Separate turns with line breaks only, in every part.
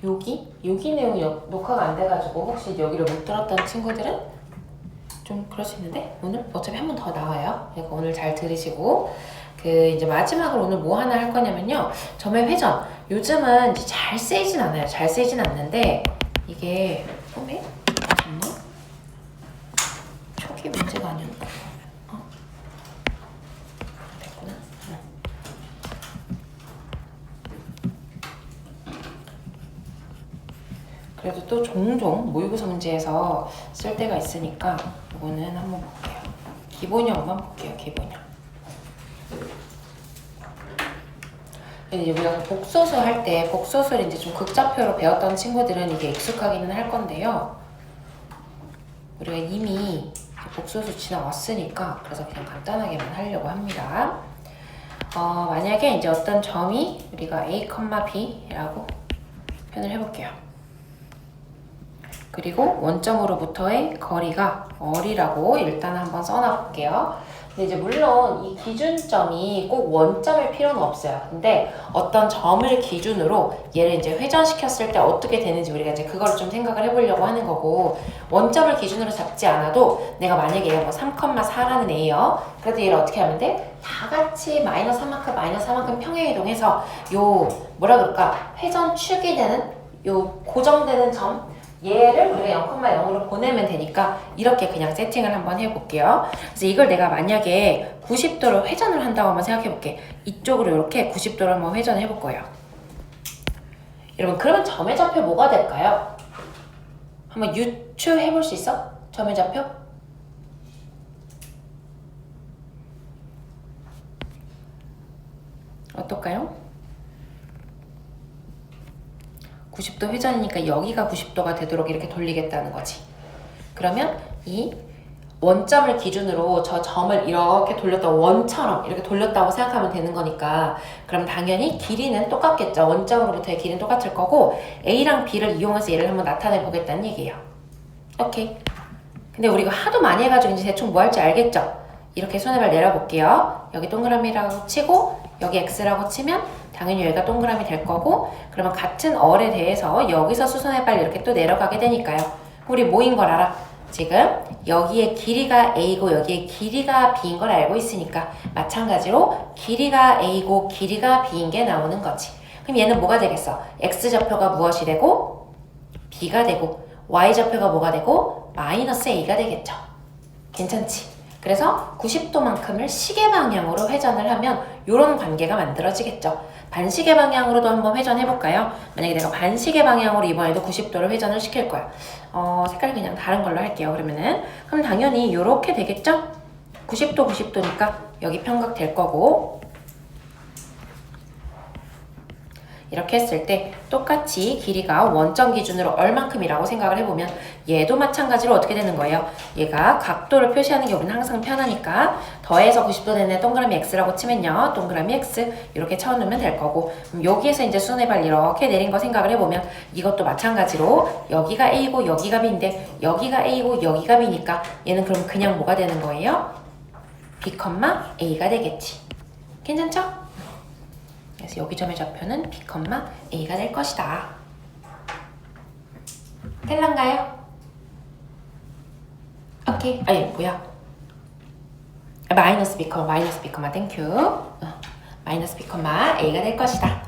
여기 내용 녹화가 안 돼가지고 혹시 여기를 못 들었던 친구들은 좀 그럴 수 있는데 오늘 어차피 한 번 더 나와요. 그러니까 오늘 잘 들으시고 이제 마지막으로 오늘 뭐 하나 할 거냐면요. 점의 회전. 요즘은 이제 잘 쓰이진 않아요. 잘 쓰이진 않는데 이게 폼에 초기 문제가 아니었나? 됐구나. 그래도 또 종종 모의고사 문제에서 쓸 때가 있으니까 이거는 한번 볼게요. 기본형만 볼게요. 기본형. 이제 우리가 복소수 할 때 복소수를 이제 좀 극좌표로 배웠던 친구들은 이게 익숙하기는 할 건데요. 우리가 이미 복소수 지나왔으니까 그래서 그냥 간단하게만 하려고 합니다. 만약에 이제 어떤 점이 우리가 A, B라고 표현을 해볼게요. 그리고 원점으로부터의 거리가 어리라고 일단 한번 써놔볼게요. 근데 이제 물론 이 기준점이 꼭 원점일 필요는 없어요. 근데 어떤 점을 기준으로 얘를 이제 회전시켰을 때 어떻게 되는지 우리가 이제 그걸 좀 생각을 해보려고 하는 거고, 원점을 기준으로 잡지 않아도 내가 만약에 얘가 뭐 3,4라는 애예요. 그래도 얘를 어떻게 하면 돼? 다 같이 마이너스 3만큼 평행이동해서 요 뭐라 그럴까? 회전축이 되는 요 고정되는 점, 얘를 우리가 0,0으로 보내면 되니까 이렇게 그냥 세팅을 한번 해볼게요. 그래서 이걸 내가 만약에 90도로 회전을 한다고 한번 생각해볼게. 이쪽으로 이렇게 90도로 한번 회전을 해볼 거예요. 여러분, 그러면 점의 좌표 뭐가 될까요? 한번 유추해볼 수 있어? 점의 좌표? 어떨까요? 90도 회전이니까 여기가 90도가 되도록 이렇게 돌리겠다는 거지. 그러면 이 원점을 기준으로 저 점을 이렇게 돌렸다, 원처럼 이렇게 돌렸다고 생각하면 되는 거니까, 그럼 당연히 길이는 똑같겠죠. 원점으로부터의 길이는 똑같을 거고 A랑 B를 이용해서 얘를 한번 나타내 보겠다는 얘기예요. 오케이. 근데 우리가 하도 많이 해가지고 이제 대충 뭐 할지 알겠죠? 이렇게 손해발 내려볼게요. 여기 동그라미라고 치고 여기 X라고 치면 당연히 여기가 동그라미 될 거고, 그러면 같은 얼에 대해서 여기서 수선해발 이렇게 또 내려가게 되니까요. 우리 뭐인 걸 알아? 지금 여기에 길이가 A고 여기에 길이가 B인 걸 알고 있으니까 마찬가지로 길이가 A고 길이가 B인 게 나오는 거지. 그럼 얘는 뭐가 되겠어? X좌표가 무엇이 되고 B가 되고 Y좌표가 뭐가 되고 마이너스 A가 되겠죠. 괜찮지? 그래서 90도만큼을 시계 방향으로 회전을 하면 이런 관계가 만들어지겠죠. 반시계 방향으로도 한번 회전해볼까요? 만약에 내가 반시계 방향으로 이번에도 90도를 회전을 시킬 거야. 색깔 그냥 다른 걸로 할게요. 그럼 당연히 이렇게 되겠죠? 90도 90도니까 여기 평각 될 거고, 이렇게 했을 때 똑같이 길이가 원점 기준으로 얼만큼이라고 생각을 해보면 얘도 마찬가지로 어떻게 되는 거예요? 얘가 각도를 표시하는 게 우리는 항상 편하니까 더해서 90도 되는 동그라미 X라고 치면요, 동그라미 X 이렇게 쳐놓으면 될 거고, 여기에서 이제 수선해발 이렇게 내린 거 생각을 해보면 이것도 마찬가지로 여기가 A고 여기가 B인데 여기가 A고 여기가 B니까 얘는 그럼 그냥 뭐가 되는 거예요? B, A가 되겠지. 괜찮죠? 그래서 여기 점의 좌표는 B, A가 될 것이다. 될란가요? 오케이. 아니 뭐야? 마이너스 B, 땡큐. 마이너스 B, A가 될 것이다.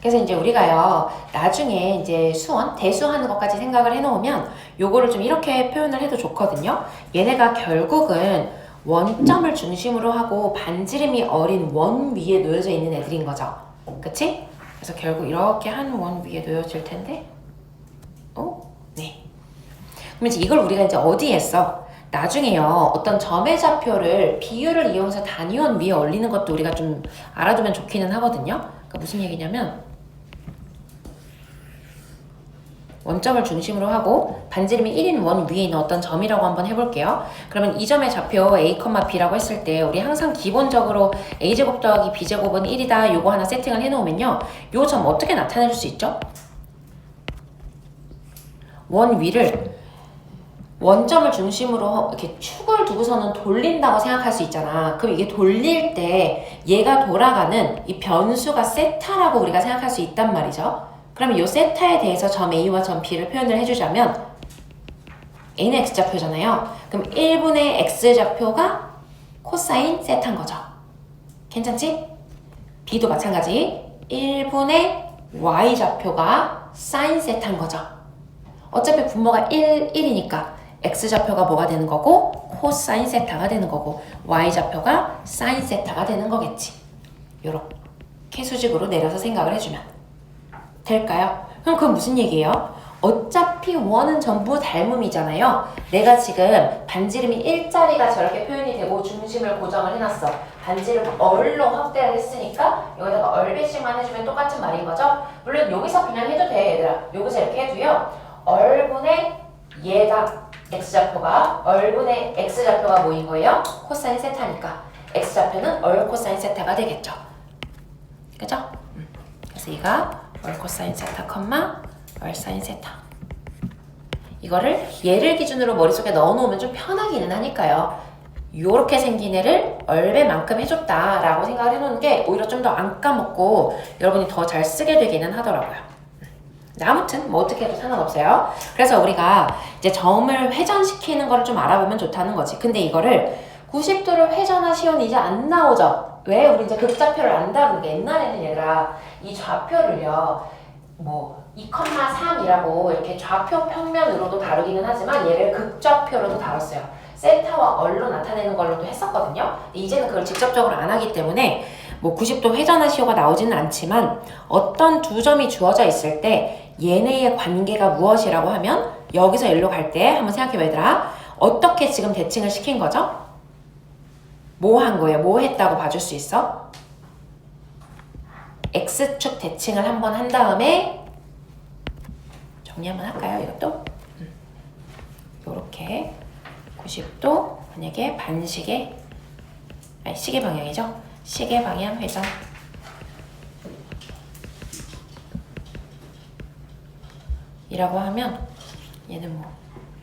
그래서 이제 우리가요, 나중에 이제 수원, 대수하는 것까지 생각을 해놓으면 요거를 좀 이렇게 표현을 해도 좋거든요. 얘네가 결국은 원점을 중심으로 하고 반지름이 어린 원 위에 놓여져 있는 애들인 거죠. 그치? 그래서 결국 이렇게 한 원 위에 놓여질 텐데, 네. 그럼 이제 이걸 우리가 이제 어디에 써? 나중에요, 어떤 점의 좌표를 비율을 이용해서 단위원 위에 올리는 것도 우리가 좀 알아두면 좋기는 하거든요. 그러니까 무슨 얘기냐면, 원점을 중심으로 하고 반지름이 1인 원 위에 있는 어떤 점이라고 한번 해볼게요. 그러면 이 점의 좌표 A, B라고 했을 때 우리 항상 기본적으로 A제곱 더하기 B제곱은 1이다 요거 하나 세팅을 해놓으면요, 요 점 어떻게 나타낼 수 있죠? 원 위를 원점을 중심으로 이렇게 축을 두고서는 돌린다고 생각할 수 있잖아. 그럼 이게 돌릴 때 얘가 돌아가는 이 변수가 세타라고 우리가 생각할 수 있단 말이죠. 그러면 이 세타에 대해서 점 A와 점 B를 표현을 해주자면 A는 X좌표잖아요. 그럼 1분의 X좌표가 코사인 세타인 거죠. 괜찮지? B도 마찬가지. 1분의 Y좌표가 사인 세타인 거죠. 어차피 분모가 1이니까 X좌표가 뭐가 되는 거고 코사인 세타가 되는 거고 Y좌표가 사인 세타가 되는 거겠지. 요렇게 수직으로 내려서 생각을 해주면 될까요? 그럼 그건 무슨 얘기예요? 어차피 원은 전부 닮음이잖아요. 내가 지금 반지름이 일자리가 저렇게 표현이 되고 중심을 고정을 해놨어. 반지름 얼로 확대를 했으니까 여기다가 얼배씩만 해주면 똑같은 말인 거죠. 물론 여기서 그냥 해도 돼 얘들아. 여기서 이렇게 해도요. 얼분의 얘가 X좌표가 얼분의 X좌표가 뭐인 거예요? 코사인 세타니까 X좌표는 얼 코사인 세타가 되겠죠. 그죠? 그래서 얘가 얼 코사인 세타 컴마 얼 사인 세타. 이거를 얘를 기준으로 머릿속에 넣어놓으면 좀 편하기는 하니까요. 요렇게 생긴 애를 얼배만큼 해줬다라고 생각을 해놓는 게 오히려 좀 더 안 까먹고 여러분이 더 잘 쓰게 되기는 하더라고요. 아무튼 뭐 어떻게 해도 상관없어요. 그래서 우리가 이제 점을 회전시키는 걸 좀 알아보면 좋다는 거지. 근데 이거를 90도를 회전하시오는 이제 안 나오죠. 왜? 우리 이제 극좌표를 안 다루는 게 옛날에는 얘들아 이 좌표를요 뭐 2,3이라고 이렇게 좌표 평면으로도 다루기는 하지만 얘를 극좌표로도 다뤘어요. 세타와 얼로 나타내는 걸로도 했었거든요. 이제는 그걸 직접적으로 안 하기 때문에 뭐 90도 회전하시오가 나오지는 않지만 어떤 두 점이 주어져 있을 때 얘네의 관계가 무엇이라고 하면 여기서 일로 갈 때 한번 생각해봐 얘들아. 어떻게 지금 대칭을 시킨 거죠? 뭐 한 거예요? 뭐 했다고 봐줄 수 있어? X축 대칭을 한번 한 다음에 정리 한번 할까요? 이것도? 요렇게 90도 만약에 반시계 아니 시계 방향이죠? 시계 방향 회전 이라고 하면 얘는 뭐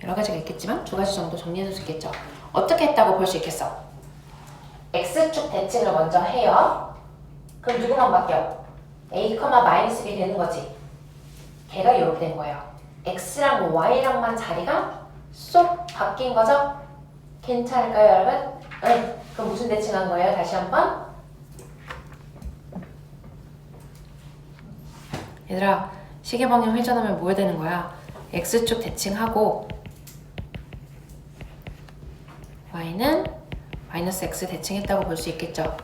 여러 가지가 있겠지만 두 가지 정도 정리해줄 수 있겠죠. 어떻게 했다고 볼 수 있겠어? X축 대칭을 먼저 해요. 그럼 누구만 바뀌어? A, 마이너스 B 되는 거지. 걔가 이렇게 된 거예요. X랑 Y랑만 자리가 쏙 바뀐 거죠? 괜찮을까요 여러분? 응. 그럼 무슨 대칭한 거예요? 다시 한번. 얘들아 시계 방향 회전하면 뭐 해야 되는 거야? X축 대칭하고 Y는 마이너스 X 대칭했다고 볼 수 있겠죠?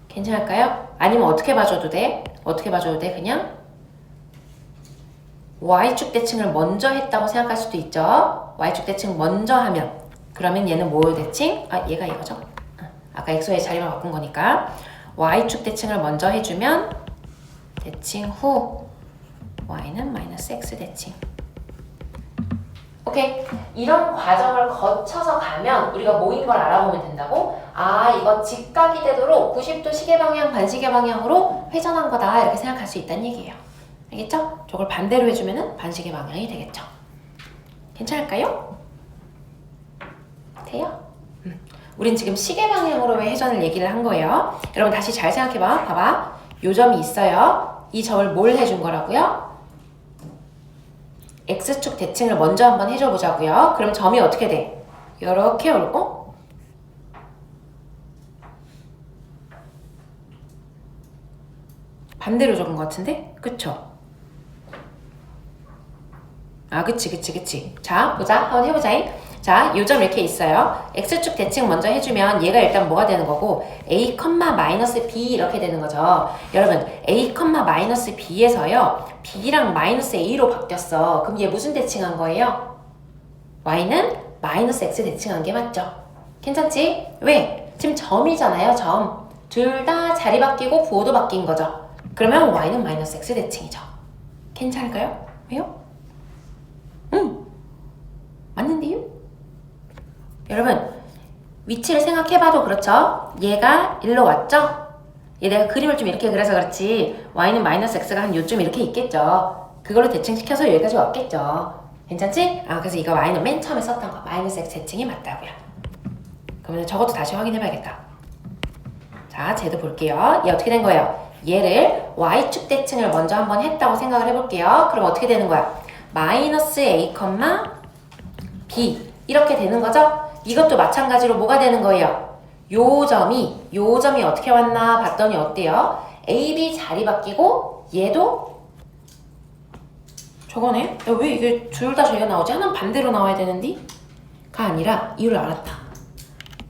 괜찮을까요? 아니면 어떻게 봐줘도 돼? 어떻게 봐줘도 돼? 그냥 Y축 대칭을 먼저 했다고 생각할 수도 있죠? Y축 대칭 먼저 하면 그러면 얘는 뭐 대칭? 아 얘가 이거죠? 아까 X의 자리만 바꾼 거니까 Y축 대칭을 먼저 해주면 대칭 후 Y는 마이너스 X 대칭. 오케이. 이런 과정을 거쳐서 가면 우리가 뭐인 걸 알아보면 된다고? 아 이거 직각이 되도록 90도 시계 방향 반시계 방향으로 회전한 거다 이렇게 생각할 수 있다는 얘기예요. 알겠죠? 저걸 반대로 해주면은 반시계 방향이 되겠죠. 괜찮을까요? 돼요? 우린 지금 시계 방향으로 회전을 얘기를 한 거예요. 여러분 다시 잘 생각해봐. 봐봐. 요 점이 있어요. 이 점을 뭘 해준 거라고요? X축 대칭을 먼저 한번 해줘 보자고요. 그럼 점이 어떻게 돼? 이렇게 올고 반대로 적은 것 같은데? 그쵸? 아 그치. 자 보자. 한번 해보자. 자, 요 점 이렇게 있어요. X축 대칭 먼저 해주면 얘가 일단 뭐가 되는 거고 A, 마이너스 B 이렇게 되는 거죠. 여러분 A, 마이너스 B에서요 B랑 마이너스 A로 바뀌었어. 그럼 얘 무슨 대칭한 거예요? Y는 마이너스 X 대칭한 게 맞죠? 괜찮지? 왜? 지금 점이잖아요. 점. 둘 다 자리 바뀌고 부호도 바뀐 거죠. 그러면 Y는 마이너스 X 대칭이죠. 괜찮을까요? 왜요? 맞는데요? 여러분 위치를 생각해봐도 그렇죠? 얘가 일로 왔죠? 얘 내가 그림을 좀 이렇게 그려서 그렇지 Y는 마이너스 X가 한 요쯤 이렇게 있겠죠. 그걸로 대칭시켜서 여기까지 왔겠죠. 괜찮지? 아 그래서 이거 Y는 맨 처음에 썼던 거 마이너스 X 대칭이 맞다고요. 그러면 저것도 다시 확인해봐야겠다. 자, 쟤도 볼게요. 얘 어떻게 된 거예요? 얘를 y축 대칭을 먼저 한번 했다고 생각을 해볼게요. 그럼 어떻게 되는 거야? 마이너스 a, b 이렇게 되는 거죠? 이것도 마찬가지로 뭐가 되는 거예요? 요 점이 어떻게 왔나 봤더니 어때요? a, b 자리 바뀌고 얘도 저거네? 야, 왜 이게 둘 다 저희가 나오지? 하나는 반대로 나와야 되는데? 가 아니라 이유를 알았다.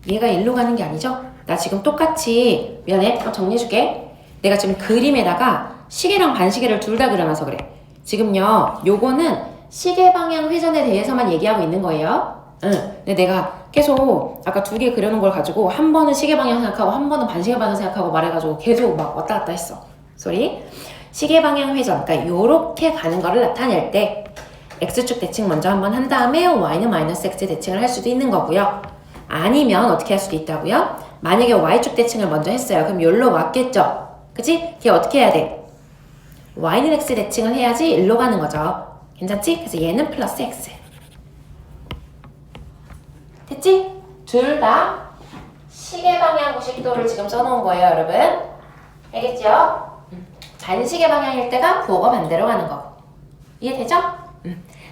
얘가 일로 가는 게 아니죠? 나 지금 똑같이 미안해 정리해줄게. 내가 지금 그림에다가 시계랑 반시계를 둘 다 그려놔서 그래. 지금요 요거는 시계 방향 회전에 대해서만 얘기하고 있는 거예요. 근데 내가 계속 아까 두 개 그려놓은 걸 가지고 한 번은 시계 방향 생각하고 한 번은 반시계 방향 생각하고 말해가지고 계속 막 왔다 갔다 했어. 쏘리. 시계 방향 회전, 그러니까 요렇게 가는 거를 나타낼 때 x축 대칭 먼저 한번 한 다음에 y는 마이너스 x 대칭을 할 수도 있는 거고요. 아니면 어떻게 할 수도 있다고요? 만약에 y축 대칭을 먼저 했어요. 그럼 여기로 왔겠죠? 그치? 걔 어떻게 해야 돼? y는 x 대칭을 해야지 일로 가는 거죠. 괜찮지? 그래서 얘는 플러스 x. 됐지? 둘 다 시계 방향 90도를 지금 써놓은 거예요, 여러분. 알겠죠? 반시계 방향일 때가 부호가 반대로 가는 거고. 이해되죠?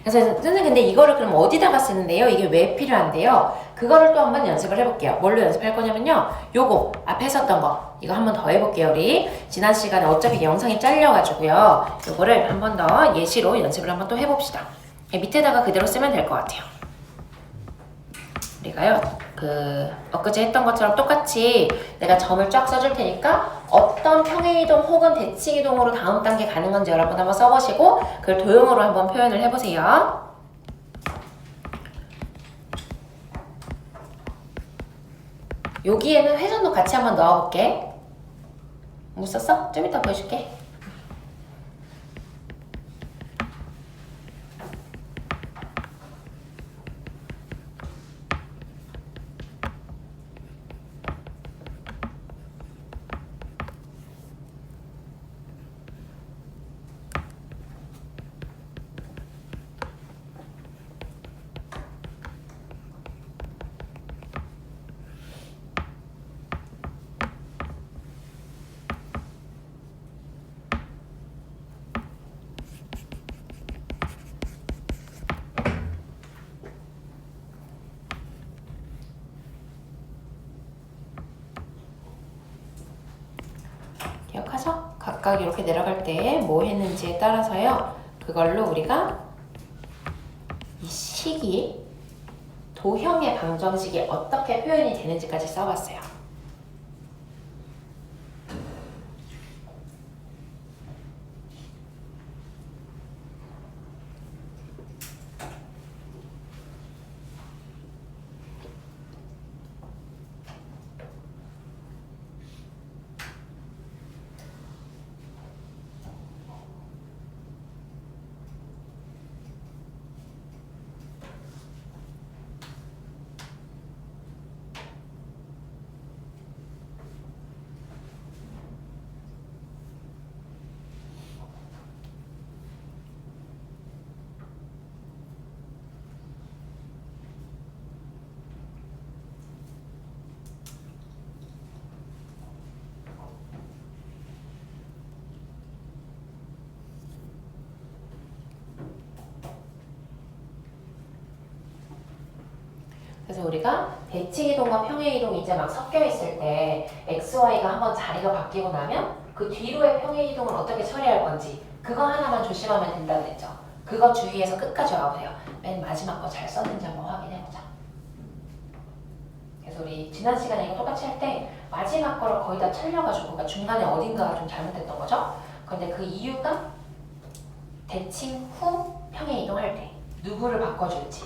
그래서 선생님 근데 이거를 그럼 어디다가 쓰는데요? 이게 왜 필요한데요? 그거를 또 한번 연습을 해볼게요. 뭘로 연습할 거냐면요. 요거 앞에 썼던 거 이거 한번 더 해볼게요. 우리 지난 시간에 어차피 영상이 잘려가지고요. 요거를 한 번 더 예시로 연습을 한번 또 해봅시다. 밑에다가 그대로 쓰면 될 것 같아요. 우리가요 엊그제 했던 것처럼 똑같이 내가 점을 쫙 써줄 테니까 어떤 평행이동 혹은 대칭이동으로 다음 단계 가는 건지 여러분 한번 써보시고 그걸 도형으로 한번 표현을 해보세요. 여기에는 회전도 같이 한번 넣어볼게. 못 썼어? 좀 이따 보여줄게. 기억하죠? 각각 이렇게 내려갈 때 뭐 했는지에 따라서요. 그걸로 우리가 이 식이 도형의 방정식이 어떻게 표현이 되는지까지 써봤어요. 그래서 우리가 대칭이동과 평행이동이 이제 막 섞여 있을 때 x, y가 한번 자리가 바뀌고 나면 그 뒤로의 평행이동을 어떻게 처리할 건지 그거 하나만 조심하면 된다 그랬죠. 그거 주의해서 끝까지 와보세요. 맨 마지막 거 잘 썼는지 한번 확인해보자. 그래서 우리 지난 시간에 이거 똑같이 할 때 마지막 거를 거의 다 틀려가지고 그러니까 중간에 어딘가가 좀 잘못됐던 거죠. 근데 그 이유가 대칭 후 평행이동할 때 누구를 바꿔줄지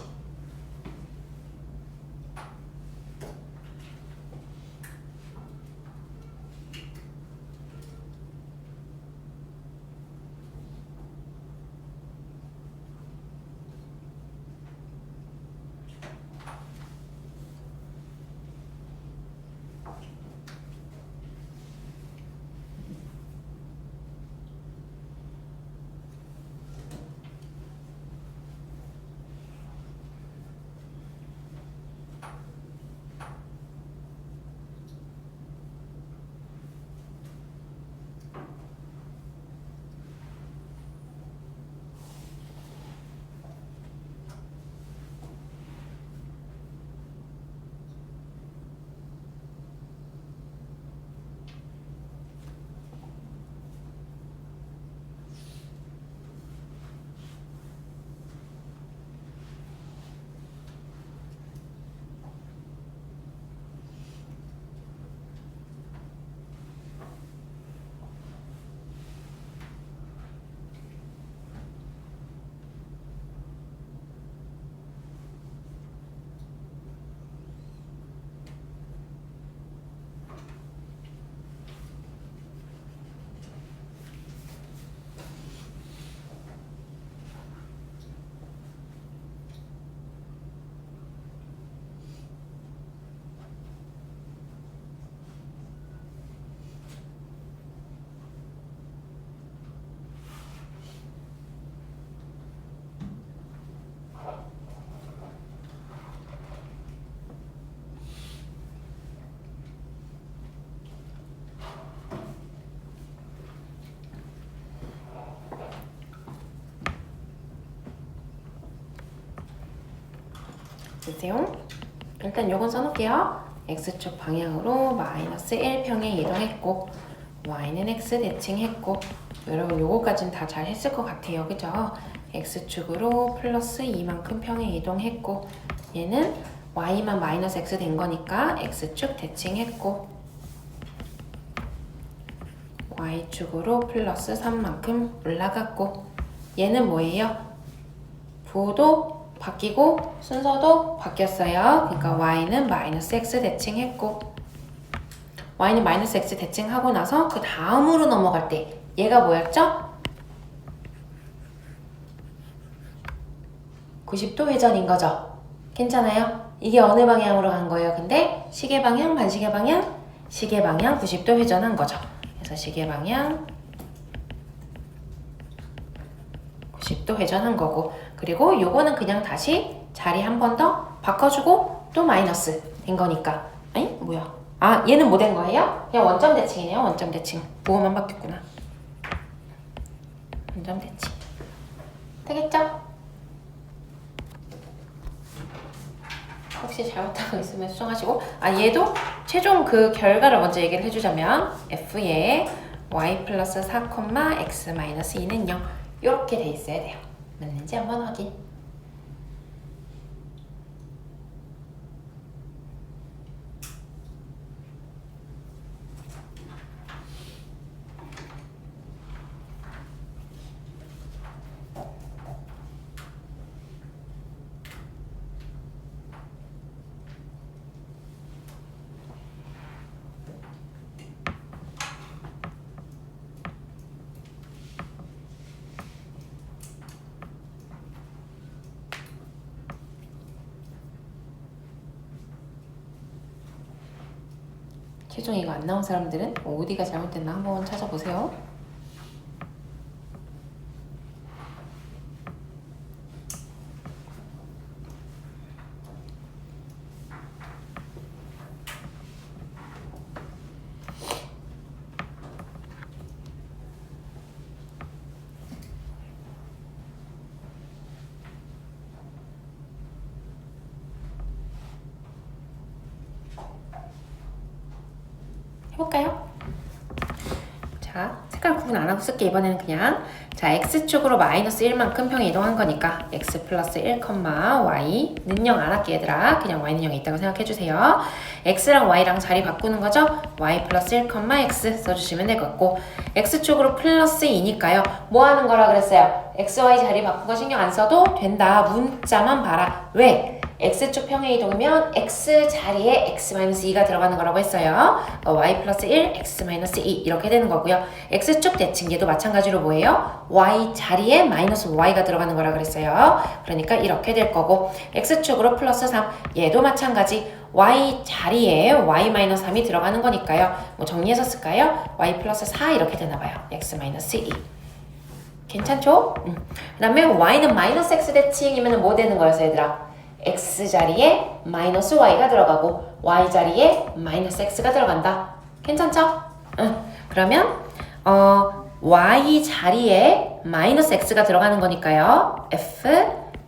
있어요. 일단 요건 써놓을게요. x축 방향으로 마이너스 1평에 이동했고 y는 x 대칭했고 여러분 요거까지는 다 잘 했을 것 같아요. 그죠? x축으로 플러스 2만큼 평에 이동했고 얘는 y만 마이너스 x 된 거니까 x축 대칭했고 y축으로 플러스 3만큼 올라갔고 얘는 뭐예요? 부호도 바뀌고 순서도 바뀌었어요. 그러니까 y는 마이너스 x 대칭했고 y는 마이너스 x 대칭하고 나서 그 다음으로 넘어갈 때 얘가 뭐였죠? 90도 회전인 거죠. 괜찮아요? 이게 어느 방향으로 간 거예요? 근데 시계 방향, 반시계 방향? 시계 방향 90도 회전한 거죠. 그래서 시계 방향 90도 회전한 거고 그리고 요거는 그냥 다시 자리 한 번 더 바꿔주고 또 마이너스 된 거니까 아니 뭐야 아 얘는 뭐 된 거예요? 그냥 원점 대칭이네요. 원점 대칭 부호만 바뀌었구나. 원점 대칭 되겠죠? 혹시 잘못하고 있으면 수정하시고 얘도 최종 그 결과를 먼저 얘기를 해주자면 f의 y 플러스 4, x 마이너스 2는 0 이렇게 돼 있어야 돼요. 맞는지 한번 확인. 최종 이거 안 나온 사람들은 어디가 잘못됐나 한번 찾아보세요. 해볼까요? 자, 색깔 구분 안 하고 쓸게. 이번에는 그냥 자 x축으로 마이너스 1만큼 평에 이동한 거니까 x 플러스 1, y는 0 안 할게 얘들아. 그냥 y는 0이 있다고 생각해주세요. x랑 y랑 자리 바꾸는 거죠? y 플러스 1, x 써주시면 될 것 같고 x축으로 플러스 2니까요. 뭐 하는 거라 그랬어요? x, y 자리 바꾸고 신경 안 써도 된다. 문자만 봐라. 왜? x축 평에 이동이면 x 자리에 x-2가 들어가는 거라고 했어요. y 플러스 1, x-2 이렇게 되는 거고요. x축 대칭 얘도 마찬가지로 뭐예요? y 자리에 마이너스 y가 들어가는 거라 그랬어요. 그러니까 이렇게 될 거고 x축으로 플러스 3 얘도 마찬가지 y 자리에 y-3이 들어가는 거니까요. 뭐 정리해서 쓸까요? y 플러스 4 이렇게 되나봐요. x-2 괜찮죠? 그 다음에 y는 마이너스 x 대칭이면 뭐 되는 거였어 얘들아? x 자리에 마이너스 y가 들어가고 y 자리에 마이너스 x가 들어간다. 괜찮죠? 그러면 y 자리에 마이너스 x가 들어가는 거니까요. f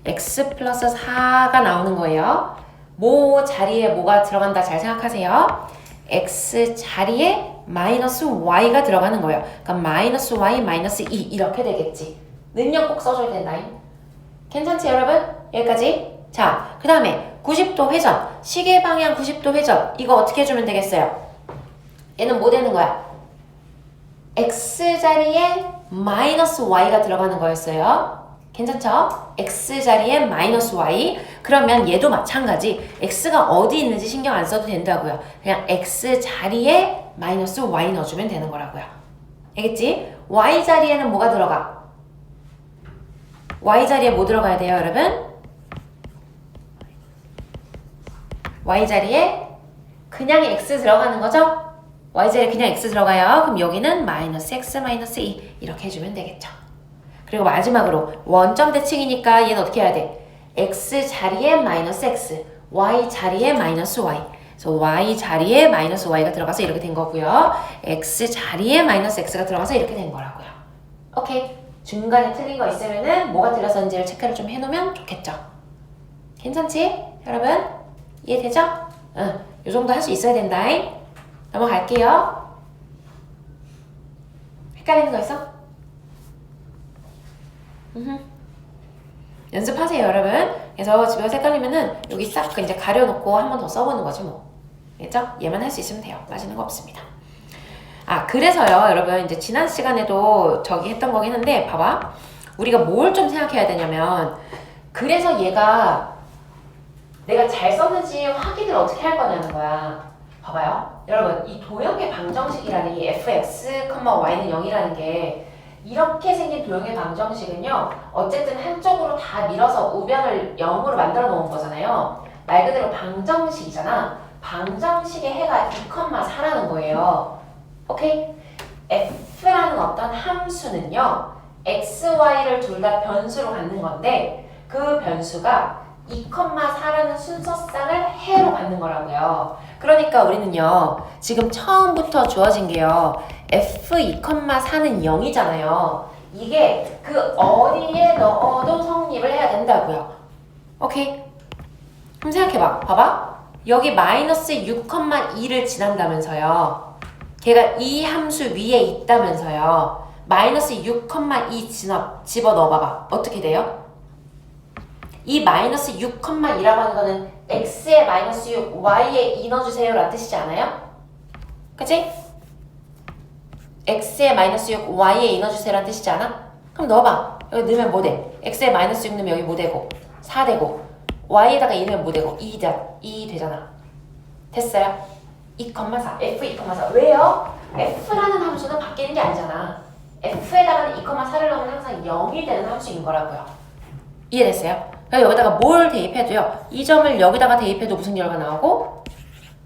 x 플러스 4가 나오는 거예요. 뭐 자리에 뭐가 들어간다 잘 생각하세요. x 자리에 마이너스 y가 들어가는 거예요. 그러니까 마이너스 y 마이너스 2 이렇게 되겠지. 능력 꼭 써줘야 된다. 괜찮지 여러분? 여기까지. 자, 그 다음에 90도 회전, 시계 방향 90도 회전 이거 어떻게 해주면 되겠어요? 얘는 뭐 되는 거야? x 자리에 마이너스 y가 들어가는 거였어요. 괜찮죠? x 자리에 마이너스 y 그러면 얘도 마찬가지 x가 어디 있는지 신경 안 써도 된다고요. 그냥 x 자리에 마이너스 y 넣어주면 되는 거라고요. 알겠지? y 자리에는 뭐가 들어가? y 자리에 뭐 들어가야 돼요 여러분? y 자리에 그냥 x 들어가는 거죠? y 자리에 그냥 x 들어가요. 그럼 여기는 마이너스 x 마이너스 2 이렇게 해주면 되겠죠. 그리고 마지막으로 원점 대칭이니까 얘는 어떻게 해야 돼? x 자리에 마이너스 x, y 자리에 마이너스 y. 그래서 y 자리에 마이너스 y가 들어가서 이렇게 된 거고요. x 자리에 마이너스 x가 들어가서 이렇게 된 거라고요. 오케이. 중간에 틀린 거 있으면은 뭐가 틀렸었는지를 체크를 좀 해놓으면 좋겠죠. 괜찮지? 여러분 이해되죠? 응, 요 정도 할 수 있어야 된다. 넘어갈게요. 헷갈리는 거 있어? 연습하세요, 여러분. 그래서 집에 가서 헷갈리면은 여기 싹 이제 가려놓고 한 번 더 써보는 거지 뭐. 알겠죠? 얘만 할 수 있으면 돼요. 빠지는 거 없습니다. 아, 그래서요, 여러분, 이제 지난 시간에도 저기 했던 거긴 한데, 봐봐. 우리가 뭘 좀 생각해야 되냐면, 그래서 얘가 내가 잘 썼는지 확인을 어떻게 할 거냐는 거야. 봐봐요. 여러분, 이 도형의 방정식이라는 이 fx, y는 0이라는 게 이렇게 생긴 도형의 방정식은요, 어쨌든 한쪽으로 다 밀어서 우변을 0으로 만들어 놓은 거잖아요. 말 그대로 방정식이잖아. 방정식의 해가 2,4라는 거예요. 오케이? f라는 어떤 함수는요, x, y를 둘 다 변수로 갖는 건데, 그 변수가 2,4라는 순서쌍을 해로 갖는 거라고요. 그러니까 우리는요, 지금 처음부터 주어진 게요, f2,4는 0이잖아요. 이게 그 어디에 넣어도 성립을 해야 된다고요. 오케이? 그럼 생각해봐. 봐봐. 여기 마이너스 6,2를 지난다면서요. 걔가 이 함수 위에 있다면서요. 마이너스 6,2 집어 넣어봐봐. 어떻게 돼요? 이 마이너스 6,2라고 하는 거는 x에 마이너스 6, y에 2 넣어주세요 라는 뜻이지 않아요? 그치? x에 마이너스 6, y에 2 넣어주세요 라는 뜻이지 않아? 그럼 넣어봐. 여기 넣으면 뭐 돼? x에 마이너스 6 넣으면 여기 뭐 되고? 4 되고, y에다가 2 넣으면 뭐 되고? 2 되잖아. 됐어요? 2,4, f2,4. 왜요? f라는 함수는 바뀌는 게 아니잖아. f에다가는 2,4를 넣으면 항상 0이 되는 함수인 거라고요. 이해됐어요? 그래서 여기다가 뭘 대입해도요. 이 점을 여기다가 대입해도 무슨 결과 나오고,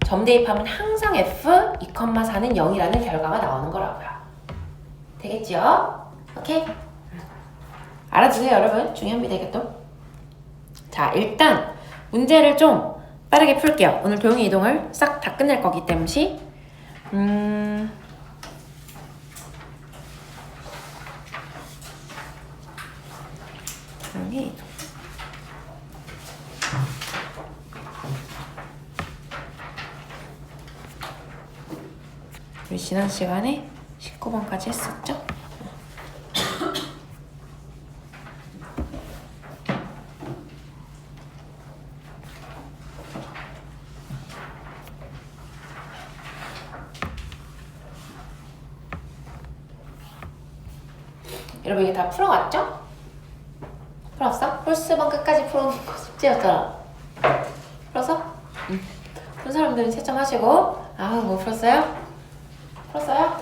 점 대입하면 항상 f 2,4는 0이라는 결과가 나오는 거라고요. 되겠죠? 오케이? 알아두세요, 여러분. 중요합니다, 이게 또. 자, 일단 문제를 좀 빠르게 풀게요. 오늘 도형의 이동을 싹 다 끝낼 거기 때문에. 도형의 이동. 우리 지난 시간에 19번까지 했었죠? 여러분 이게 다 풀어왔죠? 풀었어? 홀수번 끝까지 풀어놓은 거 숙제였잖아. 풀었어? 응. 푼 사람들은 채점하시고. 아, 뭐 풀었어요? 풀었어요?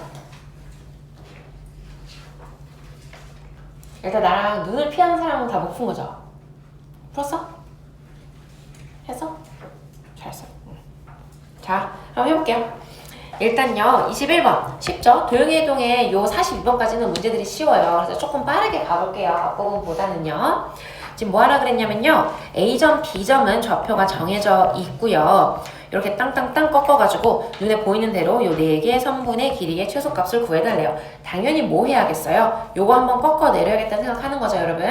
일단 나랑 눈을 피하는 사람은 다 못 푼 거죠? 풀었어? 했어? 잘했어. 자, 그럼 해볼게요. 일단요, 21번 쉽죠? 도형의 이동에 요 42번까지는 문제들이 쉬워요. 그래서 조금 빠르게 가볼게요. 앞부분보다는요. 지금 뭐 하라 그랬냐면요, A점, B점은 좌표가 정해져 있고요. 이렇게 땅땅땅 꺾어가지고 눈에 보이는 대로 요 4개의 선분의 길이의 최소값을 구해달래요. 당연히 뭐 해야겠어요? 요거 한번 꺾어 내려야겠다는 생각하는 거죠, 여러분.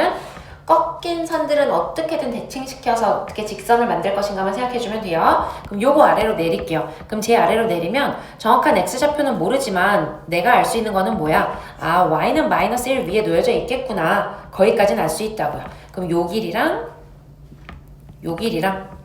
꺾인 선들은 어떻게든 대칭시켜서 어떻게 직선을 만들 것인가만 생각해주면 돼요. 그럼 요거 아래로 내릴게요. 그럼 제 아래로 내리면 정확한 x좌표는 모르지만 내가 알 수 있는 거는 뭐야? 아, y는 마이너스 1 위에 놓여져 있겠구나. 거기까지는 알 수 있다고요. 그럼 요 길이랑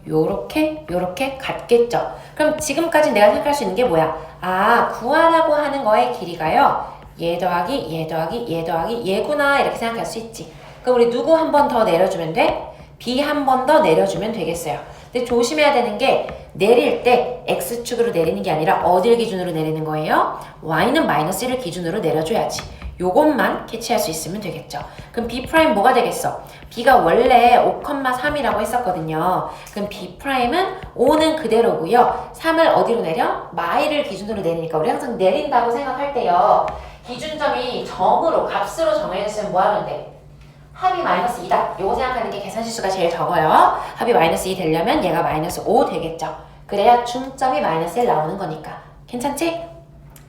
요렇게 같겠죠. 그럼 지금까지 내가 생각할 수 있는 게 뭐야? 아, 구하라고 하는 거의 길이가요, 얘 더하기 얘 더하기 얘 더하기 얘구나, 이렇게 생각할 수 있지. 그럼 우리 누구 한 번 더 내려주면 돼? B 한 번 더 내려주면 되겠어요. 근데 조심해야 되는 게, 내릴 때 X축으로 내리는 게 아니라 어딜 기준으로 내리는 거예요? Y는 마이너스 1을 기준으로 내려줘야지. 요것만 캐치할 수 있으면 되겠죠. 그럼 B' 뭐가 되겠어? B가 원래 5,3이라고 했었거든요. 그럼 B'은 5는 그대로고요. 3을 어디로 내려? 마이를 기준으로 내리니까 우리 항상 내린다고 생각할 때요, 기준점이 점으로, 값으로 정해졌으면 뭐 하면 돼? 합이 마이너스 2다. 요거 생각하는 게 계산 실수가 제일 적어요. 합이 마이너스 2 되려면 얘가 마이너스 5 되겠죠. 그래야 중점이 마이너스 1 나오는 거니까. 괜찮지?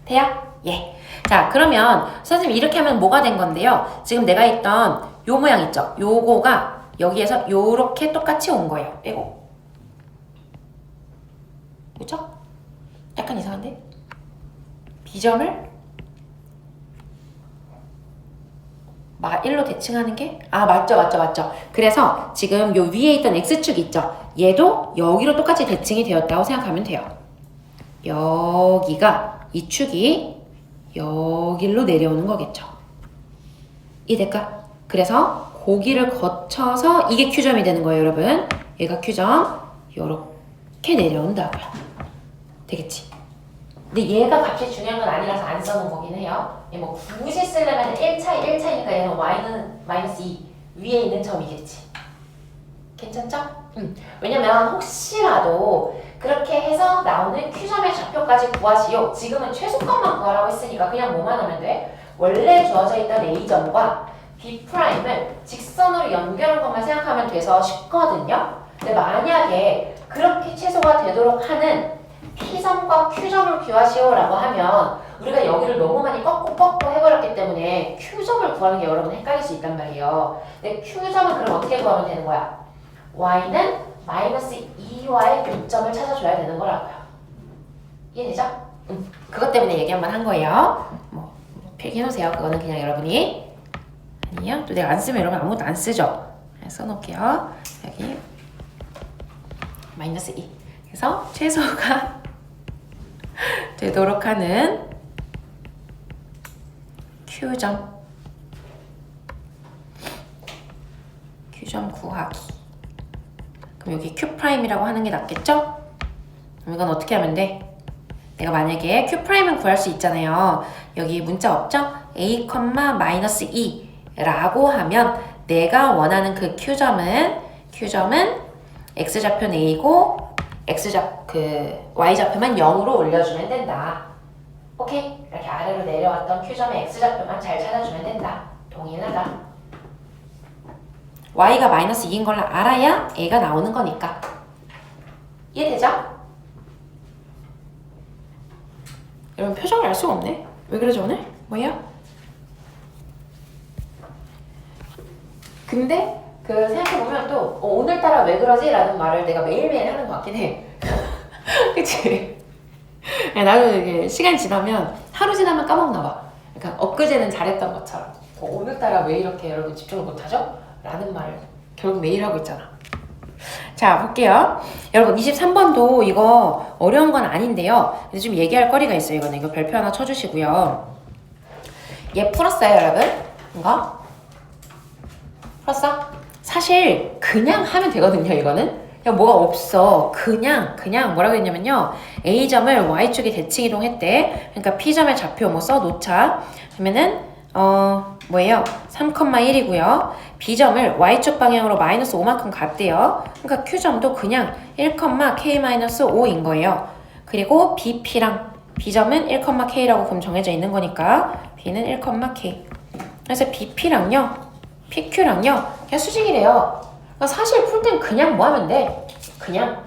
돼요? 예. 자, 그러면 선생님 이렇게 하면 뭐가 된 건데요. 지금 내가 있던 요 모양 있죠? 요거가 여기에서 요렇게 똑같이 온 거예요. 빼고. 그죠? 약간 이상한데? B점을 1로 대칭하는 게? 맞죠. 그래서 지금 요 위에 있던 X축 있죠? 얘도 여기로 똑같이 대칭이 되었다고 생각하면 돼요. 여기가, 이 축이 여기로 내려오는 거겠죠. 이해될까? 그래서 고기를 거쳐서 이게 Q점이 되는 거예요, 여러분. 얘가 Q점, 요렇게 내려온다고요. 되겠지? 근데 얘가 값이 중요한 건 아니라서 안 써놓은 거긴 해요. 얘 뭐 굳이 쓰려면 1차이니까 얘는 y는 마이너스 2 위에 있는 점이겠지. 괜찮죠? 왜냐면 혹시라도 그렇게 해서 나오는 Q점의 좌표까지 구하시오. 지금은 최소값만 구하라고 했으니까 그냥 뭐만 하면 돼? 원래 주어져 있던 A점과 B'을 직선으로 연결한 것만 생각하면 돼서 쉽거든요. 근데 만약에 그렇게 최소가 되도록 하는 P점과 Q점을 구하시오라고 하면 우리가 여기를 너무 많이 꺾고 해버렸기 때문에 Q점을 구하는 게 여러분 헷갈릴 수 있단 말이에요. 근데 Q점은 그럼 어떻게 구하면 되는 거야? Y는 마이너스 2와의 교점을 찾아줘야 되는 거라고요. 이해되죠? 그것 때문에 얘기 한번 한 거예요. 뭐 필기해놓으세요. 그거는 그냥 여러분이. 아니요. 또 내가 안 쓰면 여러분 아무것도 안 쓰죠. 써놓을게요. 여기 마이너스 2. 그래서 최소가 되도록 하는 Q점 구하기. 그럼 여기 Q'이라고 하는 게 낫겠죠? 그럼 이건 어떻게 하면 돼? 내가 만약에 Q'은 구할 수 있잖아요. 여기 문자 없죠? A, 마이너스 2 라고 하면 내가 원하는 그 Q점은 X좌표는 A고 Y좌표만 0으로 올려주면 된다. 오케이? 이렇게 아래로 내려왔던 Q점의 X좌표만 잘 찾아주면 된다. 동일하다. Y가 마이너스 2인 걸 알아야 A가 나오는 거니까. 이해되죠? 여러분 표정을 알 수가 없네. 왜 그러죠 오늘? 뭐예요? 근데 생각해보면 또 오늘따라 왜 그러지? 라는 말을 내가 매일매일 하는 것 같긴 해. 그치? 나도 이게 시간이 지나면 하루 지나면 까먹나 봐. 그러니까 엊그제는 잘했던 것처럼 오늘따라 왜 이렇게 여러분 집중을 못하죠? 라는 말을 결국 매일 하고 있잖아. 자 볼게요. 여러분 23번도 이거 어려운 건 아닌데요. 근데 좀 얘기할 거리가 있어요. 이거 별표 하나 쳐주시고요. 얘 풀었어요 여러분? 이거? 풀었어? 사실 그냥 하면 되거든요 이거는. 그냥 뭐가 없어. 그냥 뭐라고 했냐면요. A점을 Y축에 대칭 이동했대. 그러니까 P점의 좌표 뭐 써놓자. 그러면은 뭐예요? 3,1이고요. B점을 Y축 방향으로 마이너스 5만큼 갔대요. 그러니까 Q점도 그냥 1,K-5인 거예요. 그리고 B점은 1,K라고 그럼 정해져 있는 거니까 B는 1,K. 그래서 BP랑요. PQ랑요. 그냥 수직이래요. 그러니까 사실 풀 땐 그냥 뭐 하면 돼? 그냥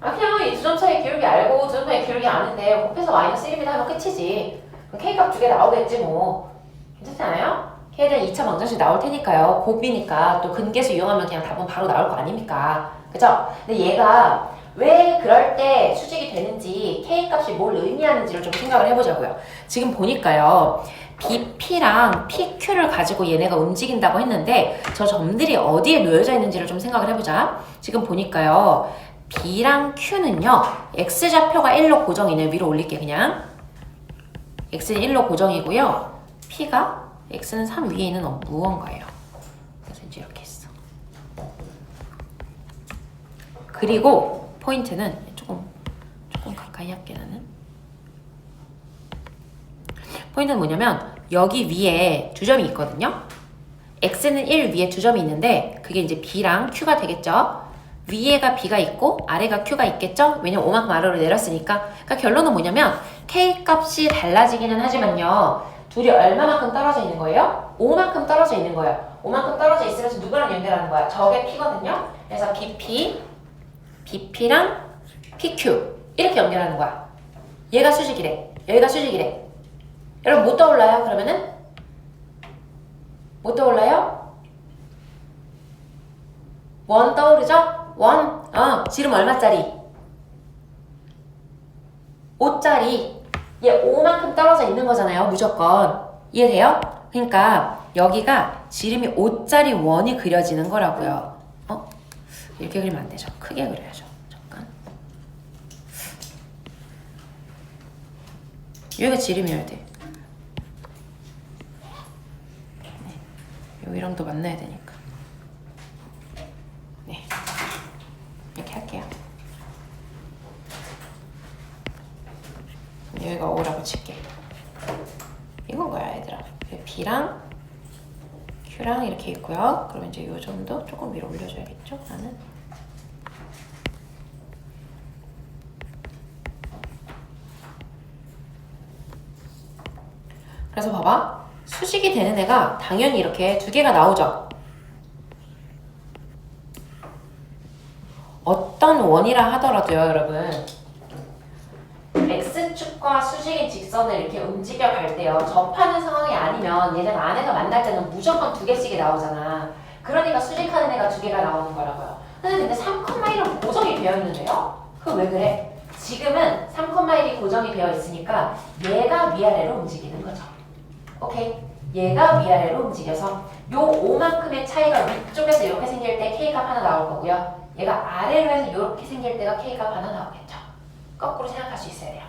이 두 점 차이 기울기 알고 두 점 차이 기울기 아는데 곱해서 마이너스 1입니다 하면 끝이지. 그럼 K값 두 개 나오겠지 뭐. 괜찮지 않아요? K에 대한 2차 방정식 나올 테니까요. 곱이니까 또 근계수 이용하면 그냥 답은 바로 나올 거 아닙니까? 그죠? 근데 얘가 왜 그럴 때 수직이 되는지 K값이 뭘 의미하는지를 좀 생각을 해보자고요. 지금 보니까요. BP랑 PQ를 가지고 얘네가 움직인다고 했는데 저 점들이 어디에 놓여져 있는지를 좀 생각을 해보자. 지금 보니까요. B랑 Q는요. X좌표가 1로 고정이네. 위로 올릴게 그냥. X는 1로 고정이고요. X는 3 위에 있는 무언가예요. 그래서 이제 이렇게 했어. 그리고 포인트는 조금 가까이 할게 나는. 포인트는 뭐냐면 여기 위에 두 점이 있거든요. X는 1 위에 두 점이 있는데 그게 이제 B랑 Q가 되겠죠. 위에가 B가 있고 아래가 Q가 있겠죠. 왜냐면 5만큼 아래로 내렸으니까. 그러니까 결론은 뭐냐면 K 값이 달라지기는 하지만요. 둘이 얼마만큼 떨어져 있는 거예요? 5만큼 떨어져 있는 거예요. 5만큼 떨어져 있으면서 누구랑 연결하는 거야? 저게 P거든요. 그래서 BP랑 PQ 이렇게 연결하는 거야. 얘가 수직이래. 여기가 수직이래. 여러분 못 떠올라요? 그러면은? 못 떠올라요? 원 떠오르죠? 원? 지름 얼마짜리? 5짜리 얘 5만큼 떨어져 있는 거잖아요. 무조건. 이해돼요? 그러니까 여기가 지름이 5짜리 원이 그려지는 거라고요. 이렇게 그리면 안 되죠. 크게 그려야죠. 잠깐. 여기가 지름이어야 돼. 네. 여기랑도 만나야 되니까. 네. 이렇게 할게요. 여기가 O라고 칠게. 이건 거야, 얘들아. B랑 Q랑 이렇게 있고요. 그러면 이제 요 정도 조금 위로 올려줘야겠죠? 나는. 그래서 봐봐. 수직이 되는 애가 당연히 이렇게 두 개가 나오죠. 어떤 원이라 하더라도요, 여러분. X축과 수직인 직선을 이렇게 움직여 갈 때요. 접하는 상황이 아니면 얘네가 안에서 만날 때는 무조건 두 개씩이 나오잖아. 그러니까 수직하는 애가 두 개가 나오는 거라고요. 근데 3,1은 고정이 되어 있는데요? 그거 왜 그래? 지금은 3,1이 고정이 되어 있으니까 얘가 위아래로 움직이는 거죠. 오케이? 얘가 위아래로 움직여서 요 5만큼의 차이가 위쪽에서 이렇게 생길 때 K값 하나 나올 거고요. 얘가 아래로 해서 이렇게 생길 때가 K값 하나 나오겠죠. 거꾸로 생각할 수 있어야 돼요.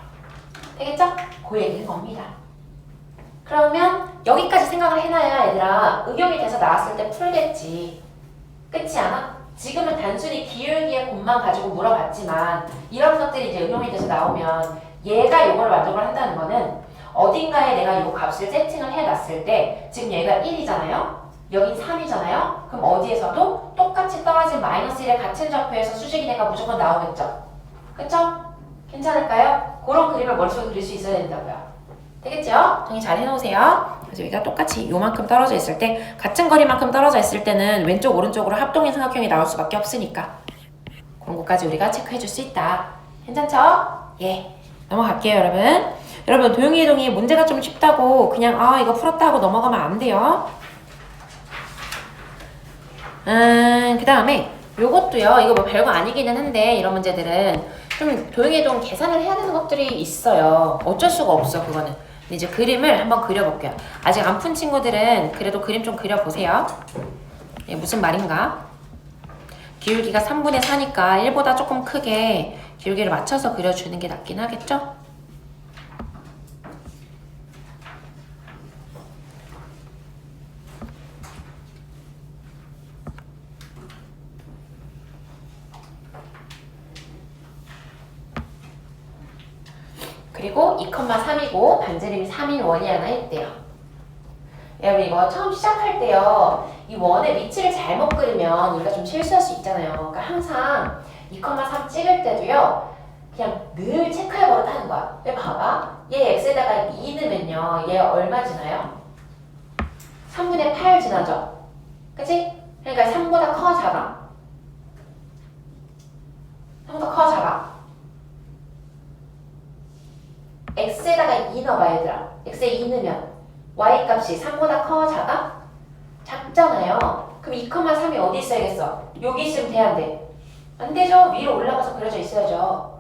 되겠죠? 그 얘기는 겁니다. 그러면 여기까지 생각을 해놔야 얘들아 응용이 돼서 나왔을 때 풀겠지. 그렇지 않아? 지금은 단순히 기울기의 곱만 가지고 물어봤지만 이런 것들이 이제 응용이 돼서 나오면 얘가 이걸 만족을 한다는 거는 어딘가에 내가 이 값을 세팅을 해놨을 때 지금 얘가 1이잖아요? 여긴 3이잖아요? 그럼 어디에서도 똑같이 떨어진 마이너스 1의 같은 좌표에서 수직인 애가 무조건 나오겠죠? 그쵸? 괜찮을까요? 그런 그림을 머릿속에 그릴 수 있어야 된다고요. 되겠죠? 정리 잘 해놓으세요. 그래서 여기가 똑같이 요만큼 떨어져 있을 때 같은 거리만큼 떨어져 있을 때는 왼쪽 오른쪽으로 합동인 삼각형이 나올 수밖에 없으니까 그런 것까지 우리가 체크해 줄 수 있다. 괜찮죠? 예. 넘어갈게요, 여러분. 여러분, 도형이 이동이 문제가 좀 쉽다고 그냥 이거 풀었다 하고 넘어가면 안 돼요. 그 다음에 요것도요. 이거 뭐 별거 아니기는 한데 이런 문제들은 좀 도형이 이동 계산을 해야 되는 것들이 있어요. 어쩔 수가 없어, 그거는. 근데 이제 그림을 한번 그려볼게요. 아직 안 푼 친구들은 그래도 그림 좀 그려보세요. 예, 무슨 말인가? 기울기가 3분의 4니까 1보다 조금 크게 기울기를 맞춰서 그려주는 게 낫긴 하겠죠? 그리고 2,3이고 반지름이 3인 원이 하나 있대요. 여러분 이거 처음 시작할 때요. 이 원의 위치를 잘못 그리면 우리가 좀 실수할 수 있잖아요. 그러니까 항상 2,3 찍을 때도요. 그냥 늘 체크해 버릇하는 거야. 왜 봐봐. 얘 x에다가 2 넣으면요. 얘 얼마 지나요? 3분의 8 지나죠? 그치? 그러니까 3보다 커 작아? 3보다 커 작아? x에다가 2 넣어봐 얘들아. x에 2 넣으면 y값이 3보다 커 작아? 작잖아요. 그럼 2,3이 어디 있어야겠어? 여기 있으면 돼, 안 돼? 안 되죠. 위로 올라가서 그려져 있어야죠.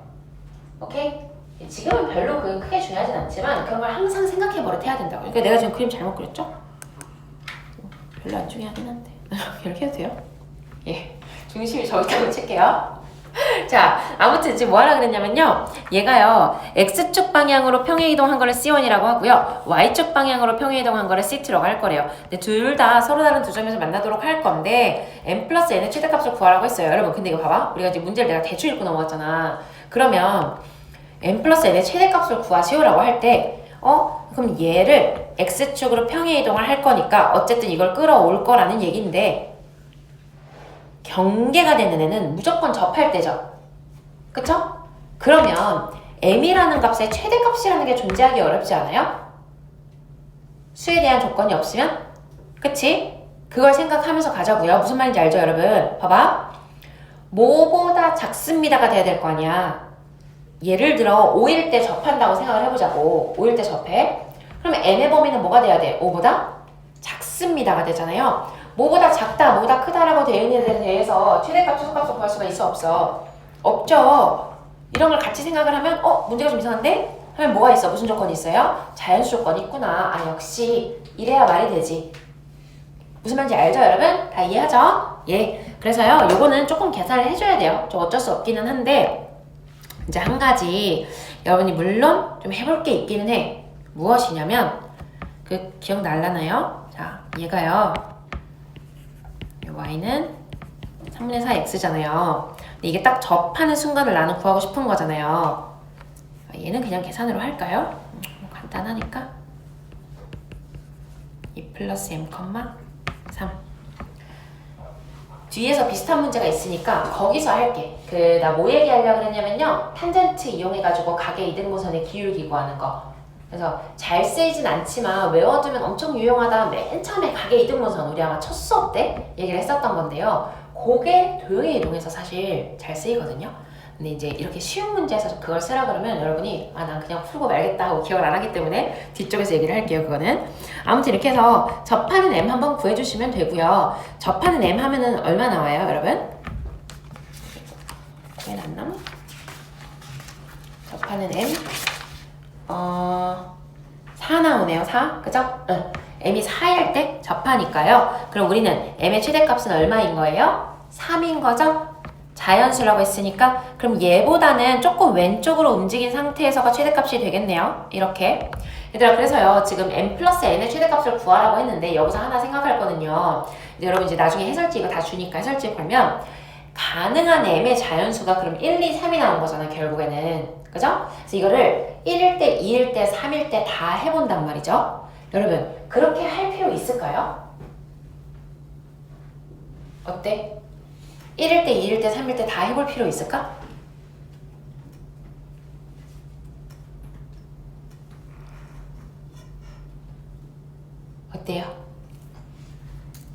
오케이? 지금은 별로 크게 중요하진 않지만 그런 걸 항상 생각해 버릇해야 된다고. 그러니까 내가 지금 그림 잘못 그렸죠? 별로 안 중요하긴 한데 이렇게 해도 돼요? 예, 중심이 저기다고 칠게요. 자, 아무튼 지금 뭐 하라 그랬냐면요. 얘가요, X축 방향으로 평행이동한 거를 C1이라고 하고요. Y축 방향으로 평행이동한 거를 C2라고 할 거래요. 근데 둘 다 서로 다른 두 점에서 만나도록 할 건데 n 플러스 n의 최대값을 구하라고 했어요. 여러분, 근데 이거 봐봐. 우리가 지금 문제를 내가 대충 읽고 넘어갔잖아. 그러면 n 플러스 n의 최대값을 구하시오라고 할 때 그럼 얘를 X축으로 평행이동을 할 거니까 어쨌든 이걸 끌어올 거라는 얘기인데 경계가 되는 애는 무조건 접할 때죠. 그쵸? 그러면 m이라는 값의 최대값이라는 게 존재하기 어렵지 않아요? 수에 대한 조건이 없으면? 그치? 그걸 생각하면서 가자고요. 무슨 말인지 알죠, 여러분? 봐봐. 뭐보다 작습니다가 돼야 될 거 아니야. 예를 들어 5일 때 접한다고 생각을 해보자고. 5일 때 접해. 그러면 n의 범위는 뭐가 돼야 돼? 5보다 작습니다가 되잖아요. 뭐보다 작다, 뭐보다 크다라고 되어 있는 데 대해서 최대값, 최소값을 구할 수가 있어, 없어? 없죠. 이런 걸 같이 생각을 하면 문제가 좀 이상한데? 하면 뭐가 있어? 무슨 조건이 있어요? 자연수 조건이 있구나. 아 역시 이래야 말이 되지. 무슨 말인지 알죠 여러분? 다 이해하죠? 예. 그래서요 요거는 조금 계산을 해줘야 돼요. 좀 어쩔 수 없기는 한데 이제 한 가지 여러분이 물론 좀 해볼 게 있기는 해. 무엇이냐면 기억날라나요? 자 얘가요 y는 3분의 4x잖아요. 근데 이게 딱 접하는 순간을 나는 구하고 싶은 거잖아요. 얘는 그냥 계산으로 할까요? 간단하니까 2 플러스 m, 3 뒤에서 비슷한 문제가 있으니까 거기서 할게. 나 뭐 얘기하려고 그랬냐면요 탄젠트 이용해가지고 각의 이등분선의 기울기 구하는 거. 그래서 잘 쓰이진 않지만 외워두면 엄청 유용하다. 맨 처음에 각의 이등분선 우리 아마 첫 수업 때 얘기를 했었던 건데요. 그게 도형의 이동에서 사실 잘 쓰이거든요. 근데 이제 이렇게 쉬운 문제에서 그걸 쓰라 그러면 여러분이 난 그냥 풀고 말겠다 하고 기억을 안 하기 때문에 뒤쪽에서 얘기를 할게요. 그거는 아무튼 이렇게 해서 접하는 m 한번 구해주시면 되고요. 접하는 m 하면은 얼마 나와요 여러분? 구해놨나? 접하는 m 4 나오네요. 4 그죠? 응. m이 4일 때 접하니까요. 그럼 우리는 m의 최대값은 얼마인 거예요? 3인 거죠? 자연수라고 했으니까 그럼 얘보다는 조금 왼쪽으로 움직인 상태에서가 최대값이 되겠네요. 이렇게 얘들아 그래서요 지금 m 플러스 n의 최대값을 구하라고 했는데 여기서 하나 생각할 거는요. 여러분 이제 나중에 해설지 이거 다 주니까 해설지 보면 가능한 m의 자연수가 그럼 1, 2, 3이 나온 거잖아 결국에는. 그죠? 그래서 이거를 1일 때, 2일 때, 3일 때 다 해본단 말이죠. 여러분 그렇게 할 필요 있을까요? 어때? 1일 때, 2일 때, 3일 때 다 해볼 필요 있을까? 어때요?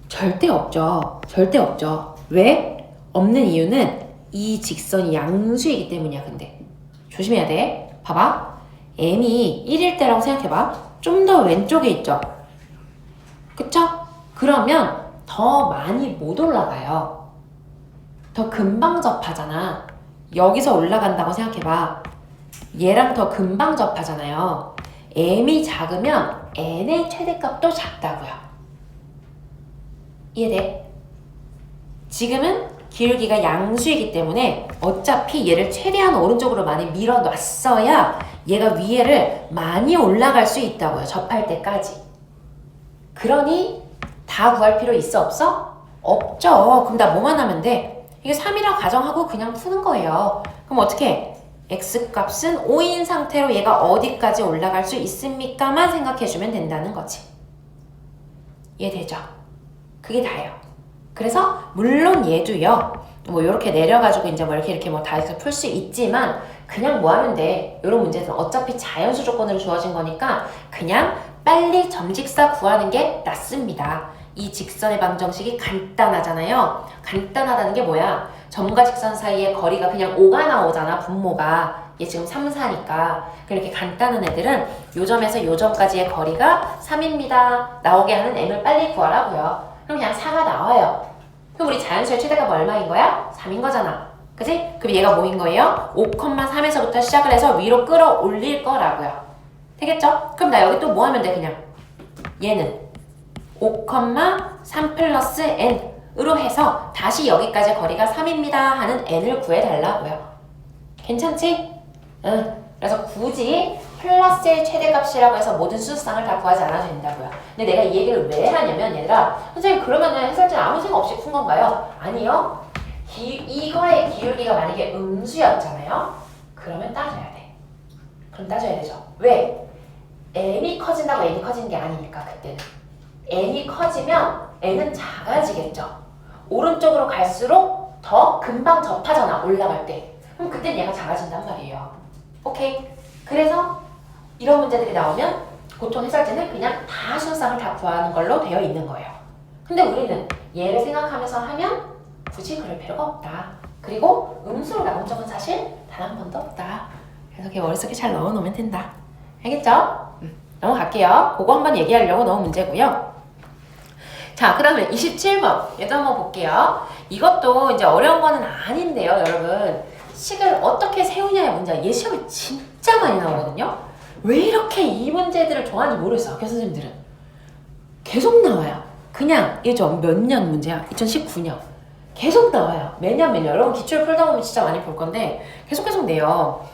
절대 없죠. 절대 없죠. 왜? 없는 이유는 이 직선이 양수이기 때문이야. 근데 조심해야 돼. 봐봐. m이 1일 때라고 생각해봐. 좀 더 왼쪽에 있죠. 그쵸? 그러면 더 많이 못 올라가요. 더 금방 접하잖아. 여기서 올라간다고 생각해봐. 얘랑 더 금방 접하잖아요. m이 작으면 n의 최대값도 작다고요. 이해돼? 지금은 기울기가 양수이기 때문에 어차피 얘를 최대한 오른쪽으로 많이 밀어놨어야 얘가 위에를 많이 올라갈 수 있다고요. 접할 때까지. 그러니 다 구할 필요 있어 없어? 없죠. 그럼 나 뭐만 하면 돼? 이게 3이라 가정하고 그냥 푸는 거예요. 그럼 어떻게 해? x값은 5인 상태로 얘가 어디까지 올라갈 수 있습니까만 생각해주면 된다는 거지. 이해되죠? 그게 다예요. 그래서 물론 얘도요. 뭐 이렇게 내려가지고 이제 뭐 이렇게 뭐 다 이렇게 풀 수 있지만 그냥 뭐 하면 돼. 이런 문제는 어차피 자연수 조건으로 주어진 거니까 그냥 빨리 점직사 구하는 게 낫습니다. 이 직선의 방정식이 간단하잖아요. 간단하다는 게 뭐야? 점과 직선 사이의 거리가 그냥 5가 나오잖아. 분모가. 얘 지금 3, 4니까. 그렇게 간단한 애들은 요 점에서 요 점까지의 거리가 3입니다. 나오게 하는 m을 빨리 구하라고요. 그럼 그냥 4가 나와요. 그럼 우리 자연수의 최대값 얼마인 거야? 3인 거잖아. 그치? 그럼 얘가 뭐인 거예요? 5,3에서부터 시작을 해서 위로 끌어올릴 거라고요. 되겠죠? 그럼 나 여기 또 뭐 하면 돼 그냥? 얘는 5,3 플러스 n으로 해서 다시 여기까지 거리가 3입니다 하는 n을 구해달라고요. 괜찮지? 응. 그래서 굳이 플러스의 최대값이라고 해서 모든 수수상을 다 구하지 않아도 된다고요. 근데 내가 이 얘기를 왜 하냐면 얘들아 선생님 그러면은 해설지는 아무 생각 없이 푼 건가요? 아니요. 이거의 기울기가 만약에 음수였잖아요. 그러면 따져야 돼. 그럼 따져야 되죠. 왜? n이 커진다고 n이 커지는 게 아니니까 그때는. n이 커지면 n은 작아지겠죠. 오른쪽으로 갈수록 더 금방 접하잖아 올라갈 때. 그럼 그땐 얘가 작아진단 말이에요. 오케이? 그래서 이런 문제들이 나오면 보통 해설지는 그냥 다 수상을 다 구하는 걸로 되어 있는 거예요. 근데 우리는 얘를 생각하면서 하면 굳이 그럴 필요가 없다. 그리고 음수로 나온 적은 사실 단 한 번도 없다. 그래서 그게 머릿속에 잘 넣어놓으면 된다. 알겠죠? 넘어갈게요. 그거 한번 얘기하려고 넣은 문제고요. 자, 그 다음에 27번 얘도 한번 볼게요. 이것도 이제 어려운 거는 아닌데요, 여러분. 식을 어떻게 세우냐의 문제야. 얘 시험에 진짜 많이 나오거든요. 왜 이렇게 이 문제들을 좋아하는지 모르겠어. 학교 선생님들은. 계속 나와요. 그냥 이게 몇 년 문제야? 2019년. 계속 나와요. 매년. 여러분 기출 풀다 보면 진짜 많이 볼 건데 계속 내요.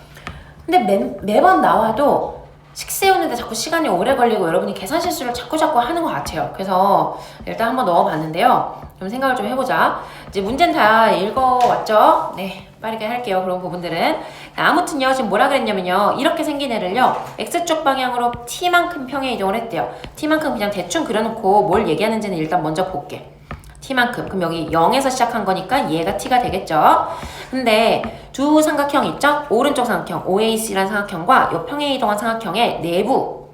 근데 매번 나와도 식 세우는데 자꾸 시간이 오래 걸리고 여러분이 계산 실수를 자꾸 하는 것 같아요. 그래서 일단 한번 넣어봤는데요. 좀 생각을 좀 해보자. 이제 문제는 다 읽어왔죠? 네, 빠르게 할게요. 그런 부분들은. 아무튼요, 지금 뭐라 그랬냐면요. 이렇게 생긴 애를요, X축 방향으로 T만큼 평행 이동을 했대요. T만큼 그냥 대충 그려놓고 뭘 얘기하는지는 일단 먼저 볼게. T만큼. 그럼 여기 0에서 시작한 거니까 얘가 T가 되겠죠? 근데 두 삼각형 있죠? 오른쪽 삼각형, OAC라는 삼각형과 요 평행 이동한 삼각형의 내부,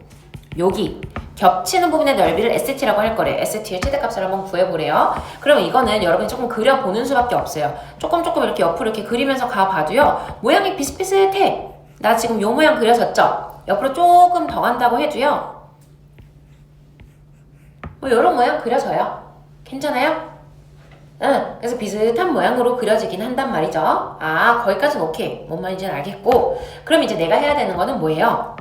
여기 겹치는 부분의 넓이를 ST라고 할 거래. ST의 최대값을 한번 구해보래요. 그러면 이거는 여러분이 조금 그려보는 수밖에 없어요. 조금 이렇게 옆으로 이렇게 그리면서 가봐도요. 모양이 비슷비슷해. 나 지금 요 모양 그려졌죠? 옆으로 조금 더 간다고 해도요. 뭐 요런 모양 그려져요. 괜찮아요? 응, 그래서 비슷한 모양으로 그려지긴 한단 말이죠. 아, 거기까지는 오케이. 뭔 말인지는 알겠고. 그럼 이제 내가 해야 되는 거는 뭐예요?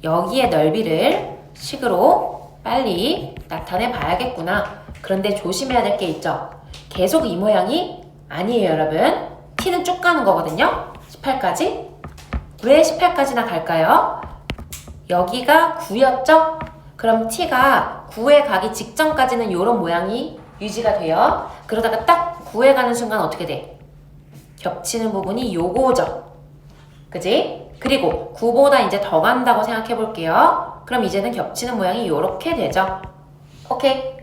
여기의 넓이를 식으로 빨리 나타내 봐야겠구나. 그런데 조심해야 될 게 있죠. 계속 이 모양이 아니에요, 여러분. T는 쭉 가는 거거든요. 18까지. 왜 18까지나 갈까요? 여기가 9였죠? 그럼 T가 9에 가기 직전까지는 이런 모양이 유지가 돼요. 그러다가 딱 9에 가는 순간 어떻게 돼? 겹치는 부분이 요거죠. 그지? 그리고 9보다 이제 더 간다고 생각해 볼게요. 그럼 이제는 겹치는 모양이 요렇게 되죠. 오케이?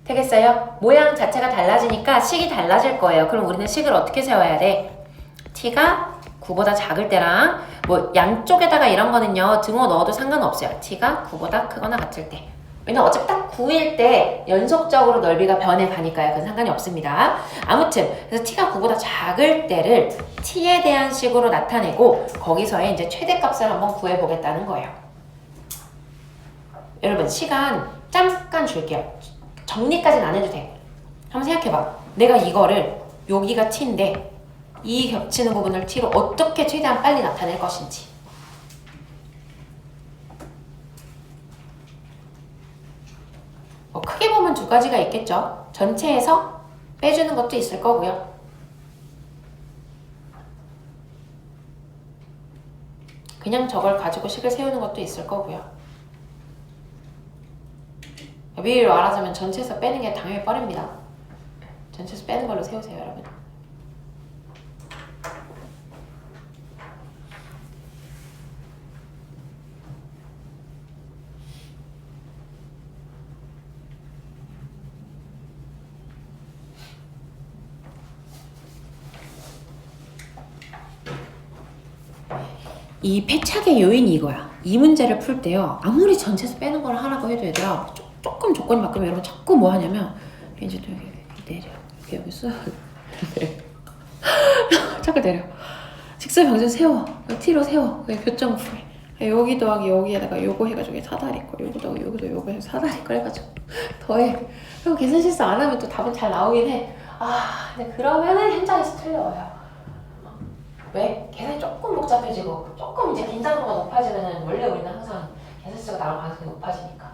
되겠어요? 모양 자체가 달라지니까 식이 달라질 거예요. 그럼 우리는 식을 어떻게 세워야 돼? T가 9보다 작을 때랑 뭐 양쪽에다가 이런 거는요. 등호 넣어도 상관없어요. T가 9보다 크거나 같을 때. 왜냐면 어차피 딱 9일 때 연속적으로 넓이가 변해가니까요. 그건 상관이 없습니다. 아무튼 그래서 T가 9보다 작을 때를 T에 대한 식으로 나타내고 거기서의 이제 최대값을 한번 구해보겠다는 거예요. 여러분 시간 잠깐 줄게요. 정리까지는 안 해도 돼. 한번 생각해봐. 내가 이거를 여기가 T인데 이 겹치는 부분을 T로 어떻게 최대한 빨리 나타낼 것인지. 크게 보면 두 가지가 있겠죠. 전체에서 빼주는 것도 있을 거고요. 그냥 저걸 가지고 식을 세우는 것도 있을 거고요. 미리 말하자면 전체에서 빼는 게 당연히 빠릅니다. 전체에서 빼는 걸로 세우세요, 여러분. 이 패착의 요인이 이거야. 이 문제를 풀 때요. 아무리 전체에서 빼는 걸 하라고 해도 얘들아 조금 조건이 바뀌면 여러분 자꾸 뭐 하냐면 이제 또 내려. 여기 써. 내려. 자꾸 내려. 직선 방정 세워. T로 세워. 교점 구해. 여기 더하기 여기에다가 요거 해가지고 사다리 거. 요거 더하기 요거 해서 사다리 거 해가지고 더해. 그리고 계산 실수 안 하면 또 답은 잘 나오긴 해. 아, 근데 그러면은 현장에서 틀려요. 왜? 계산이 조금 복잡해지고 조금 이제 긴장도가 높아지면은 원래 우리는 항상 계산수가 나올 가능성이 높아지니까.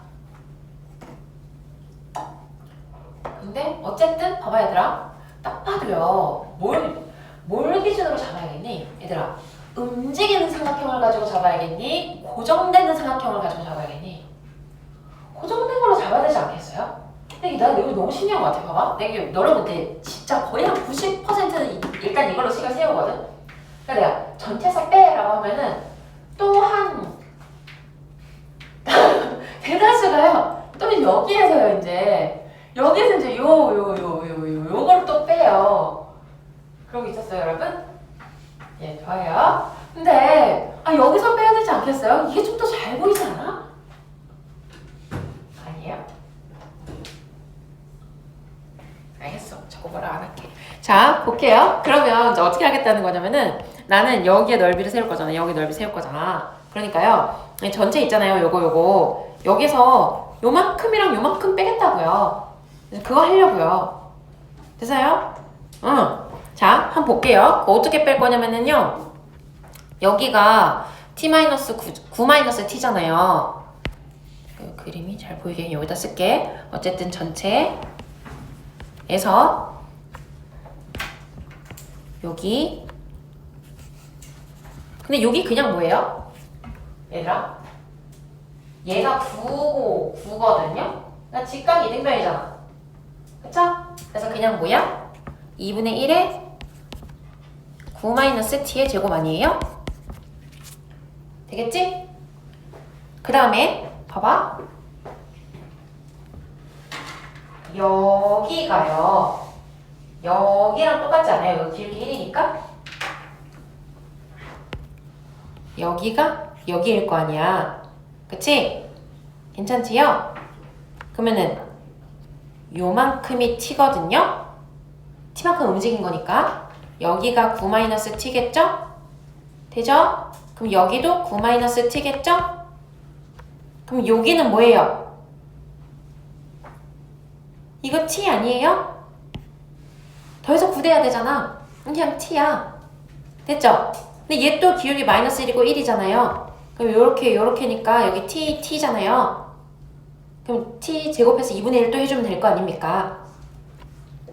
근데 어쨌든 봐봐 얘들아. 딱 봐도요. 뭘 기준으로 잡아야겠니? 얘들아. 움직이는 삼각형을 가지고 잡아야겠니? 고정되는 삼각형을 가지고 잡아야겠니? 고정된 걸로 잡아야 되지 않겠어요? 근데 난 여기 너무 신기한 것 같아. 봐봐. 내가 여러분들 진짜 거의 한 90%는 일단 이걸로 식을 세우거든. 그러니까 내가 전체에서 빼라고 하면은 또 한 대다수가요. 또 여기에서요 이제 여기에서 이제 요거를 또 빼요. 그런 게 있었어요, 여러분? 예, 좋아요. 근데 여기서 빼야 되지 않겠어요? 이게 좀 더 잘 보이지 않아? 아니에요? 알겠어. 저거 뭐라 안 할게. 자, 볼게요. 그러면 이제 어떻게 하겠다는 거냐면은 나는 여기에 넓이를 세울 거잖아. 여기 넓이 세울 거잖아. 그러니까요. 전체 있잖아요. 요거. 여기서 요만큼이랑 요만큼 빼겠다고요. 그거 하려고요. 됐어요? 응. 자, 한번 볼게요. 그거 어떻게 뺄 거냐면요. 여기가 t-9-t잖아요. 그 그림이 잘 보이게 여기다 쓸게. 어쨌든 전체에서 여기. 근데 여기 그냥 뭐예요? 얘들아? 얘가 9고 9거든요? 그러니까 직각 이등변이잖아. 그쵸? 그래서 그냥 뭐야? 2분의 1에 9-t의 제곱 아니에요? 되겠지? 그 다음에 봐봐. 여기가요. 여기랑 똑같지 않아요? 여기 길기 1이니까? 여기가 여기일 거 아니야. 그치? 괜찮지요? 그러면은 요만큼이 t거든요? t만큼 움직인 거니까 여기가 9-t겠죠? 되죠? 그럼 여기도 9-t겠죠? 그럼 여기는 뭐예요? 이거 t 아니에요? 더해서 구대야 되잖아. 그냥 t야. 됐죠? 근데 얘 또 기울기 -1이고 1이잖아요. 그럼 요렇게니까 여기 t잖아요. 그럼 t 제곱해서 2분의 1 또 해주면 될 거 아닙니까?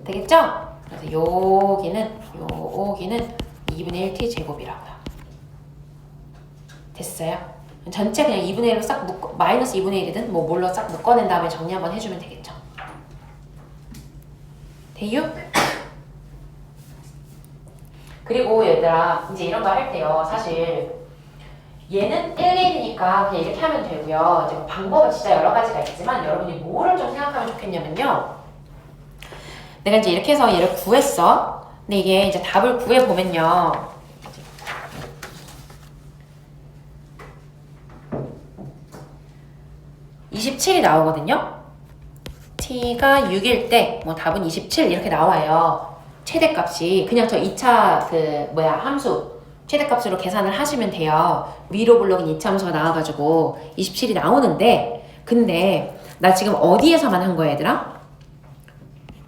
되겠죠? 그래서 여기는 2분의 1 t 제곱이라고요. 됐어요? 전체 그냥 2분의 1로 싹 묶어, -2분의 1이든 뭐 뭘로 싹 묶어낸 다음에 정리 한번 해주면 되겠죠. 대유? 그리고 얘들아 이제 이런 거 할 때요. 사실 얘는 1, 1이니까 그냥 이렇게 하면 되고요. 이제 뭐 방법은 진짜 여러 가지가 있지만 여러분이 뭐를 좀 생각하면 좋겠냐면요. 내가 이제 이렇게 해서 얘를 구했어. 근데 이게 이제 답을 구해보면요. 27이 나오거든요. t가 6일 때 뭐 답은 27 이렇게 나와요. 최대값이 그냥 저 2차 함수 최대값으로 계산을 하시면 돼요. 위로 블록인 2차 함수가 나와가지고 27이 나오는데 근데 나 지금 어디에서만 한 거야 얘들아?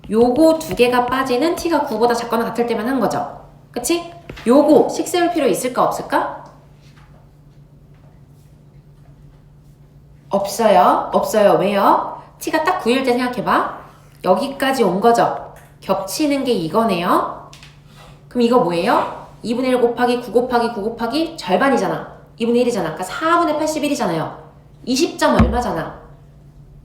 요거 두 개가 빠지는 t가 9보다 작거나 같을 때만 한 거죠. 그치? 요거 식 세울 필요 있을까 없을까? 없어요. 없어요. 왜요? t가 딱 9일 때 생각해봐. 여기까지 온 거죠. 겹치는 게 이거네요. 그럼 이거 뭐예요? 2분의 1 곱하기 9 곱하기 9 곱하기 절반이잖아. 2분의 1이잖아. 아까 4분의 81이잖아요. 20점 얼마잖아.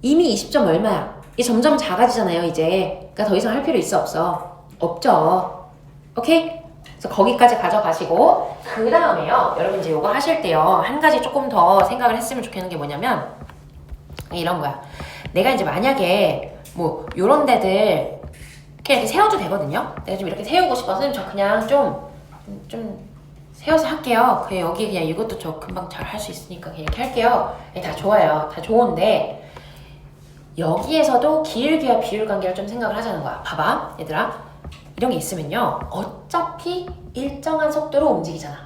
이미 20점 얼마야. 이게 점점 작아지잖아요, 이제. 그러니까 더 이상 할 필요 있어, 없어? 없죠. 오케이? 그래서 거기까지 가져가시고 그 다음에요. 여러분 이제 요거 하실 때요. 한 가지 조금 더 생각을 했으면 좋겠는 게 뭐냐면 이런 거야. 내가 이제 만약에 뭐 요런 데들 그냥 이렇게 세워도 되거든요. 내가 좀 이렇게 세우고 싶어서 저 그냥 좀 세워서 할게요. 그냥 여기 그냥 이것도 저 금방 잘 할 수 있으니까 그냥 이렇게 할게요. 다 좋아요. 다 좋은데 여기에서도 기울기와 비율 관계를 좀 생각을 하자는 거야. 봐봐 얘들아. 이런 게 있으면요. 어차피 일정한 속도로 움직이잖아.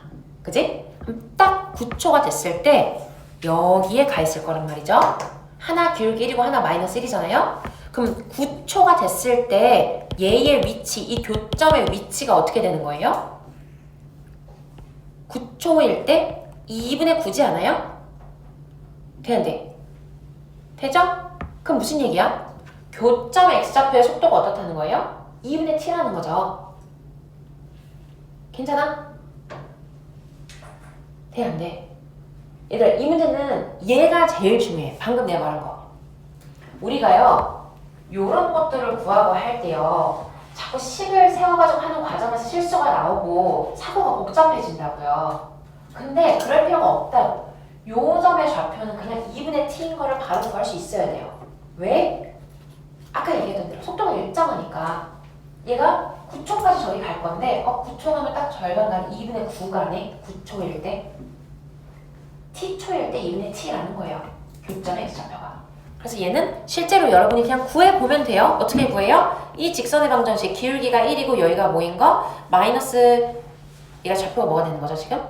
그지? 그럼 딱 9초가 됐을 때 여기에 가 있을 거란 말이죠. 하나 기울기 1이고 하나 -1이잖아요. 그럼 9초가 됐을 때 얘의 위치, 이 교점의 위치가 어떻게 되는 거예요? 9초일 때 2분의 9지 않아요? 되는데. 되죠? 그럼 무슨 얘기야? 교점의 x좌표의 속도가 어떻다는 거예요? 2분의 t라는 거죠. 괜찮아? 돼, 안 돼? 얘들아, 이 문제는 얘가 제일 중요해. 방금 내가 말한 거. 우리가요, 요런 것들을 구하고 할 때요, 자꾸 식을 세워가지고 하는 과정에서 실수가 나오고 사고가 복잡해진다고요. 근데 그럴 필요가 없다고. 요 점의 좌표는 그냥 2분의 t인 거를 바로 구할 수 있어야 돼요. 왜? 아까 얘기했던 대로 속도가 일정하니까 얘가 9초까지 저기 갈 건데 9초 가면 딱 절반 가는 2분의 9가네. 9초일 때 t초일 때 2분의 t라는 거예요. 교점의 x좌표가. 그래서 얘는 실제로 여러분이 그냥 구해보면 돼요. 어떻게 구해요? 이 직선의 방정식 기울기가 1이고 여기가 뭐인 거? 마이너스 얘가 좌표가 뭐가 되는 거죠 지금?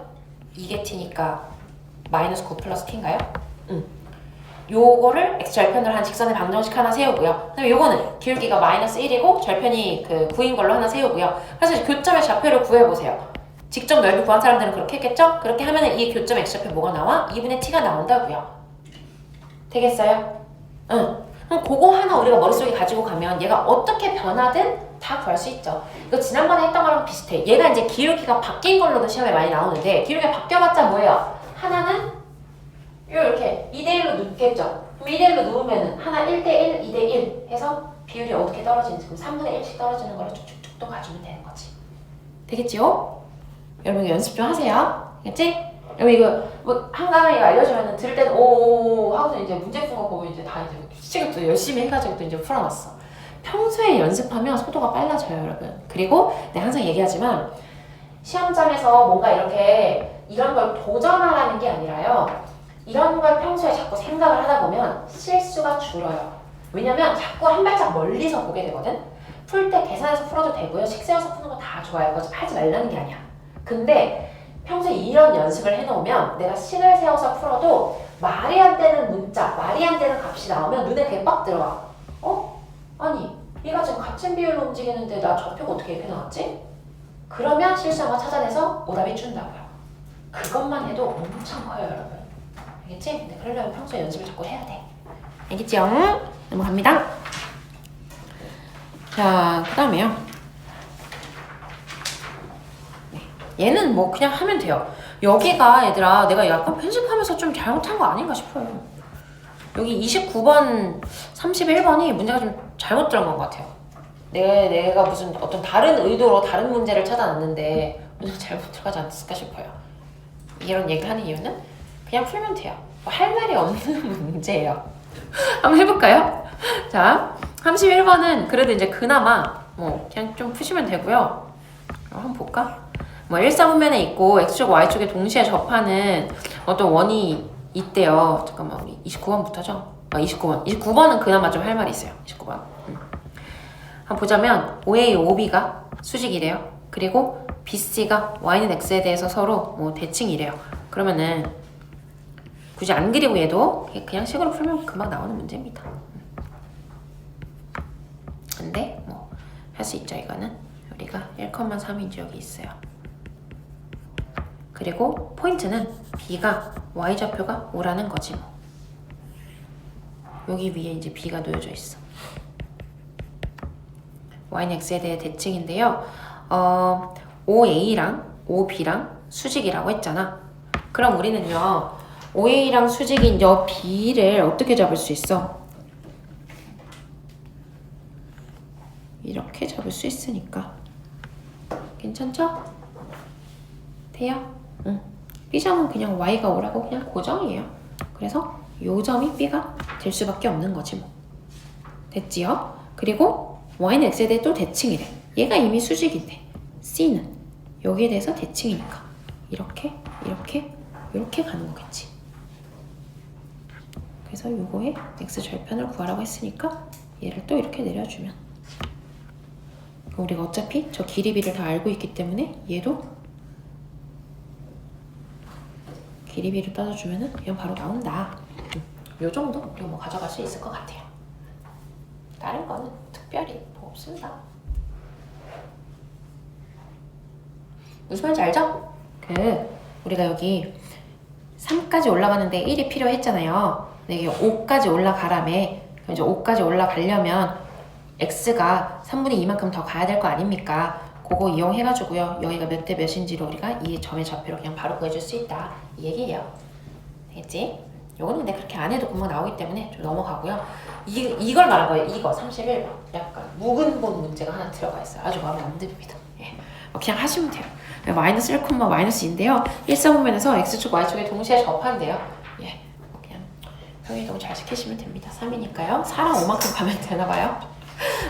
이게 t니까 -9 플러스 t인가요? 요거를 x절편을 한 직선의 방정식 하나 세우고요. 그다음에 요거는 기울기가 마이너스 1이고 절편이 그 9인 걸로 하나 세우고요. 그래서 교점의 좌표를 구해보세요. 직접 넓이 구한 사람들은 그렇게 했겠죠? 그렇게 하면 이 교점 x좌표 뭐가 나와? 2분의 t가 나온다고요. 되겠어요? 응. 그럼 그거 하나 우리가 머릿속에 가지고 가면 얘가 어떻게 변하든 다 구할 수 있죠. 이거 지난번에 했던 거랑 비슷해. 얘가 이제 기울기가 바뀐 걸로도 시험에 많이 나오는데 기울기가 바뀌어봤자 뭐예요? 하나는 이렇게 2대1로 눕겠죠. 그럼 2대1로 누우면은 하나 1대1, 2대1 해서 비율이 어떻게 떨어지는지 그럼 3분의 1씩 떨어지는 거를 쭉쭉쭉 또 가주면 되는 거지. 되겠지요? 여러분 이거 연습 좀 하세요. 알겠지? 여러분 이거 뭐 한강에 이거 알려주면은 들을 때는 오오오 하고서 이제 문제 푼 거 보고 이제 다 이제 시간 또 열심히 해가지고 또 이제 풀어놨어. 평소에 연습하면 속도가 빨라져요, 여러분. 그리고 내가 항상 얘기하지만 시험장에서 뭔가 이렇게 이런 걸 도전하라는 게 아니라요. 이런 걸 평소에 자꾸 생각을 하다 보면 실수가 줄어요. 왜냐면 자꾸 한 발짝 멀리서 보게 되거든. 풀 때 계산해서 풀어도 되고요. 식 세워서 푸는 거 다 좋아요. 그거 하지 말라는 게 아니야. 근데 평소에 이런 연습을 해놓으면 내가 식을 세워서 풀어도 말이 안 되는 문자, 말이 안 되는 값이 나오면 눈에 그게 빡 들어와. 아니 얘가 지금 같은 비율로 움직이는데 나 좌표가 어떻게 이렇게 나왔지? 그러면 실수한 거 찾아내서 오답이 준다고요. 그것만 해도 엄청 커요, 여러분. 알겠지? 근데 그러려면 평소에 연습을 자꾸 해야 돼. 알겠지요? 넘어갑니다. 자, 그 다음에요. 얘는 뭐 그냥 하면 돼요. 여기가 얘들아 내가 약간 편집하면서 좀 잘못한 거 아닌가 싶어요. 여기 29번, 31번이 문제가 좀 잘못 들어간 것 같아요. 내가 무슨 어떤 다른 의도로 다른 문제를 찾아놨는데 문제가 잘못 들어가지 않았을까 싶어요. 이런 얘기를 하는 이유는 그냥 풀면 돼요. 뭐 할 말이 없는 문제예요. 한번 해볼까요? 자, 31번은 그래도 이제 그나마 뭐 그냥 좀 푸시면 되고요. 한번 볼까? 뭐 일사분면에 있고 x축 y축에 동시에 접하는 어떤 원이 있대요. 잠깐만 우리 29번부터죠? 29번은 그나마 좀 할 말이 있어요. 29번. 한번 보자면 OA, OB가 수직이래요. 그리고 BC가 Y는 X에 대해서 서로 뭐 대칭이래요. 그러면은 굳이 안 그리고 얘도 그냥 식으로 풀면 금방 나오는 문제입니다. 근데 뭐 할 수 있죠. 이거는 우리가 1,3인 지역이 있어요. 그리고 포인트는 B가 Y좌표가 오라는 거지 뭐. 여기 위에 이제 B가 놓여져 있어. Y는 X에 대해 대칭인데요. OA랑 OB랑 수직이라고 했잖아. 그럼 우리는요. OA랑 수직인 여 B를 어떻게 잡을 수 있어? 이렇게 잡을 수 있으니까. 괜찮죠? 돼요? 응. B점은 그냥 Y가 오라고 그냥 고정이에요. 그래서 요 점이 B가 될 수밖에 없는 거지 뭐. 됐지요? 그리고 Y는 X에 대해 또 대칭이래. 얘가 이미 수직인데 C는 여기에 대해서 대칭이니까 이렇게 이렇게 가는 거겠지. 그래서 요거에 X절편을 구하라고 했으니까 얘를 또 이렇게 내려주면 우리가 어차피 저 길이 B를 다 알고 있기 때문에 얘도 길이 B를 따져주면은 그냥 바로 나온다. 요 정도 우리가 뭐 가져갈 수 있을 것 같아요. 다른 거는 특별히 뭐 없습니다. 무슨 말인지 알죠? 우리가 여기 3까지 올라가는데 1이 필요했잖아요. 근데 여기 5까지 올라가라며. 이제 5까지 올라가려면 x가 3분의 2만큼 더 가야 될 거 아닙니까? 그거 이용해가지고요. 여기가 몇 대 몇인지로 우리가 이 점의 좌표로 그냥 바로 구해줄 수 있다. 이 얘기예요. 되겠지? 요거는 근데 그렇게 안 해도 금방 나오기 때문에 좀 넘어가고요. 이걸 말한 거예요. 이거 31번. 약간 묵은 본 문제가 하나 들어가 있어요. 아주 마음에 안 듭니다. 예. 그냥 하시면 돼요. 마이너스 1, 마이너스 2인데요. 일사분면에서 x축, y축에 동시에 접한대요. 예. 그냥 평이동 잘 시키시면 됩니다. 3이니까요. 4랑 5만큼 가면 되나봐요.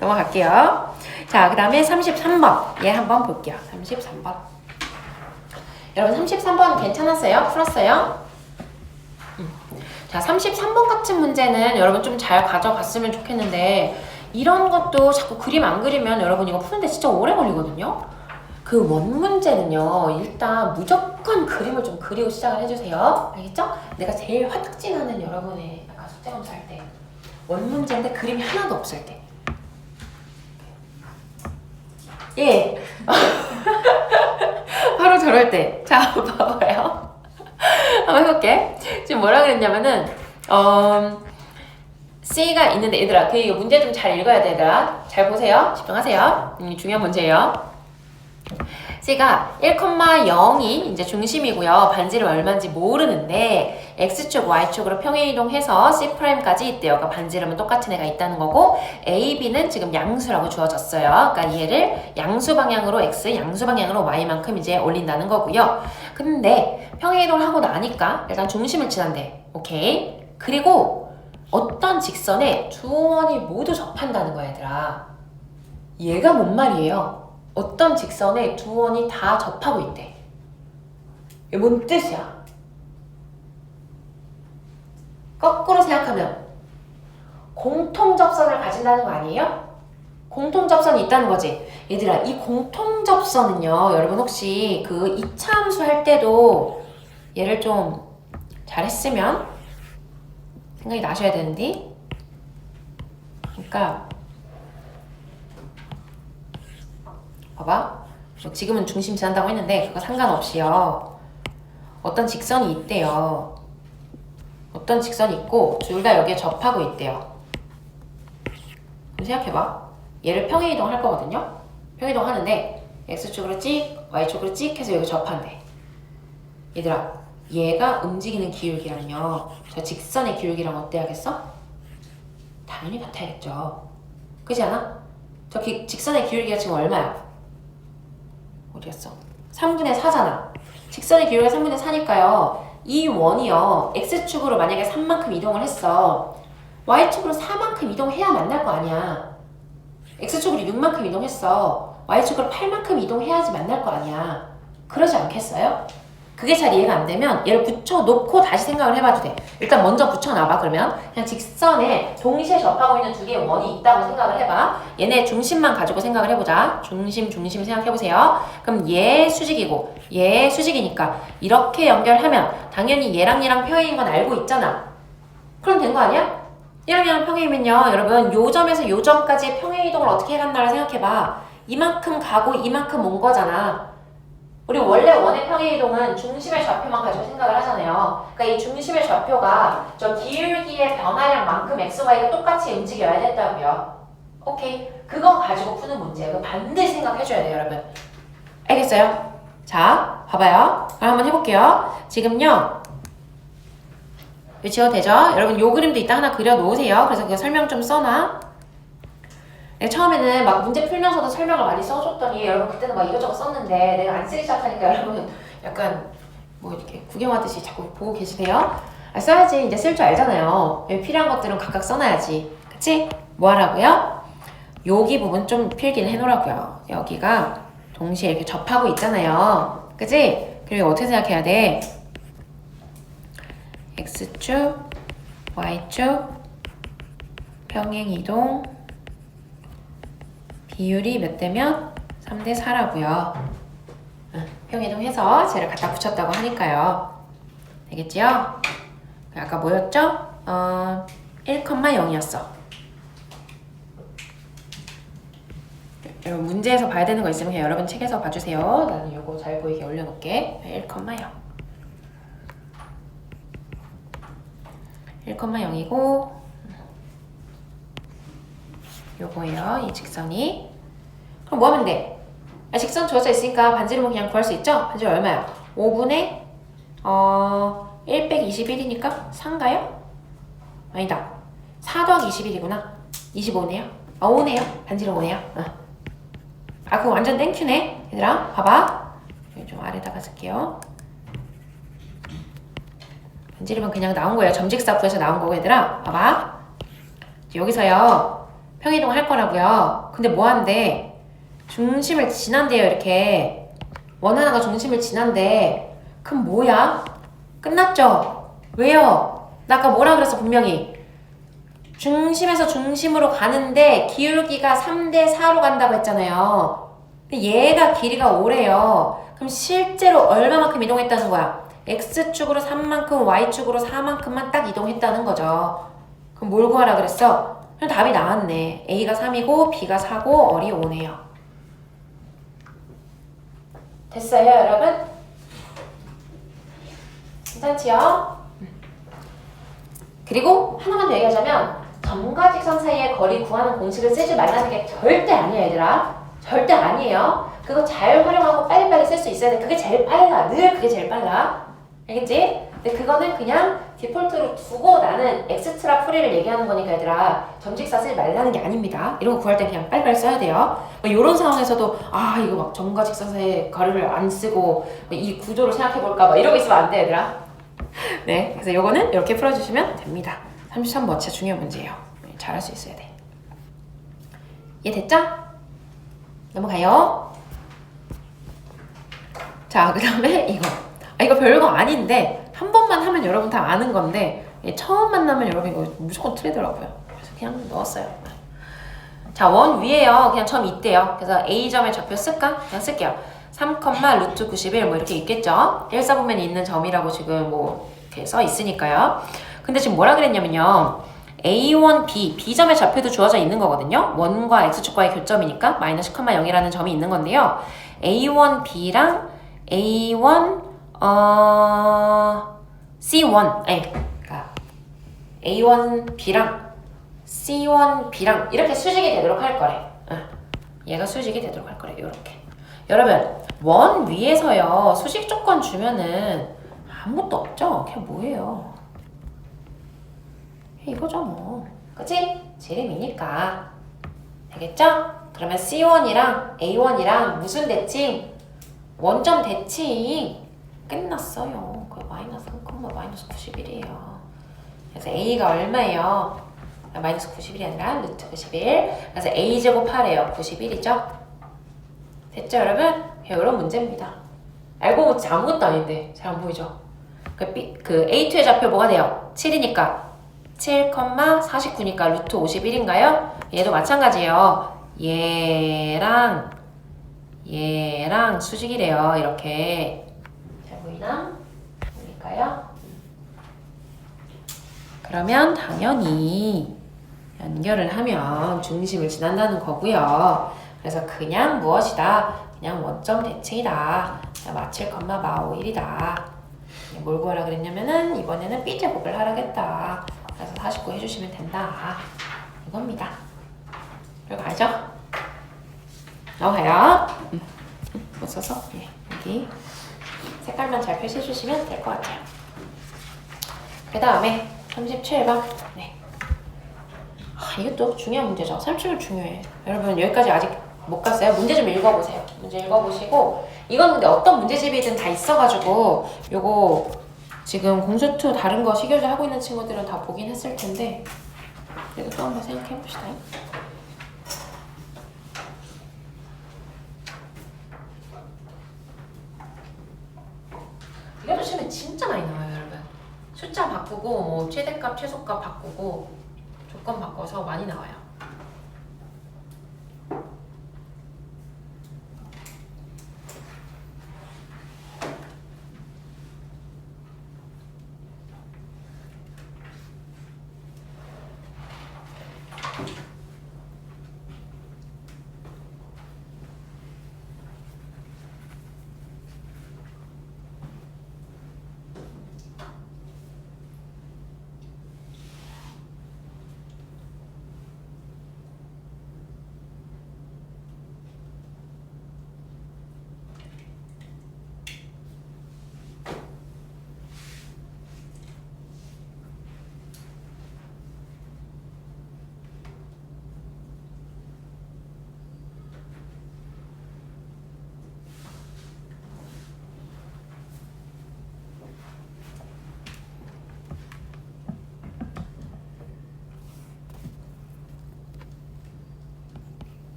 넘어갈게요. 자, 그 다음에 33번. 얘 한번 볼게요. 33번. 여러분 33번 괜찮았어요? 풀었어요? 자, 33번 같은 문제는 여러분 좀 잘 가져갔으면 좋겠는데 이런 것도 자꾸 그림 안 그리면 여러분 이거 푸는데 진짜 오래 걸리거든요. 그 원 문제는요, 일단 무조건 그림을 좀 그리고 시작을 해주세요. 알겠죠? 내가 제일 화딱지나는 여러분의 약간 숙제 검사할 때 원 문제인데 그림이 하나도 없을 때. 예. 바로 저럴 때. 자, 봐봐요. 한번 해볼게. 지금 뭐라 그랬냐면은, C가 있는데, 얘들아, 그 이거 문제 좀 잘 읽어야 돼, 얘들아. 잘 보세요. 집중하세요. 중요한 문제예요. C가 1,0이 이제 중심이고요. 반지름 얼마인지 모르는데 X축, Y축으로 평행이동해서 C'까지 있대요. 그러니까 반지름은 똑같은 애가 있다는 거고 A, B는 지금 양수라고 주어졌어요. 그러니까 얘를 양수 방향으로 X, 양수 방향으로 Y만큼 이제 올린다는 거고요. 근데 평행이동을 하고 나니까 일단 중심을 지난대. 오케이? 그리고 어떤 직선에 두 원이 모두 접한다는 거야, 얘들아. 얘가 뭔 말이에요? 어떤 직선에 두 원이 다 접하고 있대. 이게 뭔 뜻이야? 거꾸로 생각하면 공통접선을 가진다는 거 아니에요? 공통접선이 있다는 거지. 얘들아, 이 공통접선은요, 여러분 혹시 그 이차함수 할 때도 얘를 좀 잘했으면 생각이 나셔야 되는데, 그러니까 봐봐. 지금은 중심 지난다고 했는데 그거 상관없이요. 어떤 직선이 있대요. 어떤 직선이 있고 둘 다 여기에 접하고 있대요. 그럼 생각해봐. 얘를 평행이동 할 거거든요. 평행이동 하는데 X축으로 찍, Y축으로 찍 해서 여기 접한대. 얘들아, 얘가 움직이는 기울기랑요, 저 직선의 기울기랑 어때야겠어? 당연히 같아야겠죠. 그렇지 않아? 저 직선의 기울기가 지금 얼마야? 어디였어? 3분의 4잖아. 직선의 기울기가 3분의 4니까요. 이 원이요. X축으로 만약에 3만큼 이동을 했어. Y축으로 4만큼 이동해야 만날 거 아니야. X축으로 6만큼 이동했어. Y축으로 8만큼 이동해야지 만날 거 아니야. 그러지 않겠어요? 그게 잘 이해가 안 되면 얘를 붙여놓고 다시 생각을 해봐도 돼. 일단 먼저 붙여놔봐. 그러면 그냥 직선에 동시에 접하고 있는 두 개의 원이 있다고 생각을 해봐. 얘네 중심만 가지고 생각을 해보자. 중심 생각해보세요. 그럼 얘 수직이고 얘 수직이니까 이렇게 연결하면 당연히 얘랑 얘랑 평행인 건 알고 있잖아. 그럼 된 거 아니야? 얘랑 얘랑 평행이면요, 여러분 요 점에서 요 점까지의 평행이동을 어떻게 해간다를 생각해봐. 이만큼 가고 이만큼 온 거잖아. 우리 원래 원의 평행이동은 중심의 좌표만 가지고 생각을 하잖아요. 그러니까 이 중심의 좌표가 저 기울기의 변화량만큼 x, y가 똑같이 움직여야 된다고요. 오케이. 그거 가지고 푸는 문제예요. 반드시 생각해줘야 돼요, 여러분. 알겠어요? 자, 봐봐요. 그럼 한번 해볼게요. 지금요, 이거 지워도 되죠? 여러분 요 그림도 이따 하나 그려놓으세요. 그래서 그 설명 좀 써놔. 내가 처음에는 막 문제 풀면서도 설명을 많이 써줬더니 여러분 그때는 막 이것저것 썼는데 내가 안 쓰기 시작하니까 여러분 약간 뭐 이렇게 구경하듯이 자꾸 보고 계시네요. 아, 써야지. 이제 쓸 줄 알잖아요. 필요한 것들은 각각 써놔야지. 그치? 뭐 하라고요? 여기 부분 좀 필기를 해놓으라고요. 여기가 동시에 이렇게 접하고 있잖아요. 그치? 그리고 어떻게 생각해야 돼? X축, Y축, 평행이동, 비율이 몇 대면? 3대 4라고요. 평행이동해서 쟤를 갖다 붙였다고 하니까요. 되겠지요? 아까 뭐였죠? 1,0이었어. 여러분 문제에서 봐야 되는 거 있으면 그냥 여러분 책에서 봐주세요. 나는 이거 잘 보이게 올려놓을게. 1,0. 1,0이고 요거예요. 이 직선이. 그럼 뭐 하면 돼? 직선 주어져 있으니까 반지름은 그냥 구할 수 있죠? 반지름 얼마야? 5분의 1 빼기 21이니까 4인가요? 아니다. 4 더하기 21이구나. 25네요. 5네요. 반지름 5네요. 아, 그거 완전 땡큐네. 얘들아, 봐봐. 여기 좀 아래다가 쓸게요. 반지름은 그냥 나온 거예요. 점직사부에서 나온 거고, 얘들아. 봐봐. 여기서요. 평행이동 할 거라고요. 근데 뭐 한대? 중심을 지난대요, 이렇게. 원 하나가 중심을 지난대. 그럼 뭐야? 끝났죠? 왜요? 나 아까 뭐라 그랬어, 분명히. 중심에서 중심으로 가는데 기울기가 3대 4로 간다고 했잖아요. 근데 얘가 길이가 5래요. 그럼 실제로 얼마만큼 이동했다는 거야? X축으로 3만큼, Y축으로 4만큼만 딱 이동했다는 거죠. 그럼 뭘 구하라 그랬어? 그럼 답이 나왔네. A가 3이고 B가 4고 얼이 5네요. 됐어요, 여러분? 괜찮지요? 그리고 하나만 더 얘기하자면 점과 직선 사이의 거리 구하는 공식을 쓰지 말라는 게 절대 아니에요, 얘들아. 절대 아니에요. 그거 잘 활용하고 빨리빨리 쓸 수 있어야 돼. 그게 제일 빨라. 늘 그게 제일 빨라. 알겠지? 근데 그거는 그냥 디폴트로 두고 나는 엑스트라 풀이를 얘기하는 거니까 얘들아 점직사 쓰지 말라는 게 아닙니다. 이런 거 구할 때 그냥 빨리빨리 써야 돼요. 이런 상황에서도 아 이거 막 점과 직선 사이의 거리를 안 쓰고 이 구조를 생각해볼까 막 이러고 있으면 안 돼 얘들아. 네, 그래서 요거는 이렇게 풀어주시면 됩니다. 33번 진짜 중요한 문제예요. 잘할 수 있어야 돼. 이해됐죠? 넘어가요. 자, 그 다음에 이거. 이거 별거 아닌데 한 번만 하면 여러분 다 아는 건데 처음 만나면 여러분 이거 무조건 틀리더라고요. 그래서 그냥 넣었어요. 자, 원 위에요. 그냥 점 있대요. 그래서 A점의 좌표 쓸까? 그냥 쓸게요. 3, 루트 91 뭐 이렇게 있겠죠? 1사분면에 있는 점이라고 지금 뭐 이렇게 써 있으니까요. 근데 지금 뭐라 그랬냐면요. A1, B, B점의 좌표도 주어져 있는 거거든요. 원과 X축과의 교점이니까 마이너스 0이라는 점이 있는 건데요. A1, B랑 A1, C1, 그러니까 A1, B랑 C1, B랑 이렇게 수직이 되도록 할 거래. 얘가 수직이 되도록 할 거래. 이렇게. 여러분, 원 위에서요. 수직 조건 주면은 아무것도 없죠? 그냥 뭐예요? 이거죠 뭐. 그치? 지름이니까. 알겠죠? 그러면 C1이랑 A1이랑 무슨 대칭? 원점 대칭. 끝났어요. 그 마이너스 3, 마이너스 91이에요. 그래서 A가 얼마예요? 마이너스 91이 아니라 루트 91. 그래서 A제곱 8이에요. 91이죠? 됐죠 여러분? 이런 문제입니다. 알고 보니 아무것도 아닌데 잘 안 보이죠? 그 A2의 좌표 뭐가 돼요? 7이니까 7, 49니까 루트 51인가요? 얘도 마찬가지예요. 얘랑 수직이래요. 이렇게 잘 보이나? 보일까요? 그러면 당연히 연결을 하면 중심을 지난다는 거고요. 그래서 그냥 무엇이다? 그냥 원점 대칭이다. 마칠 컴마 마오 1이다. 뭘 구하라 그랬냐면은 이번에는 B제곱을 하라겠다. 그래서 49 해주시면 된다. 이겁니다. 이거 알죠? 넘어가요. 못 써서 여기 색깔만 잘 표시해주시면 될 것 같아요. 그 다음에 37번. 네. 이것도 중요한 문제죠. 37번 중요해. 여러분 여기까지 아직 못 갔어요? 문제 좀 읽어보세요. 문제 읽어보시고 이건 근데 어떤 문제집이든 다 있어가지고 요거 지금 공수2 다른 거 시교재 하고 있는 친구들은 다 보긴 했을 텐데 그래도 또 한번 생각해봅시다. 이거 시험에 진짜 많이 나와요 여러분. 숫자 바꾸고 뭐 최대값 최소값 바꾸고 조건 바꿔서 많이 나와요.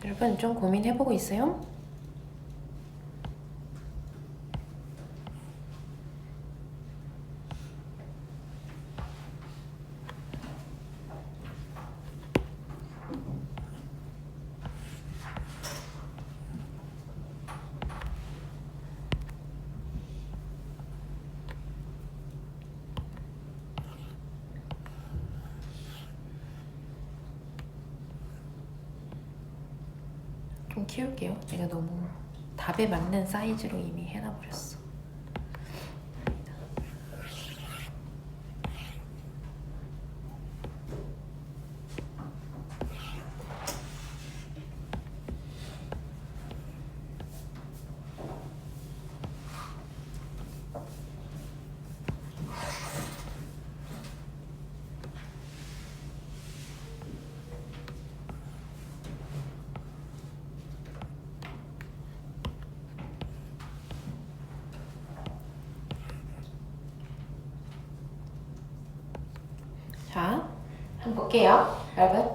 여러분 좀 고민해보고 있어요? 좀 키울게요. 내가 너무 답에 맞는 사이즈로 이미 해놔버렸어. 자, 한번 볼게요. 여러분,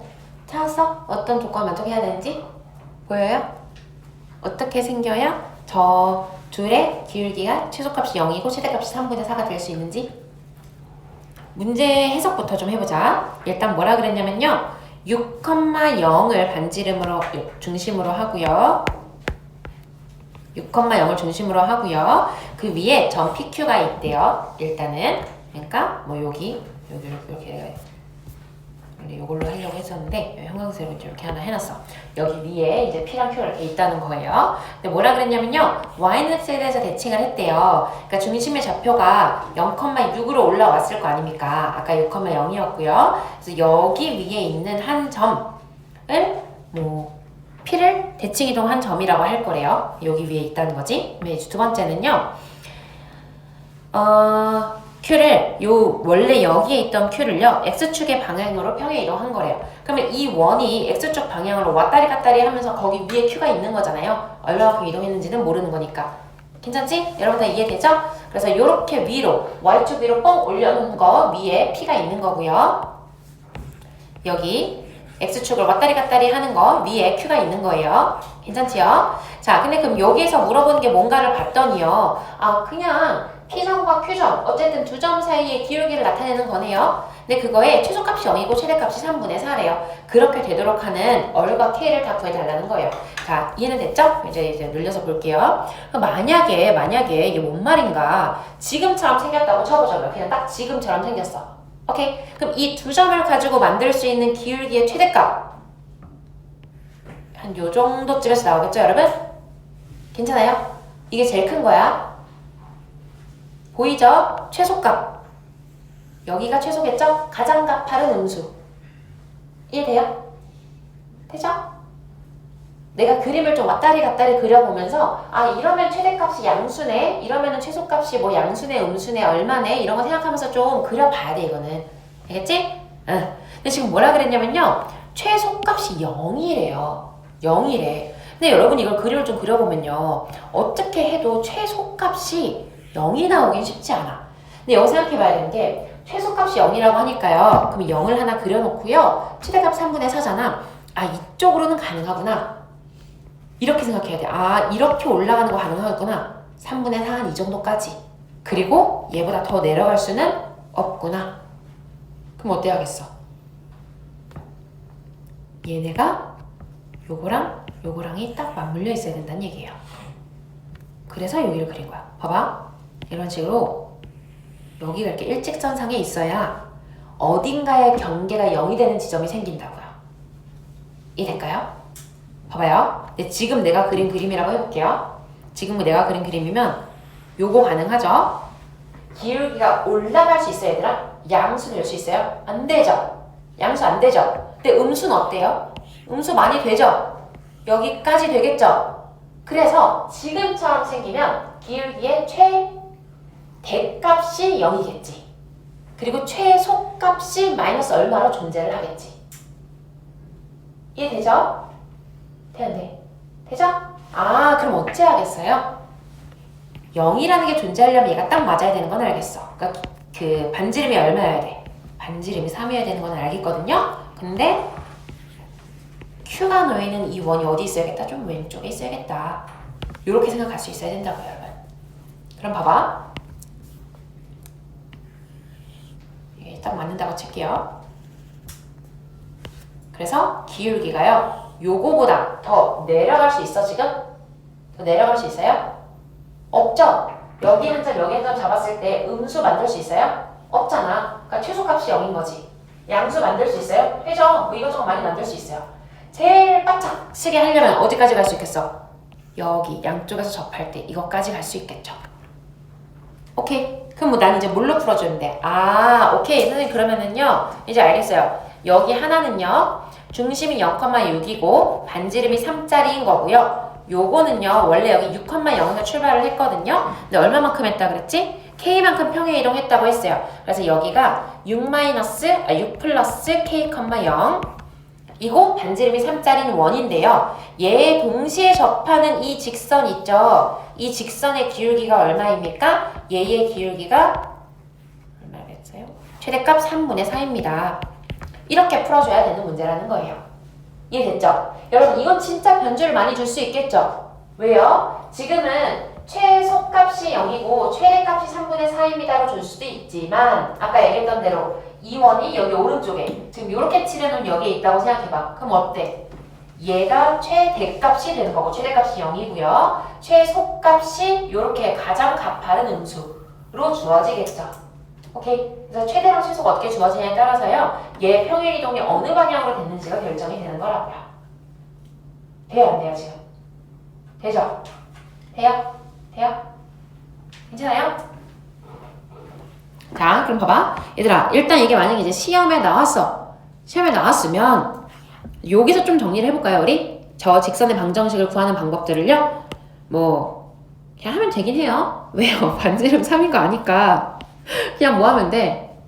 찾았어? 어떤 조건 만족해야 되는지? 보여요? 어떻게 생겨야 저 둘의 기울기가 최소값이 0이고 최대값이 3분의 4가 될 수 있는지? 문제 해석부터 좀 해보자. 일단 뭐라 그랬냐면요. 6,0을 반지름으로 중심으로 하고요. 6,0을 중심으로 하고요. 그 위에 점 PQ가 있대요. 일단은 그러니까 뭐 여기 이렇게 원래 이걸로 하려고 했었는데 형광색으로 이렇게 하나 해놨어. 여기 위에 이제 P랑 Q가 이렇게 있다는 거예요. 근데 뭐라 그랬냐면요. Y는 X에 대해서 대칭을 했대요. 그러니까 중심의 좌표가 0,6으로 올라왔을 거 아닙니까? 아까 6,0이었고요. 그래서 여기 위에 있는 한 점을 뭐 P를 대칭 이동한 점이라고 할 거래요. 여기 위에 있다는 거지. 두 번째는요. Q를 원래 여기에 있던 Q를요 X축의 방향으로 평행 이동한 거래요. 그러면 이 원이 X축 방향으로 왔다리 갔다리 하면서 거기 위에 Q가 있는 거잖아요. 얼마만큼 이동했는지는 모르는 거니까. 괜찮지? 여러분 다 이해되죠? 그래서 이렇게 위로 Y축 위로 뻥 올려놓은 거 위에 P가 있는 거고요. 여기 X축을 왔다리 갔다리 하는 거 위에 Q가 있는 거예요. 괜찮지요? 자, 근데 그럼 여기에서 물어보는 게 뭔가를 봤더니요. 그냥 P점과 Q점, 어쨌든 두 점 사이의 기울기를 나타내는 거네요. 근데 그거에 최소값이 0이고 최대값이 3분의 4래요. 그렇게 되도록 하는 R과 K를 다 구해달라는 거예요. 자, 이해는 됐죠? 이제 늘려서 볼게요. 만약에 이게 뭔 말인가? 지금처럼 생겼다고 쳐보자고요. 그냥 딱 지금처럼 생겼어. 오케이? 그럼 이 두 점을 가지고 만들 수 있는 기울기의 최대값 한 요 정도쯤에서 나오겠죠, 여러분? 괜찮아요? 이게 제일 큰 거야. 보이죠? 최소값. 여기가 최소겠죠? 가장 가파른 음수. 이해돼요? 되죠? 내가 그림을 좀 왔다리 갔다리 그려보면서 이러면 최대값이 양수네, 이러면은 최소값이 뭐 양수네, 음수네, 얼마네 이런 거 생각하면서 좀 그려봐야 돼. 이거는 알겠지? 응. 근데 지금 뭐라 그랬냐면요, 최소값이 0이래요. 0이래. 근데 여러분 이걸 그림을 좀 그려보면요, 어떻게 해도 최소값이 0이 나오긴 쉽지 않아. 근데 여기 생각해봐야 되는 게 최소값이 0이라고 하니까요. 그럼 0을 하나 그려놓고요. 최대값 3분의 4잖아. 이쪽으로는 가능하구나. 이렇게 생각해야 돼. 이렇게 올라가는 거 가능하구나. 3분의 4 한 이 정도까지. 그리고 얘보다 더 내려갈 수는 없구나. 그럼 어때 하겠어? 얘네가 요거랑 요거랑이 딱 맞물려 있어야 된다는 얘기예요. 그래서 여기를 그린 거야. 봐봐. 이런 식으로 여기가 이렇게 일직선상에 있어야 어딘가의 경계가 0이 되는 지점이 생긴다고요. 이해될까요? 봐봐요. 근데 지금 내가 그린 그림이라고 해볼게요. 지금 내가 그린 그림이면 요거 가능하죠? 기울기가 올라갈 수 있어요, 얘들아? 양수는 낼 수 있어요? 안 되죠? 양수 안 되죠? 근데 음수는 어때요? 음수 많이 되죠? 여기까지 되겠죠? 그래서 지금처럼 생기면 기울기의 최대값이 0이겠지. 그리고 최소값이 마이너스 얼마로 존재를 하겠지. 이해되죠? 되는데. 되죠? 그럼 어찌 하겠어요? 0이라는 게 존재하려면 얘가 딱 맞아야 되는 건 알겠어. 그러니까 그 반지름이 얼마여야 돼? 반지름이 3이어야 되는 건 알겠거든요? 근데 Q가 놓이는 이 원이 어디 있어야겠다? 좀 왼쪽에 있어야겠다. 이렇게 생각할 수 있어야 된다고요, 여러분. 그럼 봐봐. 이게 딱 맞는다고 칠게요. 그래서 기울기가요, 요거보다 더 내려갈 수 있어, 지금? 더 내려갈 수 있어요? 없죠? 여기 한 점, 여기 한 점 잡았을 때 음수 만들 수 있어요? 없잖아. 그러니까 최소값이 0인 거지. 양수 만들 수 있어요? 되죠? 뭐 이것저것 많이 만들 수 있어요. 제일 바짝 쓰게 하려면 어디까지 갈 수 있겠어? 여기 양쪽에서 접할 때 이것까지 갈 수 있겠죠. 오케이. 그럼 뭐 난 이제 뭘로 풀어주는데? 아, 오케이. 선생님 그러면은요, 이제 알겠어요. 여기 하나는요, 중심이 0,6이고 반지름이 3짜리인 거고요. 요거는요, 원래 여기 6,0에서 출발을 했거든요. 근데 얼마만큼 했다 그랬지? K만큼 평행 이동했다고 했어요. 그래서 여기가 6 플러스 K,0 이고 반지름이 3짜리는 원인데요. 얘 동시에 접하는 이 직선 있죠? 이 직선의 기울기가 얼마입니까? 얘의 기울기가 얼마겠어요? 최대값 3분의 4입니다. 이렇게 풀어줘야 되는 문제라는 거예요. 이해됐죠? 여러분 이건 진짜 변주를 많이 줄 수 있겠죠? 왜요? 지금은 최소값이 0이고 최대값이 3분의 4입니다로 줄 수도 있지만 아까 얘기했던 대로 이 원이 여기 오른쪽에 지금 이렇게 칠해놓은 여기에 있다고 생각해봐. 그럼 어때? 얘가 최대값이 되는 거고 최대값이 0이고요. 최소값이 이렇게 가장 가파른 음수로 주어지겠죠. 오케이? 그래서 최대랑 최소가 어떻게 주어지냐에 따라서요. 얘 평행이동이 어느 방향으로 됐는지가 결정이 되는 거라고요. 돼요? 안 돼요? 지금? 되죠? 돼요? 돼요? 괜찮아요? 자, 그럼 봐봐. 얘들아, 일단 이게 만약에 이제 시험에 나왔어. 시험에 나왔으면 여기서 좀 정리를 해볼까요, 우리? 저 직선의 방정식을 구하는 방법들을요. 뭐 그냥 하면 되긴 해요. 왜요? 반지름 3인 거 아니까 그냥 뭐 하면 돼?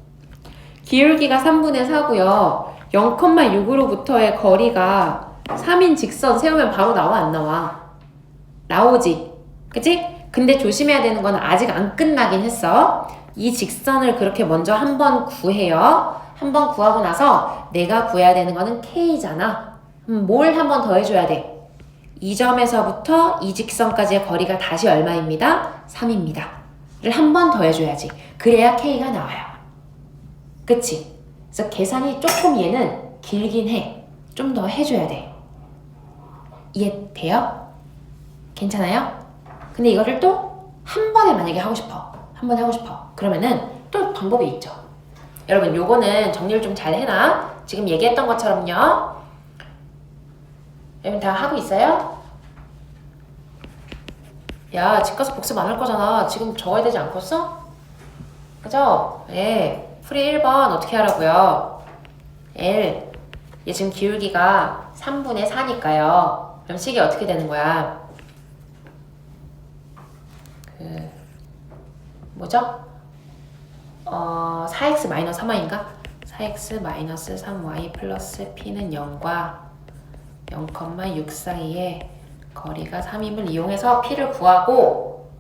기울기가 3분의 4고요. 0,6으로부터의 거리가 3인 직선 세우면 바로 나와, 안 나와? 나오지. 그치? 근데 조심해야 되는 건 아직 안 끝나긴 했어. 이 직선을 그렇게 먼저 한번 구해요. 한번 구하고 나서 내가 구해야 되는 거는 K잖아. 뭘 한번 더 해줘야 돼? 이 점에서부터 이 직선까지의 거리가 다시 얼마입니다? 3입니다. 를 한 번 더 해줘야지. 그래야 K가 나와요. 그치? 그래서 계산이 조금 얘는 길긴 해. 좀 더 해줘야 돼. 이해돼요? 괜찮아요? 근데 이거를 또 한 번에 만약에 하고 싶어. 한 번에 하고 싶어. 그러면은 또 방법이 있죠. 여러분 요거는 정리를 좀 잘 해놔. 지금 얘기했던 것처럼요. 여러분 다 하고 있어요? 야, 집 가서 복습 안 할 거잖아. 지금 적어야 되지 않겠어? 그죠? 예. 풀이 1번 어떻게 하라고요? L. 얘 지금 기울기가 3분의 4니까요. 그럼 식이 어떻게 되는 거야? 뭐죠? 4x-3y인가? 4x-3y 플러스 p는 0과 0,6 사이에 거리가 3임을 이용해서 p를 구하고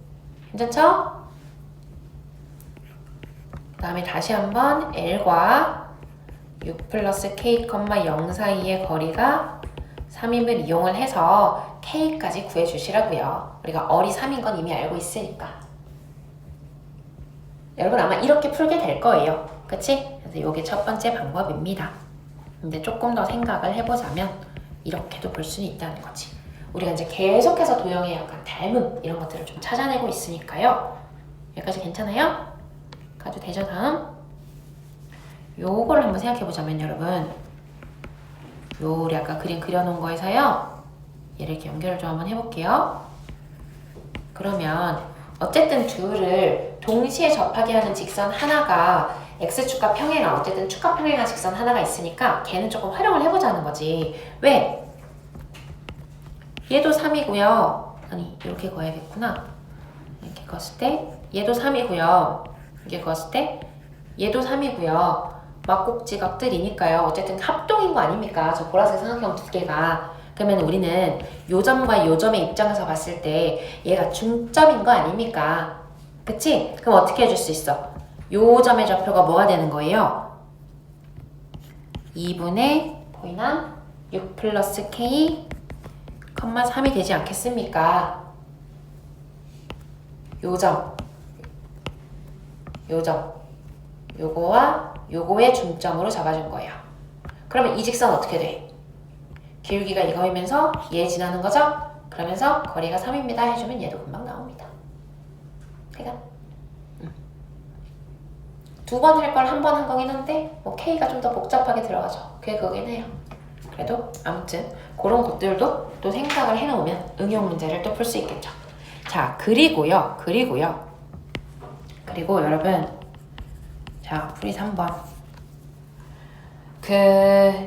괜찮죠? 그 다음에 다시 한번 l과 6 플러스 k,0 사이의 거리가 3임을 이용을 해서 k까지 구해주시라고요. 우리가 어리 3인 건 이미 알고 있으니까. 여러분 아마 이렇게 풀게 될 거예요. 그치? 그래서 이게 첫 번째 방법입니다. 근데 조금 더 생각을 해보자면 이렇게도 볼 수는 있다는 거지. 우리가 이제 계속해서 도형의 약간 닮음 이런 것들을 좀 찾아내고 있으니까요. 여기까지 괜찮아요? 가도 되죠? 다음 요거를 한번 생각해보자면 여러분 우리 아까 그림 그려놓은 거에서요 얘를 이렇게 연결을 좀 한번 해볼게요. 그러면 어쨌든 둘을 동시에 접하게 하는 직선 하나가 x축과 평행한 어쨌든 축과 평행한 직선 하나가 있으니까 걔는 조금 활용을 해보자는 거지. 왜? 얘도 3이고요. 아니 이렇게 그어야겠구나. 이렇게 그었을 때 얘도 3이고요. 이렇게 그었을 때 얘도 3이고요. 막곡지각들이니까요. 어쨌든 합동인 거 아닙니까? 저 보라색 삼각형 두 개가. 그러면 우리는 요 점과 요 점의 입장에서 봤을 때 얘가 중점인 거 아닙니까? 그치? 그럼 어떻게 해줄 수 있어? 요 점의 좌표가 뭐가 되는 거예요? 2분의 보이나? 6 플러스 K, 3이 되지 않겠습니까? 요점, 요거와 요거의 중점으로 잡아준 거예요. 그러면 이 직선 어떻게 돼? 기울기가 이거이면서 얘 지나는 거죠? 그러면서 거리가 3입니다 해주면 얘도 금방 나옵니다. 그러니까 두 번 할 걸 한 번 한 거긴 한데 뭐 K가 좀 더 복잡하게 들어가죠. 그게 그거긴 해요. 그래도 아무튼 그런 것들도 또 생각을 해놓으면 응용 문제를 또 풀 수 있겠죠. 자, 그리고 여러분, 자, 풀이 3번.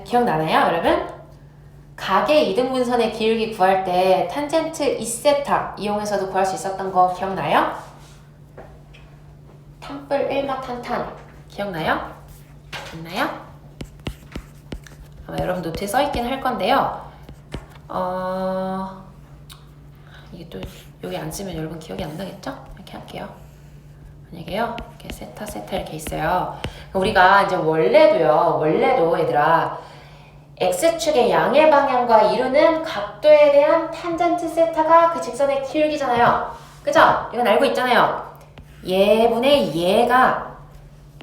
기억나나요, 여러분? 각의 이등분선의 기울기 구할 때 탄젠트 2세타 이용해서도 구할 수 있었던 거 기억나요? 탄뿔 1마 탄탄 기억나요? 있나요? 아마 여러분 노트에 써있긴 할 건데요. 이게 또 여기 안 쓰면 여러분 기억이 안 나겠죠? 이렇게 할게요. 만약에요, 이렇게 세타 이렇게 있어요. 우리가 이제 원래도 얘들아, x축의 양의 방향과 이루는 각도에 대한 탄젠트 세타가 그 직선의 기울기잖아요. 그죠? 이건 알고 있잖아요. 얘분의 얘가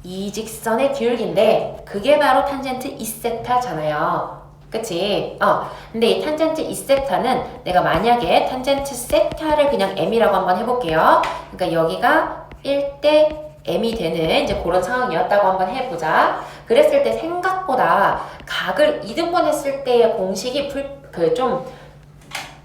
이 직선의 기울기인데 그게 바로 탄젠트 2세타잖아요. 그치? 근데 이 탄젠트 2세타는 내가 만약에 탄젠트 세타를 그냥 m이라고 한번 해볼게요. 그러니까 여기가 1대 m이 되는 이제 그런 상황이었다고 한번 해보자. 그랬을 때 생각보다 각을 2등분 했을 때의 공식이 좀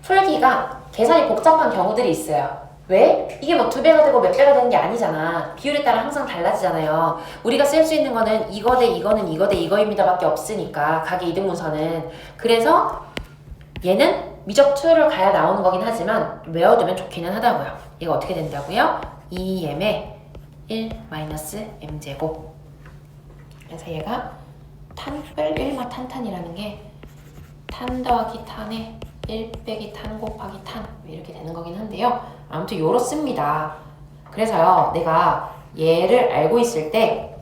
풀기가 계산이 복잡한 경우들이 있어요. 왜? 이게 뭐 2배가 되고 몇 배가 되는 게 아니잖아. 비율에 따라 항상 달라지잖아요. 우리가 쓸 수 있는 거는 이거 대 이거는 이거 대 이거입니다 밖에 없으니까, 각의 이등분선은. 그래서 얘는 미적 2를 가야 나오는 거긴 하지만 외워두면 좋기는 하다고요. 이거 어떻게 된다고요? 2m의 1-m제곱. 그래서 얘가 탄뿔 1마 탄탄이라는 게 탄 더하기 탄에 1 빼기 탄 곱하기 탄 이렇게 되는 거긴 한데요. 아무튼 요렇습니다. 그래서요, 내가 얘를 알고 있을 때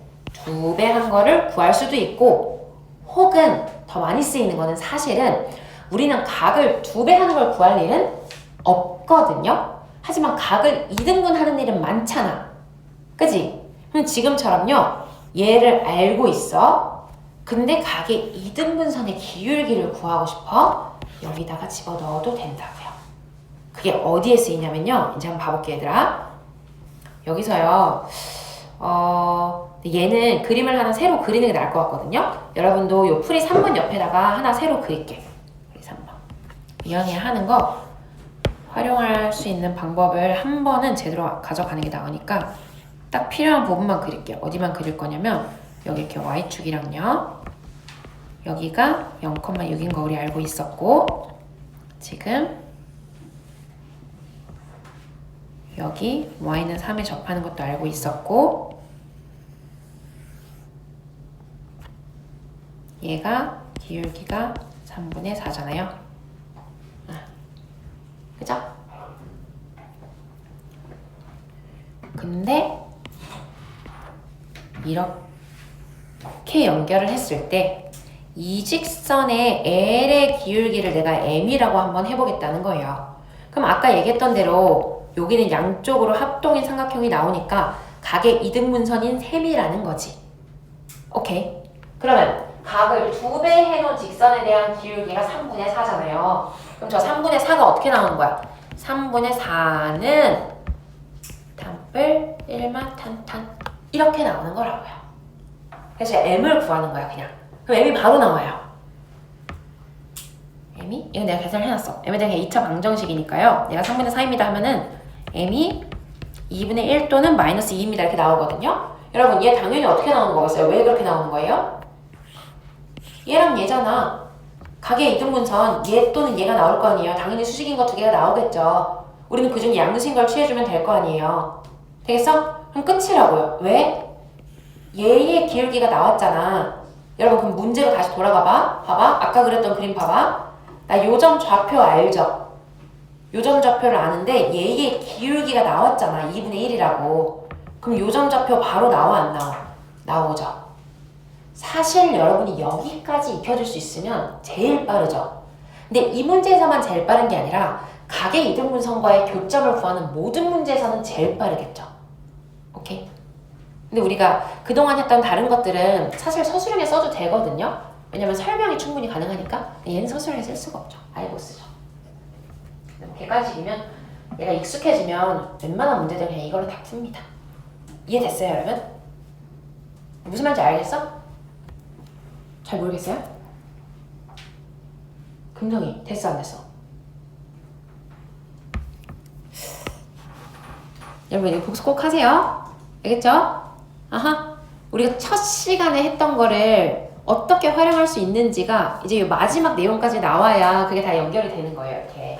2배 한 거를 구할 수도 있고, 혹은 더 많이 쓰이는 거는 사실은 우리는 각을 2배 하는 걸 구할 일은 없거든요. 하지만 각을 2등분 하는 일은 많잖아. 그치? 그럼 지금처럼요, 얘를 알고 있어. 근데 각의 2등분선의 기울기를 구하고 싶어. 여기다가 집어넣어도 된다고요. 그게 어디에 쓰이냐면요, 이제 한번 봐볼게 얘들아. 여기서요, 얘는 그림을 하나 새로 그리는 게 나을 것 같거든요. 여러분도 요 풀이 3번 옆에다가 하나 새로 그릴게. 풀이 3번. 이왕에 하는 거 활용할 수 있는 방법을 한 번은 제대로 가져가는 게 나으니까 딱 필요한 부분만 그릴게요. 어디만 그릴 거냐면 여기 이렇게 y축이랑요, 여기가 0,6인 거 우리 알고 있었고, 지금 여기 y는 3에 접하는 것도 알고 있었고, 얘가 기울기가 3분의 4잖아요. 그죠? 근데 이렇게 연결을 했을 때 이 직선의 L의 기울기를 내가 M이라고 한번 해보겠다는 거예요. 그럼 아까 얘기했던 대로 여기는 양쪽으로 합동인 삼각형이 나오니까 각의 이등분선인 셈이라는 거지. 오케이. 그러면 각을 2배 해놓은 직선에 대한 기울기가 3분의 4잖아요. 그럼 저 3분의 4가 어떻게 나오는 거야? 3분의 4는 탄뿔 1마 탄탄 이렇게 나오는 거라고요. 그래서 m을 구하는 거야 그냥. 그럼 m이 바로 나와요. m이? 이거 내가 계산을 해놨어. m에 대한 2차 방정식이니까요. 내가 3분의 4입니다 하면은 m이 2분의 1 또는 마이너스 2입니다 이렇게 나오거든요. 여러분 얘 당연히 어떻게 나오는 거겠어요? 왜 그렇게 나오는 거예요? 얘랑 얘잖아. 각의 이등분선 얘 또는 얘가 나올 거 아니에요. 당연히 수직인 거 2개가 나오겠죠. 우리는 그중 양수인 걸 취해주면 될 거 아니에요. 되겠어? 그럼 끝이라고요. 왜? 얘의 기울기가 나왔잖아. 여러분 그럼 문제로 다시 돌아가 봐. 봐봐. 아까 그렸던 그림 봐봐. 나 요점 좌표 알죠? 요점 좌표를 아는데 얘의 기울기가 나왔잖아. 2분의 1이라고. 그럼 요점 좌표 바로 나와 안 나와? 나오죠. 사실 여러분이 여기까지 익혀줄 수 있으면 제일 빠르죠. 근데 이 문제에서만 제일 빠른 게 아니라 가계 이등분선과의 교점을 구하는 모든 문제에서는 제일 빠르겠죠. 오케이? 근데 우리가 그동안 했던 다른 것들은 사실 서술형에 써도 되거든요. 왜냐면 설명이 충분히 가능하니까. 얘는 서술형에 쓸 수가 없죠. 아예 못 쓰죠. 객관식이면 얘가 익숙해지면 웬만한 문제들 그냥 이걸로 다 풉니다. 이해됐어요, 여러분? 무슨 말인지 알겠어? 잘 모르겠어요? 금성이 됐어, 안 됐어? 여러분 이거 복습 꼭 하세요. 알겠죠? 아하. 우리가 첫 시간에 했던 거를 어떻게 활용할 수 있는지가 이제 이 마지막 내용까지 나와야 그게 다 연결이 되는 거예요. 이렇게.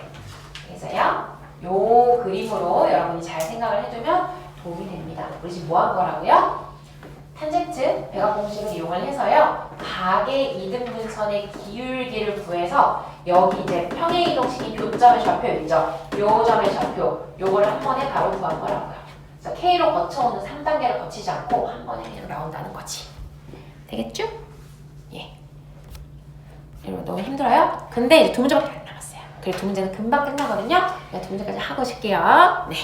그래서요. 요 그림으로 여러분이 잘 생각을 해두면 도움이 됩니다. 우리 지금 뭐 한 거라고요? 탄젠트 백악공식을 이용을 해서요. 가계 이등분선의 기울기를 구해서 여기 이제 평행이동식인 교점의 좌표 있죠? 요 점의 좌표 요거를 한 번에 바로 구한 거라고요. 그래서 K로 거쳐오는 3단계를 거치지 않고 한 번에 그냥 나온다는 거지. 되겠죠? 예. 여러분 너무 힘들어요? 근데 이제 두 문제밖에 안 남았어요. 그리고 두 문제는 금방 끝나거든요. 네, 두 문제까지 하고 싶게요. 네.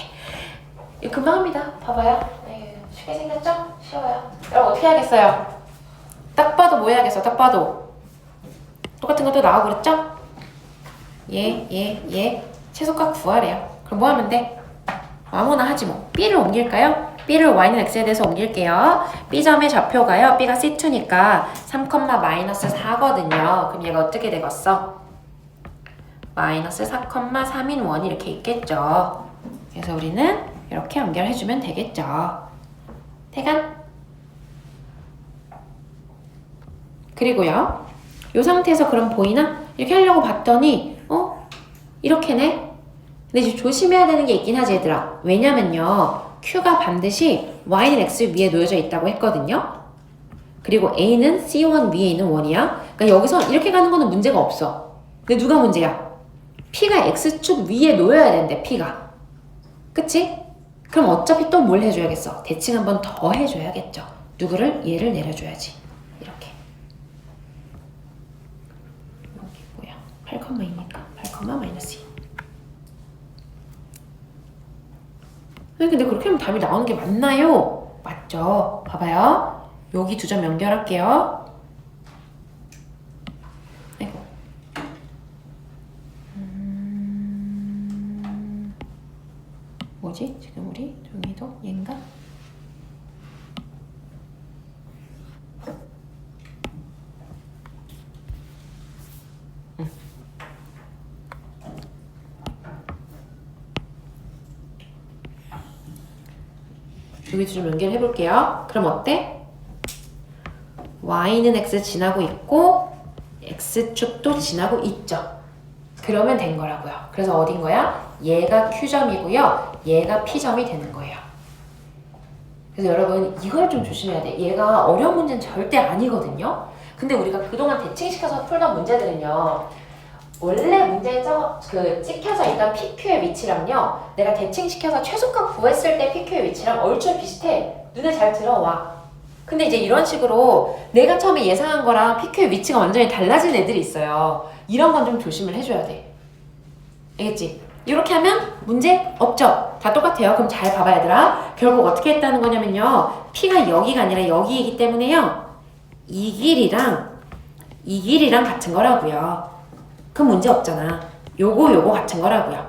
이거 금방 합니다. 봐봐요. 네, 쉽게 생겼죠? 쉬워요. 여러분 어떻게 하겠어요? 딱 봐도 뭐 해야겠어? 딱 봐도 똑같은 것도 나오고 그랬죠? 최소값 구하래요. 그럼 뭐 하면 돼? 아무나 하지 뭐. B를 옮길까요? B를 Y는 X에 대해서 옮길게요. B점의 좌표가요. B가 C2니까 3,-4거든요. 그럼 얘가 어떻게 되겠어? 마이너스 4,3인 1 이렇게 있겠죠. 그래서 우리는 이렇게 연결해주면 되겠죠. 태간? 그리고요. 이 상태에서 그럼 보이나? 이렇게 하려고 봤더니 이렇게네? 근데 이제 조심해야 되는 게 있긴 하지 얘들아. 왜냐면요. Q가 반드시 Y는 X 위에 놓여져 있다고 했거든요. 그리고 A는 C1 위에 있는 원이야. 그러니까 여기서 이렇게 가는 거는 문제가 없어. 근데 누가 문제야? P가 X축 위에 놓여야 되는데 P가. 그치? 그럼 어차피 또 뭘 해줘야겠어? 대칭 한 번 더 해줘야겠죠. 누구를? 얘를 내려줘야지. 이렇게. 여기 뭐야? 8,2니까 8,-2. 근데 그렇게 하면 답이 나오는 게 맞나요? 맞죠? 봐봐요. 여기 두 점 연결할게요. 아이고. 뭐지? 지금 우리 종이도 얘인가? 여기 좀 연결해 볼게요. 그럼 어때? Y는 X 지나고 있고 X축도 지나고 있죠. 그러면 된 거라고요. 그래서 어딘 거야? 얘가 Q점이고요. 얘가 P점이 되는 거예요. 그래서 여러분 이걸 좀 조심해야 돼. 얘가 어려운 문제는 절대 아니거든요. 근데 우리가 그동안 대칭시켜서 풀던 문제들은요. 원래 문제에 찍혀져 있던 PQ의 위치랑요. 내가 대칭시켜서 최소값 구했을 때 PQ의 위치랑 얼추 비슷해. 눈에 잘 들어와. 근데 이제 이런 식으로 내가 처음에 예상한 거랑 PQ의 위치가 완전히 달라진 애들이 있어요. 이런 건 좀 조심을 해줘야 돼. 알겠지? 이렇게 하면 문제 없죠? 다 똑같아요. 그럼 잘 봐봐 얘들아. 결국 어떻게 했다는 거냐면요. P가 여기가 아니라 여기이기 때문에요. 이 길이랑 같은 거라고요. 그럼 문제 없잖아. 요거 같은 거라고요.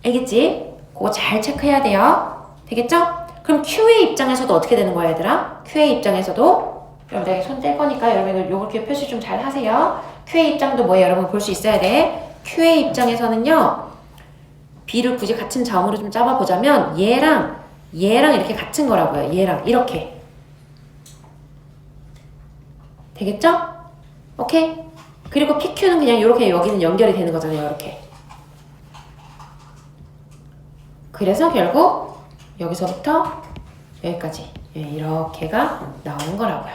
알겠지? 그거 잘 체크해야 돼요. 되겠죠? 그럼 Q의 입장에서도 어떻게 되는 거야 얘들아? Q의 입장에서도 여러분 내가 손 뗄 거니까 여러분 요렇게 표시 좀 잘 하세요. Q의 입장도 뭐예요? 여러분 볼 수 있어야 돼. Q의 입장에서는요. B를 굳이 같은 점으로 좀 잡아보자면 얘랑 이렇게 같은 거라고요. 얘랑 이렇게. 되겠죠? 오케이? 그리고 PQ는 그냥 이렇게 여기는 연결이 되는 거잖아요. 이렇게. 그래서 결국 여기서부터 여기까지 이렇게가 나오는 거라고요.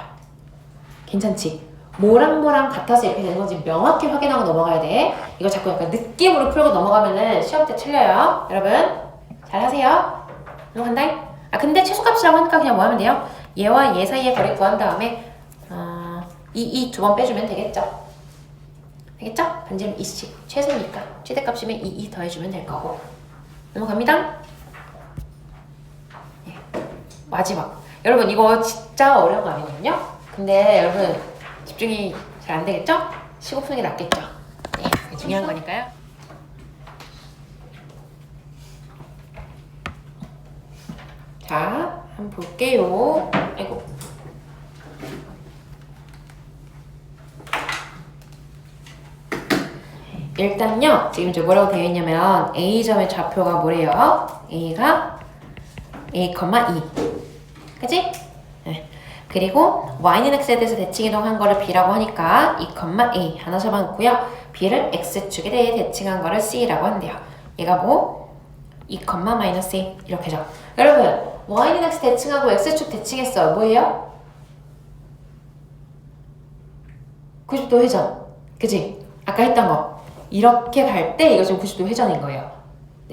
괜찮지? 뭐랑 같아서 이렇게 되는 건지 명확히 확인하고 넘어가야 돼. 이거 자꾸 약간 느낌으로 풀고 넘어가면은 시험 때 틀려요. 여러분 잘 하세요. 넘어간다. 근데 최소값이라고 하니까 그냥 뭐 하면 돼요? 얘와 얘 사이의 거리 구한 다음에 2 두 번 빼주면 되겠죠? 되겠죠? 반지름 2씩 최소니까 최대값이면 2 더해주면 될 거고. 넘어갑니다. 예. 마지막. 여러분 이거 진짜 어려운 거 아니거든요? 근데 여러분 집중이 잘 안 되겠죠? 쉬고 푸는 게 낫겠죠? 예, 중요한 거니까요. 자, 한번 볼게요. 아이고. 일단요, 지금 이제 뭐라고 되어 있냐면 A점의 좌표가 뭐래요? A가 A, 2. 그치? 네. 그리고 Y는 X에 대해서 대칭 이동한 거를 B라고 하니까 2, A 하나 잡아놓고요. B를 X축에 대해 대칭한 거를 C라고 한대요. 얘가 뭐? 2, A 이렇게죠. 여러분, Y는 X 대칭하고 X축 대칭했어요. 뭐예요? 90도 회전. 그치? 아까 했던 거. 이렇게 갈 때 이거 지금 90도 회전인 거예요.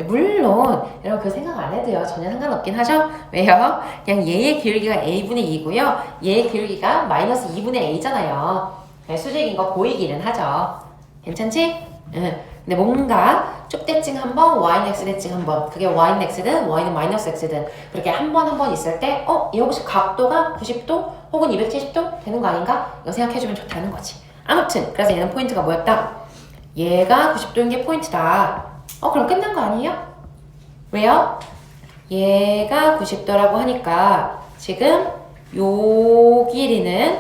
물론 여러분 그 생각 안 해도요 전혀 상관없긴 하죠. 왜요? 그냥 얘의 기울기가 a분의 2고요 얘의 기울기가 마이너스 2분의 a잖아요. 수직인 거 보이기는 하죠. 괜찮지? 응. 근데 뭔가 쭉 대칭 한번 y는 x 대칭 한번 그게 y는 x든 y는 마이너스 x든 그렇게 한 번 있을 때 이 혹시 각도가 90도 혹은 270도 되는 거 아닌가? 이거 생각해주면 좋다는 거지. 아무튼 그래서 얘는 포인트가 뭐였다? 얘가 90도인 게 포인트다. 그럼 끝난 거 아니에요? 왜요? 얘가 90도라고 하니까 지금 요 길이는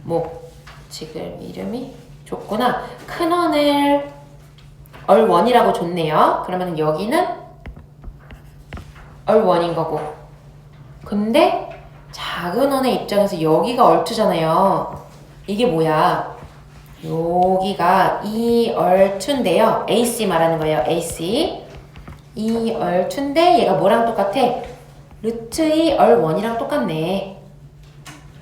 뭐 지금 이름이 줬구나. 큰 원을 얼1이라고 줬네요. 그러면 여기는 얼1인 거고. 근데 작은 원의 입장에서 여기가 얼2잖아요. 이게 뭐야? 여기가 2얼2인데요. AC 말하는 거예요. AC. 2얼2인데 얘가 뭐랑 똑같아? 루트 2얼1이랑 똑같네.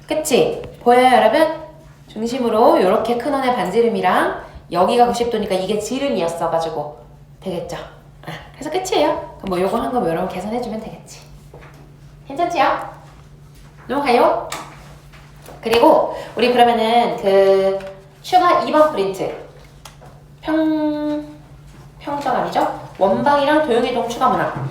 그치? 보여요 여러분? 중심으로 이렇게 큰 원의 반지름이랑 여기가 90도니까 이게 지름이었어가지고 되겠죠? 그래서 끝이에요. 그럼 뭐 요거 한 거 여러분 계산해주면 되겠지. 괜찮지요? 넘어가요. 그리고 우리 그러면은 추가 2번 프린트 평정 아니죠? 원방이랑 도형이동 추가 문항.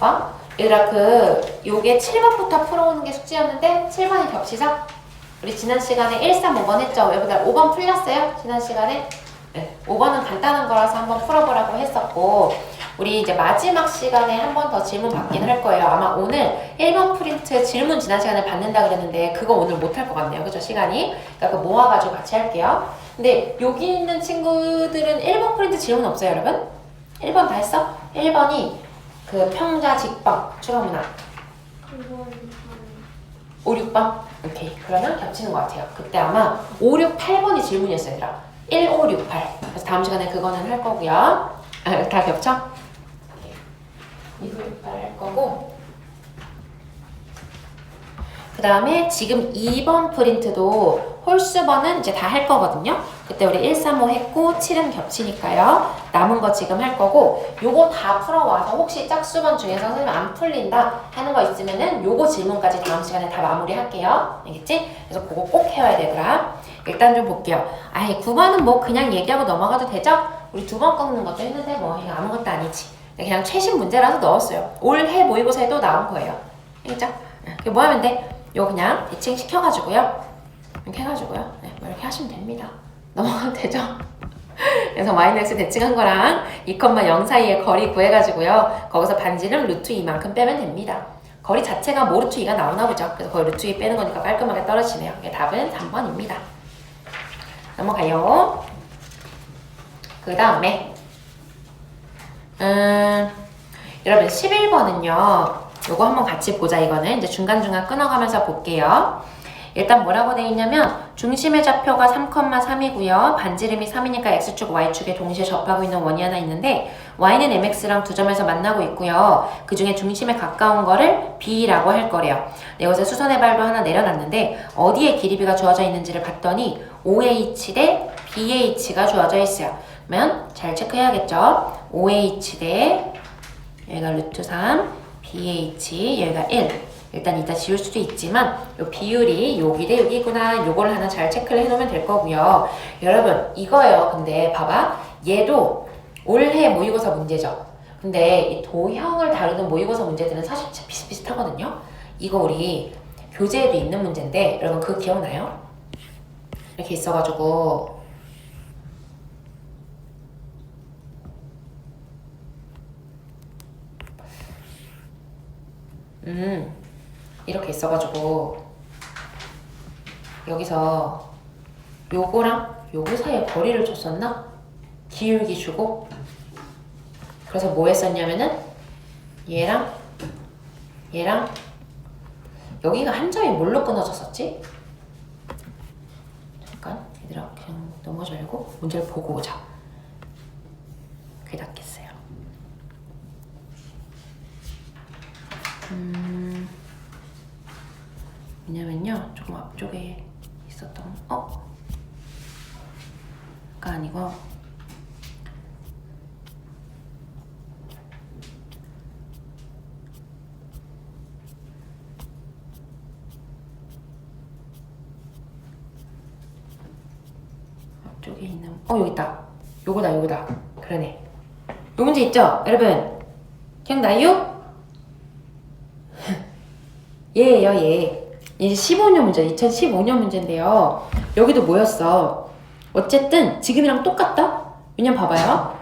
봐봐. 얘들아 요게 7번부터 풀어오는 게 숙제였는데 7번이 겹치죠? 우리 지난 시간에 1, 3, 5번 했죠? 여러분들 5번 풀렸어요? 지난 시간에? 네. 5번은 간단한 거라서 한번 풀어보라고 했었고 우리 이제 마지막 시간에 한 번 더 질문 받긴 할 거예요. 아마 오늘 1번 프린트 질문 지난 시간에 받는다 그랬는데 그거 오늘 못 할 것 같네요. 그죠? 시간이. 그러니까 그거 모아가지고 같이 할게요. 근데 여기 있는 친구들은 1번 프린트 질문 없어요, 여러분? 1번 다 했어? 1번이 평자 직방 추가 문항. 5, 6번? 오케이. 그러면 겹치는 것 같아요. 그때 아마 5, 6, 8번이 질문이었어요, 얘들아. 1, 5, 6, 8. 그래서 다음 시간에 그거는 할 거고요. 다 겹쳐? 2, 5, 6, 8 할 거고. 그 다음에 지금 2번 프린트도 홀수번은 이제 다 할 거거든요. 그때 우리 1, 3, 5 했고 7은 겹치니까요. 남은 거 지금 할 거고 요거 다 풀어와서 혹시 짝수번 중에서 선생님 안 풀린다 하는 거 있으면은 요거 질문까지 다음 시간에 다 마무리 할게요. 알겠지? 그래서 그거 꼭 해와야 되더라. 일단 좀 볼게요. 9번은 뭐 그냥 얘기하고 넘어가도 되죠? 우리 2번 꺾는 것도 했는데 뭐 이거 아무것도 아니지. 그냥 최신 문제라서 넣었어요. 올해 모의고사에도 나온 거예요. 알겠죠? 뭐 하면 돼? 요거 그냥 대칭 시켜가지고요. 이렇게 해가지고요. 네, 뭐 이렇게 하시면 됩니다. 넘어가면 되죠? 그래서 마이너스 대칭한 거랑 2,0 사이의 거리 구해가지고요. 거기서 반지름 루트 2만큼 빼면 됩니다. 거리 자체가 뭐 루트 2가 나오나 보죠. 그래서 거의 루트 2 빼는 거니까 깔끔하게 떨어지네요. 답은 3번입니다. 넘어가요. 그 다음에 여러분 11번은요. 요거 한번 같이 보자. 이거는 이제 중간중간 끊어가면서 볼게요. 일단 뭐라고 돼 있냐면 중심의 좌표가 3,3이고요. 반지름이 3이니까 x축, y축에 동시에 접하고 있는 원이 하나 있는데 y는 mx랑 두 점에서 만나고 있고요. 그 중에 중심에 가까운 거를 b라고 할 거래요. 네, 여기서 수선의 발도 하나 내려놨는데 어디에 길이비가 주어져 있는지를 봤더니 OH 대 BH가 주어져 있어요. 그러면 잘 체크해야겠죠? OH 대 여기가 루트 3, BH 여기가 1. 일단 이따 지울 수도 있지만 요 비율이 여기 대 여기구나 요걸 하나 잘 체크를 해놓으면 될 거고요. 여러분 이거예요. 근데 봐봐 얘도 올해 모의고사 문제죠. 근데 이 도형을 다루는 모의고사 문제들은 사실 비슷비슷하거든요. 이거 우리 교재에도 있는 문제인데 여러분 그거 기억나요? 이렇게 있어가지고 이렇게 있어가지고 여기서 요거랑 요거 사이에 거리를 줬었나? 기울기 주고 그래서 뭐 했었냐면은 얘랑 여기가 한 점이 뭘로 끊어졌었지? 잠깐 얘들아 그냥 넘어지 말고 문제를 보고 오자. 그게 낫겠어요. 왜냐면요 조금 앞쪽에 있었던 가 아니고 앞쪽에 있는 여기 있다. 요거다 그러네. 요 문제 있죠 여러분? 기억나요? 얘예요 얘. 이제 15년 문제, 2015년 문제인데요. 여기도 뭐였어? 어쨌든 지금이랑 똑같다? 왜냐면 봐봐요.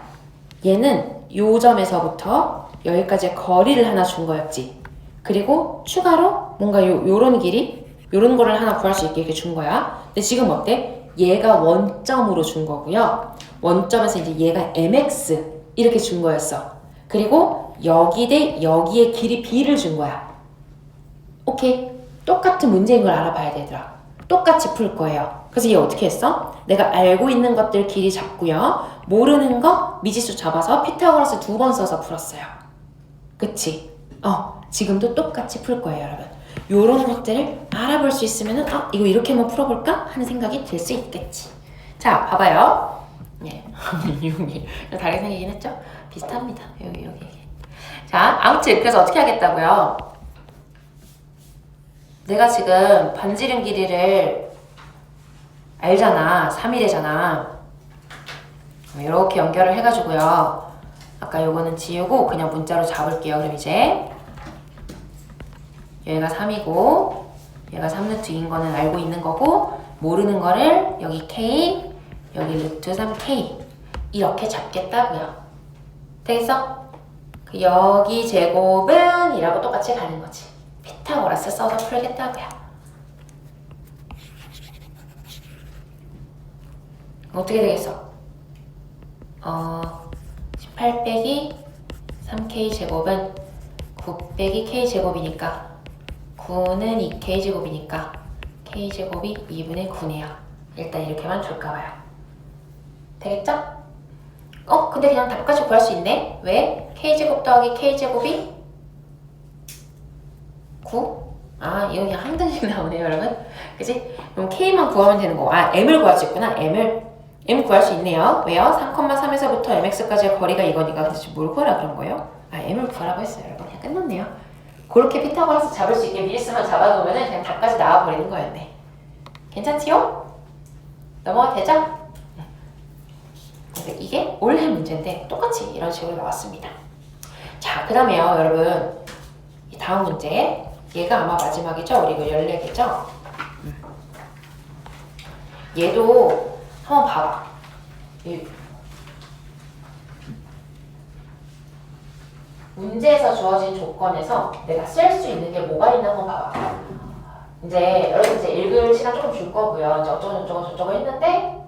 얘는 요 점에서부터 여기까지의 거리를 하나 준 거였지. 그리고 추가로 뭔가 요런 길이, 요런 거를 하나 구할 수 있게 이렇게 준 거야. 근데 지금 어때? 얘가 원점으로 준 거고요. 원점에서 이제 얘가 mx 이렇게 준 거였어. 그리고 여기 대 여기의 길이 b를 준 거야. 오케이? 똑같은 문제인 걸 알아봐야 되더라. 똑같이 풀 거예요. 그래서 얘 어떻게 했어? 내가 알고 있는 것들 길이 잡고요. 모르는 거 미지수 잡아서 피타고라스 2번 써서 풀었어요. 그치? 지금도 똑같이 풀 거예요, 여러분. 요런 것들을 알아볼 수 있으면은 이거 이렇게 한번 풀어볼까? 하는 생각이 들 수 있겠지. 자, 봐봐요. 예. 다르게 생기긴 했죠? 비슷합니다. 여기. 자, 아무튼 그래서 어떻게 하겠다고요? 내가 지금 반지름 길이를 알잖아. 3이 되잖아. 이렇게 연결을 해가지고요. 아까 요거는 지우고 그냥 문자로 잡을게요. 그럼 이제 여기가 3이고 얘가 3루트인 거는 알고 있는 거고 모르는 거를 여기 K, 여기 루트 3K 이렇게 잡겠다고요. 되겠어? 여기 제곱은 이라고 똑같이 가는 거지. 피타고라스 써서 풀겠다고요. 어떻게 되겠어? 18 빼기 3k 제곱은 9 빼기 k 제곱이니까 9는 2k 제곱이니까 k 제곱이 2분의 9네요. 일단 이렇게만 줄까봐요. 되겠죠? 근데 그냥 답까지 구할 수 있네? 왜? k 제곱 더하기 k 제곱이 9? 이거 그냥 한 등씩 나오네요, 여러분. 그치? 그럼 K만 구하면 되는 거고. M을 구할 수 있구나. M 구할 수 있네요. 왜요? 3,3에서부터 MX까지의 거리가 이거니까. 근데 지금 뭘 구하라 그런 거예요? M을 구하라고 했어요, 여러분. 그냥 끝났네요. 그렇게 피타고라스 잡을 수 있게 미리수만 잡아놓으면 그냥 답까지 나와버리는 거였네. 괜찮지요? 넘어가도 되죠? 근데 이게 올해 문제인데 똑같이 이런 식으로 나왔습니다. 자, 그 다음에요, 여러분. 이 다음 문제. 얘가 아마 마지막이죠? 우리 이거 14개죠? 얘도 한번 봐봐. 문제에서 주어진 조건에서 내가 쓸 수 있는 게 뭐가 있나 한번 봐봐. 이제 여러분 이제 읽을 시간 조금 줄 거고요. 이제 어쩌고 했는데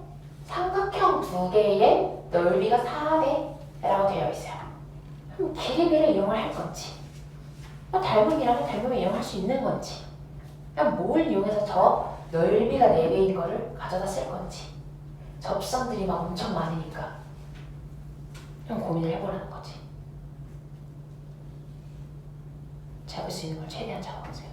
삼각형 두 개의 넓이가 4배라고 되어 있어요. 그럼 길이비를 이용을 할 건지 닮음이라면 닮음을 이용할 수 있는 건지 뭘 이용해서 저 넓이가 4배인 거를 가져다 쓸 건지 접선들이 막 엄청 많으니까 좀 고민을 해보라는 거지. 잡을 수 있는 걸 최대한 잡아보세요.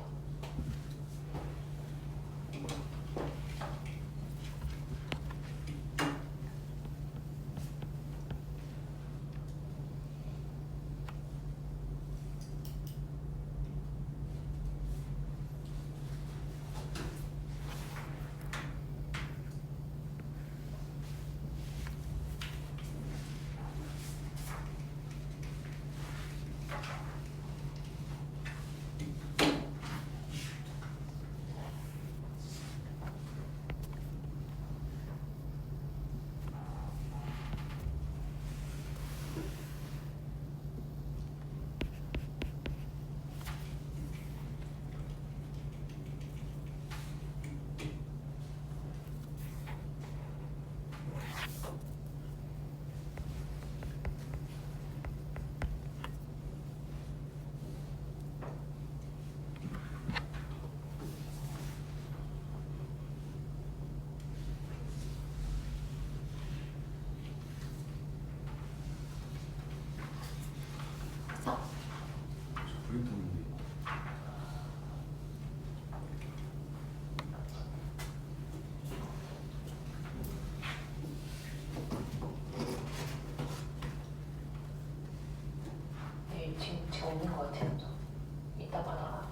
지금 없는 것 같아요. 이따 받아가.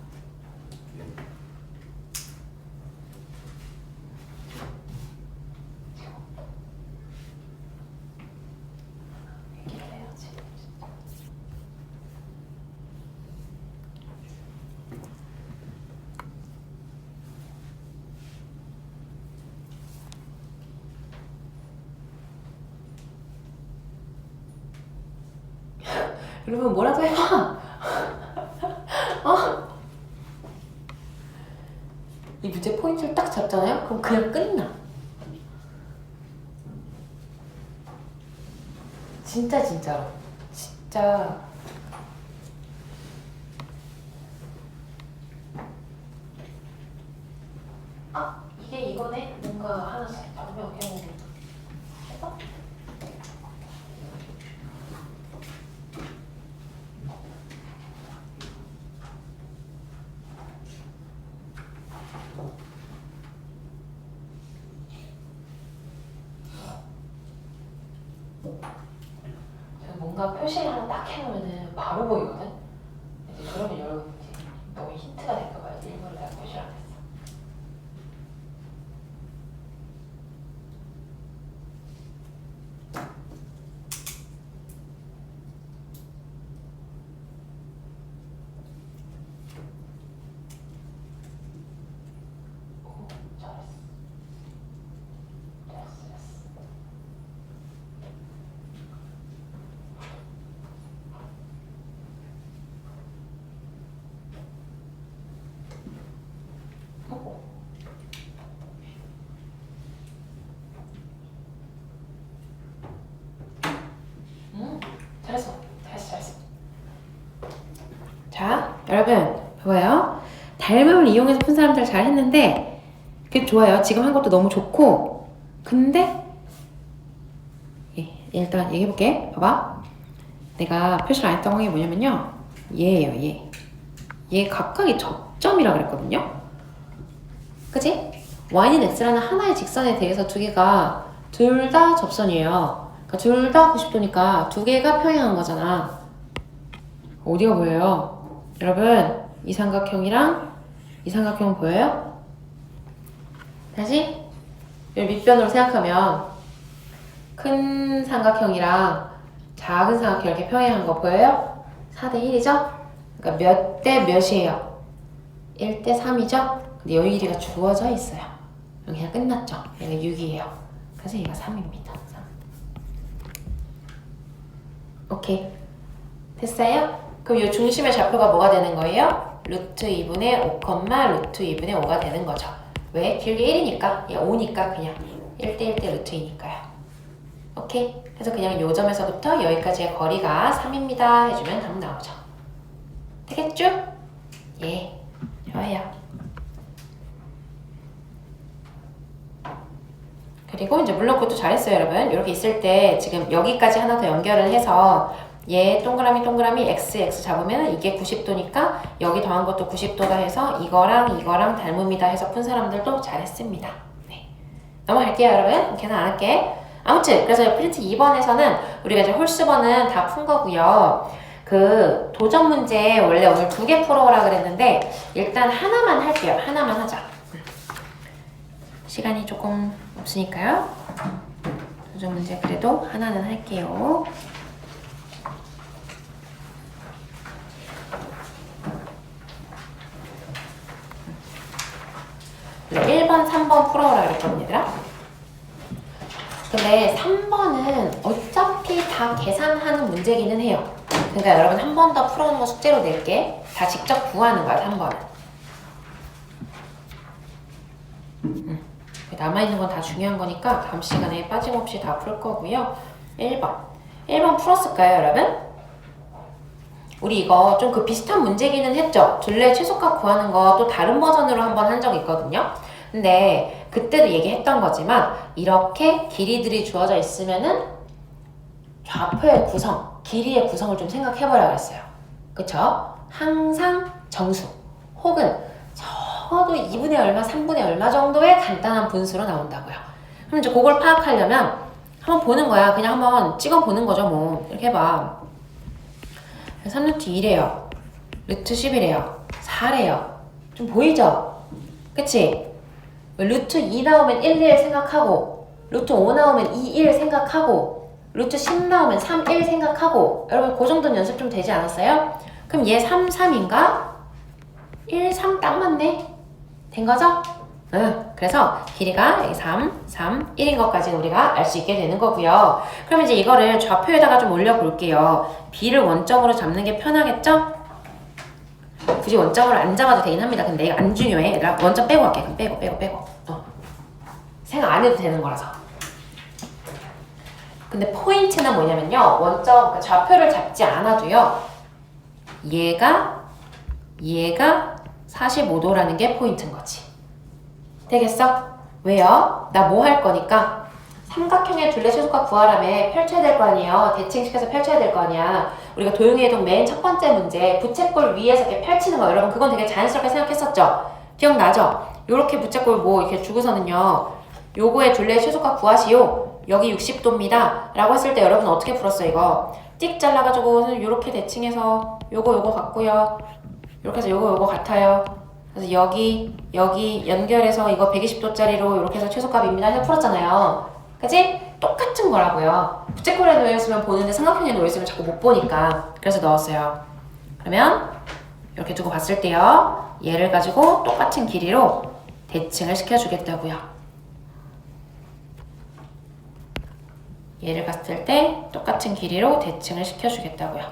얘기를 해야지. 여러분 뭐라도 해봐. 이 문제 포인트를 딱 잡잖아요? 그럼 그냥 끝나. 진짜로. 진짜. 이게 이거네? 뭔가 하나 변경해보고 해봐? 뭔가 표시를 하나 딱 해놓으면 바로 보이거든? 이제 그러면 여러분 이제 너무 힌트가 될까봐요. 일부러 내가 표시를 안 했어. 오, 잘했어. 잘했어. 잘했어. 자, 여러분 봐봐요. 닮음을 이용해서 푼 사람들 잘 했는데 그게 좋아요. 지금 한 것도 너무 좋고 근데 일단 얘기해볼게. 봐봐. 내가 표시를 안 했던 게 뭐냐면요. 얘예요. 얘 각각이 접점이라 그랬거든요. 그치? y는 x라는 하나의 직선에 대해서 두 개가 둘 다 접선이에요. 그러니까 둘 다 90도니까 두 개가 평행한 거잖아. 어디가 보여요? 여러분, 이 삼각형이랑 이 삼각형 보여요? 다시 여기 밑변으로 생각하면 큰 삼각형이랑 작은 삼각형 이렇게 평행한 거 보여요? 4대 1이죠? 그러니까 몇 대 몇이에요? 1대 3이죠? 근데 여기 길이가 주어져 있어요. 여기 그냥 끝났죠? 얘가 6이에요. 그래서 얘가 3입니다. 3. 오케이. 됐어요? 그럼 이 중심의 좌표가 뭐가 되는 거예요? 루트 2분의 5, 루트 2분의 5가 되는 거죠. 왜? 길게 1이니까. 얘 5니까 그냥 1대 1대 루트 2니까요. 오케이? 그래서 그냥 요 점에서부터 여기까지의 거리가 3입니다. 해주면 답 나오죠. 되겠죠? 예. 좋아요. 그리고 이제 물론 그것도 잘했어요, 여러분. 이렇게 있을 때 지금 여기까지 하나 더 연결을 해서 얘 동그라미 동그라미 x 잡으면 이게 90도니까 여기 더한 것도 90도다 해서 이거랑 닮음이다 해서 푼 사람들도 잘했습니다. 네. 넘어갈게요, 여러분. 계산 안 할게. 아무튼 그래서 프린트 2번에서는 우리가 이제 홀수번은 다 푼 거고요. 그 도전 문제 원래 오늘 2개 풀어오라 그랬는데 일단 하나만 할게요. 하나만 하자. 시간이 조금 없으니까요. 도전 문제 그래도 하나는 할게요. 네, 1번, 3번 풀어오라 그랬거든요, 얘들아. 근데 3번은 어차피 다 계산하는 문제기는 해요. 그러니까 여러분 한 번 더 풀어오는 거 숙제로 낼게. 다 직접 구하는 거야, 3번은. 남아있는 건 다 중요한 거니까 다음 시간에 빠짐없이 다 풀 거고요. 1번 풀었을까요, 여러분? 우리 이거 좀 그 비슷한 문제기는 했죠? 둘레 최소값 구하는 거 또 다른 버전으로 한번 한 적이 있거든요. 근데 그때도 얘기했던 거지만 이렇게 길이들이 주어져 있으면은 좌표의 구성, 길이의 구성을 좀 생각해보라 그랬어요. 그쵸? 항상 정수 혹은 적어도 2분의 얼마, 3분의 얼마 정도의 간단한 분수로 나온다고요. 그럼 이제 그걸 파악하려면 한번 보는 거야. 그냥 한번 찍어 보는 거죠, 뭐. 이렇게 해봐. 3루트 2래요. 루트 10이래요. 4래요. 좀 보이죠? 그치? 루트 2 나오면 1, 1 생각하고 루트 5 나오면 2, 1 생각하고 루트 10 나오면 3, 1 생각하고 여러분 그 정도는 연습 좀 되지 않았어요? 그럼 얘 3, 3인가? 1, 3 딱 맞네? 된 거죠? 응. 그래서 길이가 3, 3, 1인 것까지는 우리가 알 수 있게 되는 거고요. 그럼 이제 이거를 좌표에다가 좀 올려볼게요. B를 원점으로 잡는 게 편하겠죠? 굳이 원점으로 안 잡아도 되긴 합니다. 근데 이거 안 중요해. 얘들아 원점 빼고 할게. 그럼 빼고. 생각 안 해도 되는 거라서. 근데 포인트는 뭐냐면요. 원점, 그러니까 좌표를 잡지 않아도요. 얘가 45도라는 게 포인트인 거지. 되겠어? 왜요? 나 뭐 할 거니까 삼각형의 둘레 최소값 구하라며 펼쳐야 될 거 아니에요. 대칭시켜서 펼쳐야 될 거 아니야. 우리가 도용의 동 맨 첫 번째 문제 부채꼴 위에서 이렇게 펼치는 거 여러분 그건 되게 자연스럽게 생각했었죠? 기억나죠? 요렇게 부채꼴 뭐 이렇게 주고서는요. 요거의 둘레 최소값 구하시오. 여기 60도입니다. 라고 했을 때 여러분 어떻게 풀었어 이거? 띡 잘라가지고 요렇게 대칭해서 요거 같고요. 요렇게 해서 요거 같아요. 그래서 여기 연결해서 이거 120도짜리로 이렇게 해서 최소값입니다 해서 풀었잖아요. 그치? 똑같은 거라고요. 부채꼴에 놓여있으면 보는데 삼각형에 놓여있으면 자꾸 못 보니까 그래서 넣었어요. 그러면 이렇게 두고 봤을 때요. 얘를 가지고 똑같은 길이로 대칭을 시켜주겠다고요. 얘를 봤을 때 똑같은 길이로 대칭을 시켜주겠다고요.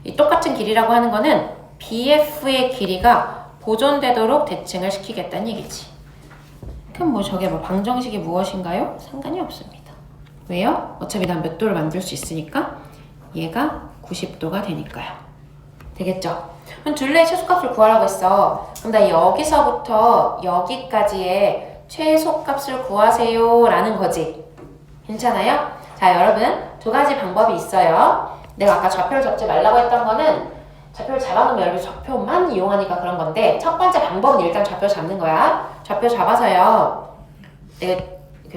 이 똑같은 길이라고 하는 거는 BF의 길이가 보존되도록 대칭을 시키겠다는 얘기지. 그럼 뭐 저게 뭐 방정식이 무엇인가요? 상관이 없습니다. 왜요? 어차피 난 몇 도를 만들 수 있으니까 얘가 90도가 되니까요. 되겠죠? 그럼 둘레의 최소값을 구하라고 했어. 그럼 나 여기서부터 여기까지의 최소값을 구하세요 라는 거지. 괜찮아요? 자 여러분 두 가지 방법이 있어요. 내가 아까 좌표를 잡지 말라고 했던 거는 좌표를 잡아놓으면 여러분 좌표만 이용하니까 그런 건데 첫 번째 방법은 일단 좌표 잡는 거야. 좌표 잡아서요. 내가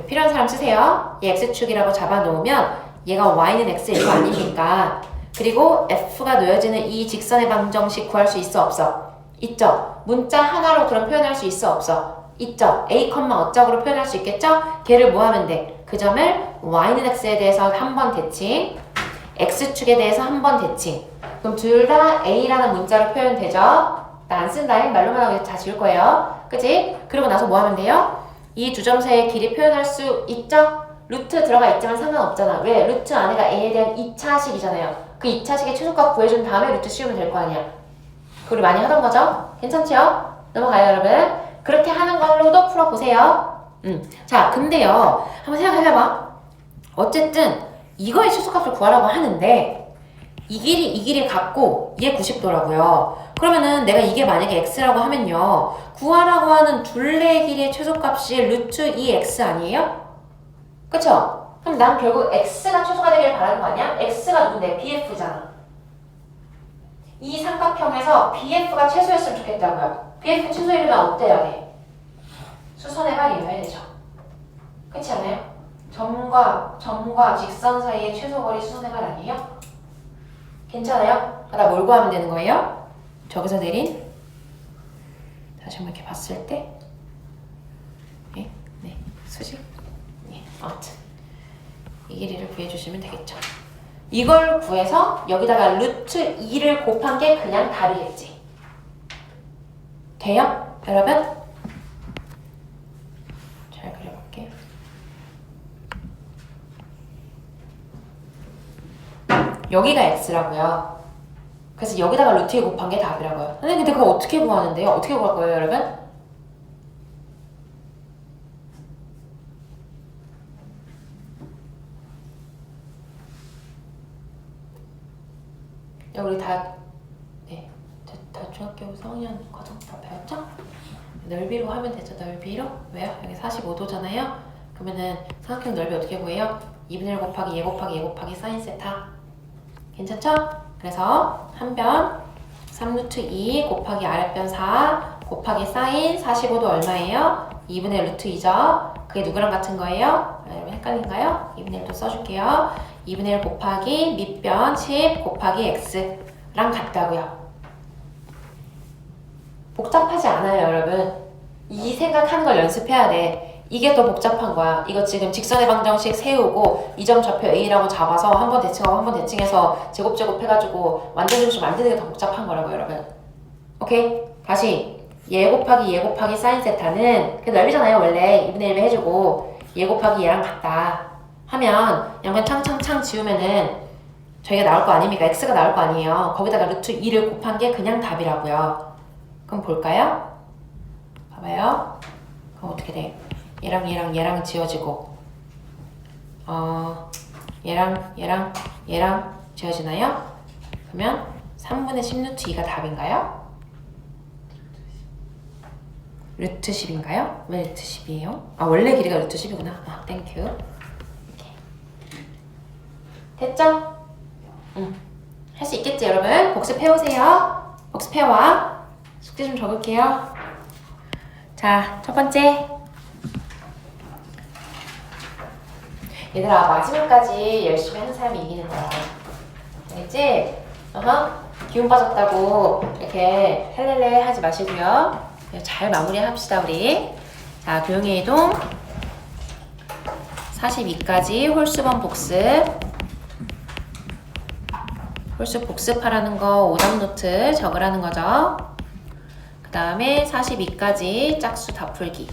필요한 사람 쓰세요. 얘 X축이라고 잡아놓으면 얘가 Y는 X 이거 아닙니까? 그리고 F가 놓여지는 이 직선의 방정식 구할 수 있어 없어? 있죠. 문자 하나로 그럼 표현할 수 있어 없어? 있죠. A, 어짝으로 표현할 수 있겠죠? 걔를 뭐 하면 돼? 그 점을 Y는 X에 대해서 한 번 대칭 X축에 대해서 한 번 대칭 그럼 둘 다 A라는 문자로 표현되죠? 나 안 쓴다. 말로만 하고 다 지울 거예요. 그치? 그리고 나서 뭐 하면 돼요? 이 두 점 사이의 길이 표현할 수 있죠? 루트 들어가 있지만 상관없잖아. 왜? 루트 안에가 A에 대한 2차식이잖아요. 그 2차식의 최소값 구해준 다음에 루트 씌우면 될 거 아니야. 그거 우리 많이 하던 거죠? 괜찮죠? 넘어가요 여러분. 그렇게 하는 걸로도 풀어보세요. 자 근데요 한번 생각해봐. 어쨌든 이거의 최소값을 구하라고 하는데 이 길이 같고 얘 90도라고요. 그러면은 내가 이게 만약에 x라고 하면요. 구하라고 하는 둘레의 길이의 최소값이 루트 2x 아니에요? 그쵸? 그럼 난 결국 x가 최소가 되길 바라는 거 아니야? x가 누군데? bf잖아. 이 삼각형에서 bf가 최소였으면 좋겠다고요. bf 최소이면 어때야 돼? 수선의 발이어야 되죠. 그렇지 않아요? 점과 직선 사이의 최소 거리 수선의 발 아니에요? 괜찮아요? 나 뭘 구하면 되는 거예요? 저기서 내린 다시 한번 이렇게 봤을 때 네, 수직 아무튼 이 길이를 구해주시면 되겠죠. 이걸 구해서 여기다가 루트 2를 곱한 게 그냥 답이겠지. 돼요? 여러분? 잘 그려볼게요. 여기가 x라고요. 그래서 여기다가 루트 2 곱한 게 답이라고요. 근데 그거 어떻게 구하는데요? 어떻게 구할 거예요, 여러분? 우리 다 중학교 4학년 과정 다 배웠죠? 넓이로 하면 되죠, 넓이로. 왜요? 여기 45도잖아요? 그러면은 삼각형 넓이 어떻게 구해요? 2분의 1 곱하기 얘 곱하기 얘 곱하기 사인 세타. 괜찮죠? 그래서 한 변 3루트 2 곱하기 아랫변 4 곱하기 사인 45도 얼마예요? 2분의 루트 2죠? 그게 누구랑 같은 거예요? 여러분 헷갈린가요? 2분의 1도 써줄게요. 2분의 1 곱하기 밑변 10 곱하기 x랑 같다고요. 복잡하지 않아요, 여러분. 이 생각하는 걸 연습해야 돼. 이게 더 복잡한 거야. 이거 지금 직선의 방정식 세우고 이 점 좌표 A라고 잡아서 한 번 대칭하고 한 번 대칭해서 제곱 해가지고 완전함수 만드는 게 더 복잡한 거라고, 여러분. 오케이? 다시 얘 곱하기 사인 세타는 그 넓이잖아요, 원래. 2분의 1 해주고 얘 곱하기 얘랑 같다 하면 양변 창 지우면은 저희가 나올 거 아닙니까? x가 나올 거 아니에요. 거기다가 루트 2를 곱한 게 그냥 답이라고요. 그럼 볼까요? 봐봐요. 그럼 어떻게 돼? 얘랑 지워지고 얘랑 지워지나요? 그러면 3분의 10 루트 2가 답인가요? 루트 10인가요? 왜 루트 10이에요? 아, 원래 길이가 루트 10이구나. 아, 땡큐. 이렇게. 됐죠? 할 수 있겠지, 여러분? 복습해오세요. 복습해와. 숙제 좀 적을게요. 자, 첫 번째. 얘들아, 마지막까지 열심히 하는 사람이 이기는 거야. 알겠지? 기운 빠졌다고 이렇게 헬렐레 하지 마시고요. 잘 마무리합시다, 우리. 자, 도형의 이동 42까지 홀수번 복습. 홀수 복습하라는 거 오답 노트 적으라는 거죠. 그 다음에 42까지 짝수 다 풀기.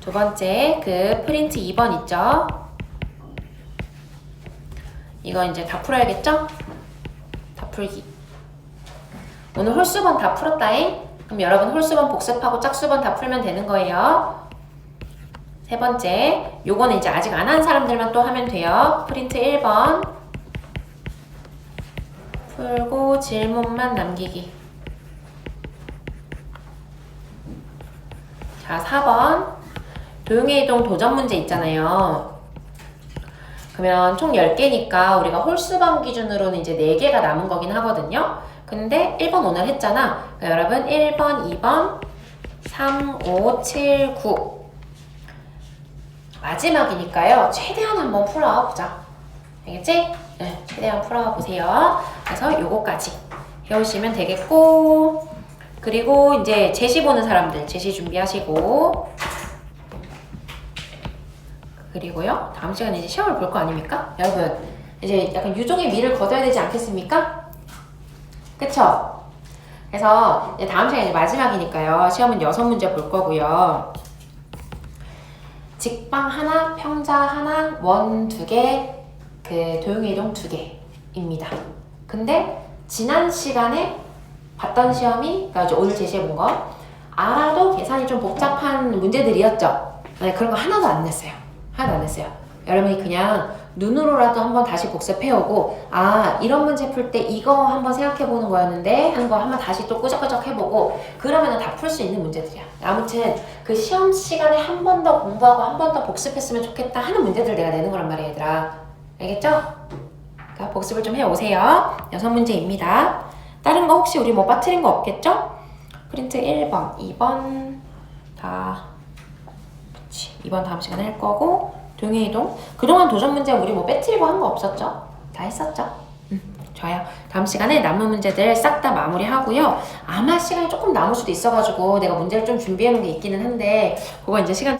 두 번째, 그 프린트 2번 있죠? 이거 이제 다 풀어야겠죠? 다 풀기. 오늘 홀수번 다 풀었다잉? 그럼 여러분 홀수번 복습하고 짝수번 다 풀면 되는 거예요. 세 번째, 요거는 이제 아직 안 한 사람들만 또 하면 돼요. 프린트 1번 풀고 질문만 남기기. 자, 4번 도형의 이동 도전 문제 있잖아요. 그러면 총 10개니까 우리가 홀수번 기준으로는 이제 4개가 남은 거긴 하거든요. 근데 1번 오늘 했잖아. 그러니까 여러분 1번, 2번, 3, 5, 7, 9 마지막이니까요. 최대한 한번 풀어보자. 알겠지? 네, 최대한 풀어보세요. 그래서 요거까지 해오시면 되겠고, 그리고 이제 제시 보는 사람들 제시 준비하시고, 그리고요 다음 시간에 이제 시험을 볼 거 아닙니까? 여러분 이제 약간 유종의 미를 거둬야 되지 않겠습니까? 그쵸? 그래서 이제 다음 시간에 이제 마지막이니까요. 시험은 6문제 볼 거고요. 직방 하나, 평자 하나, 원 2개, 그 도형의 이동 2개입니다. 근데 지난 시간에 봤던 시험이, 그러니까 이제 오늘 제시해 본 거 알아도 계산이 좀 복잡한 문제들이었죠. 네, 그런 거 하나도 안 냈어요. 하나도 안 냈어요. 여러분이 그냥 눈으로라도 한번 다시 복습해오고 아 이런 문제 풀 때 이거 한번 생각해보는 거였는데 하는 거 한번 다시 또 끄적끄적 해보고 그러면 다 풀 수 있는 문제들이야. 아무튼 그 시험 시간에 한 번 더 공부하고 한 번 더 복습했으면 좋겠다 하는 문제들 내가 내는 거란 말이야 얘들아. 알겠죠? 그러니까 복습을 좀 해오세요. 6문제입니다. 다른 거 혹시 우리 뭐 빠뜨린 거 없겠죠? 프린트 1번, 2번 다 그치 2번 다음 시간에 할 거고 도형의 이동 그동안 도전 문제 우리 뭐 빼뜨리고 한 거 없었죠? 다 했었죠? 좋아요. 다음 시간에 남은 문제들 싹 다 마무리하고요. 아마 시간이 조금 남을 수도 있어가지고 내가 문제를 좀 준비해 놓은 게 있기는 한데 그거 이제 시간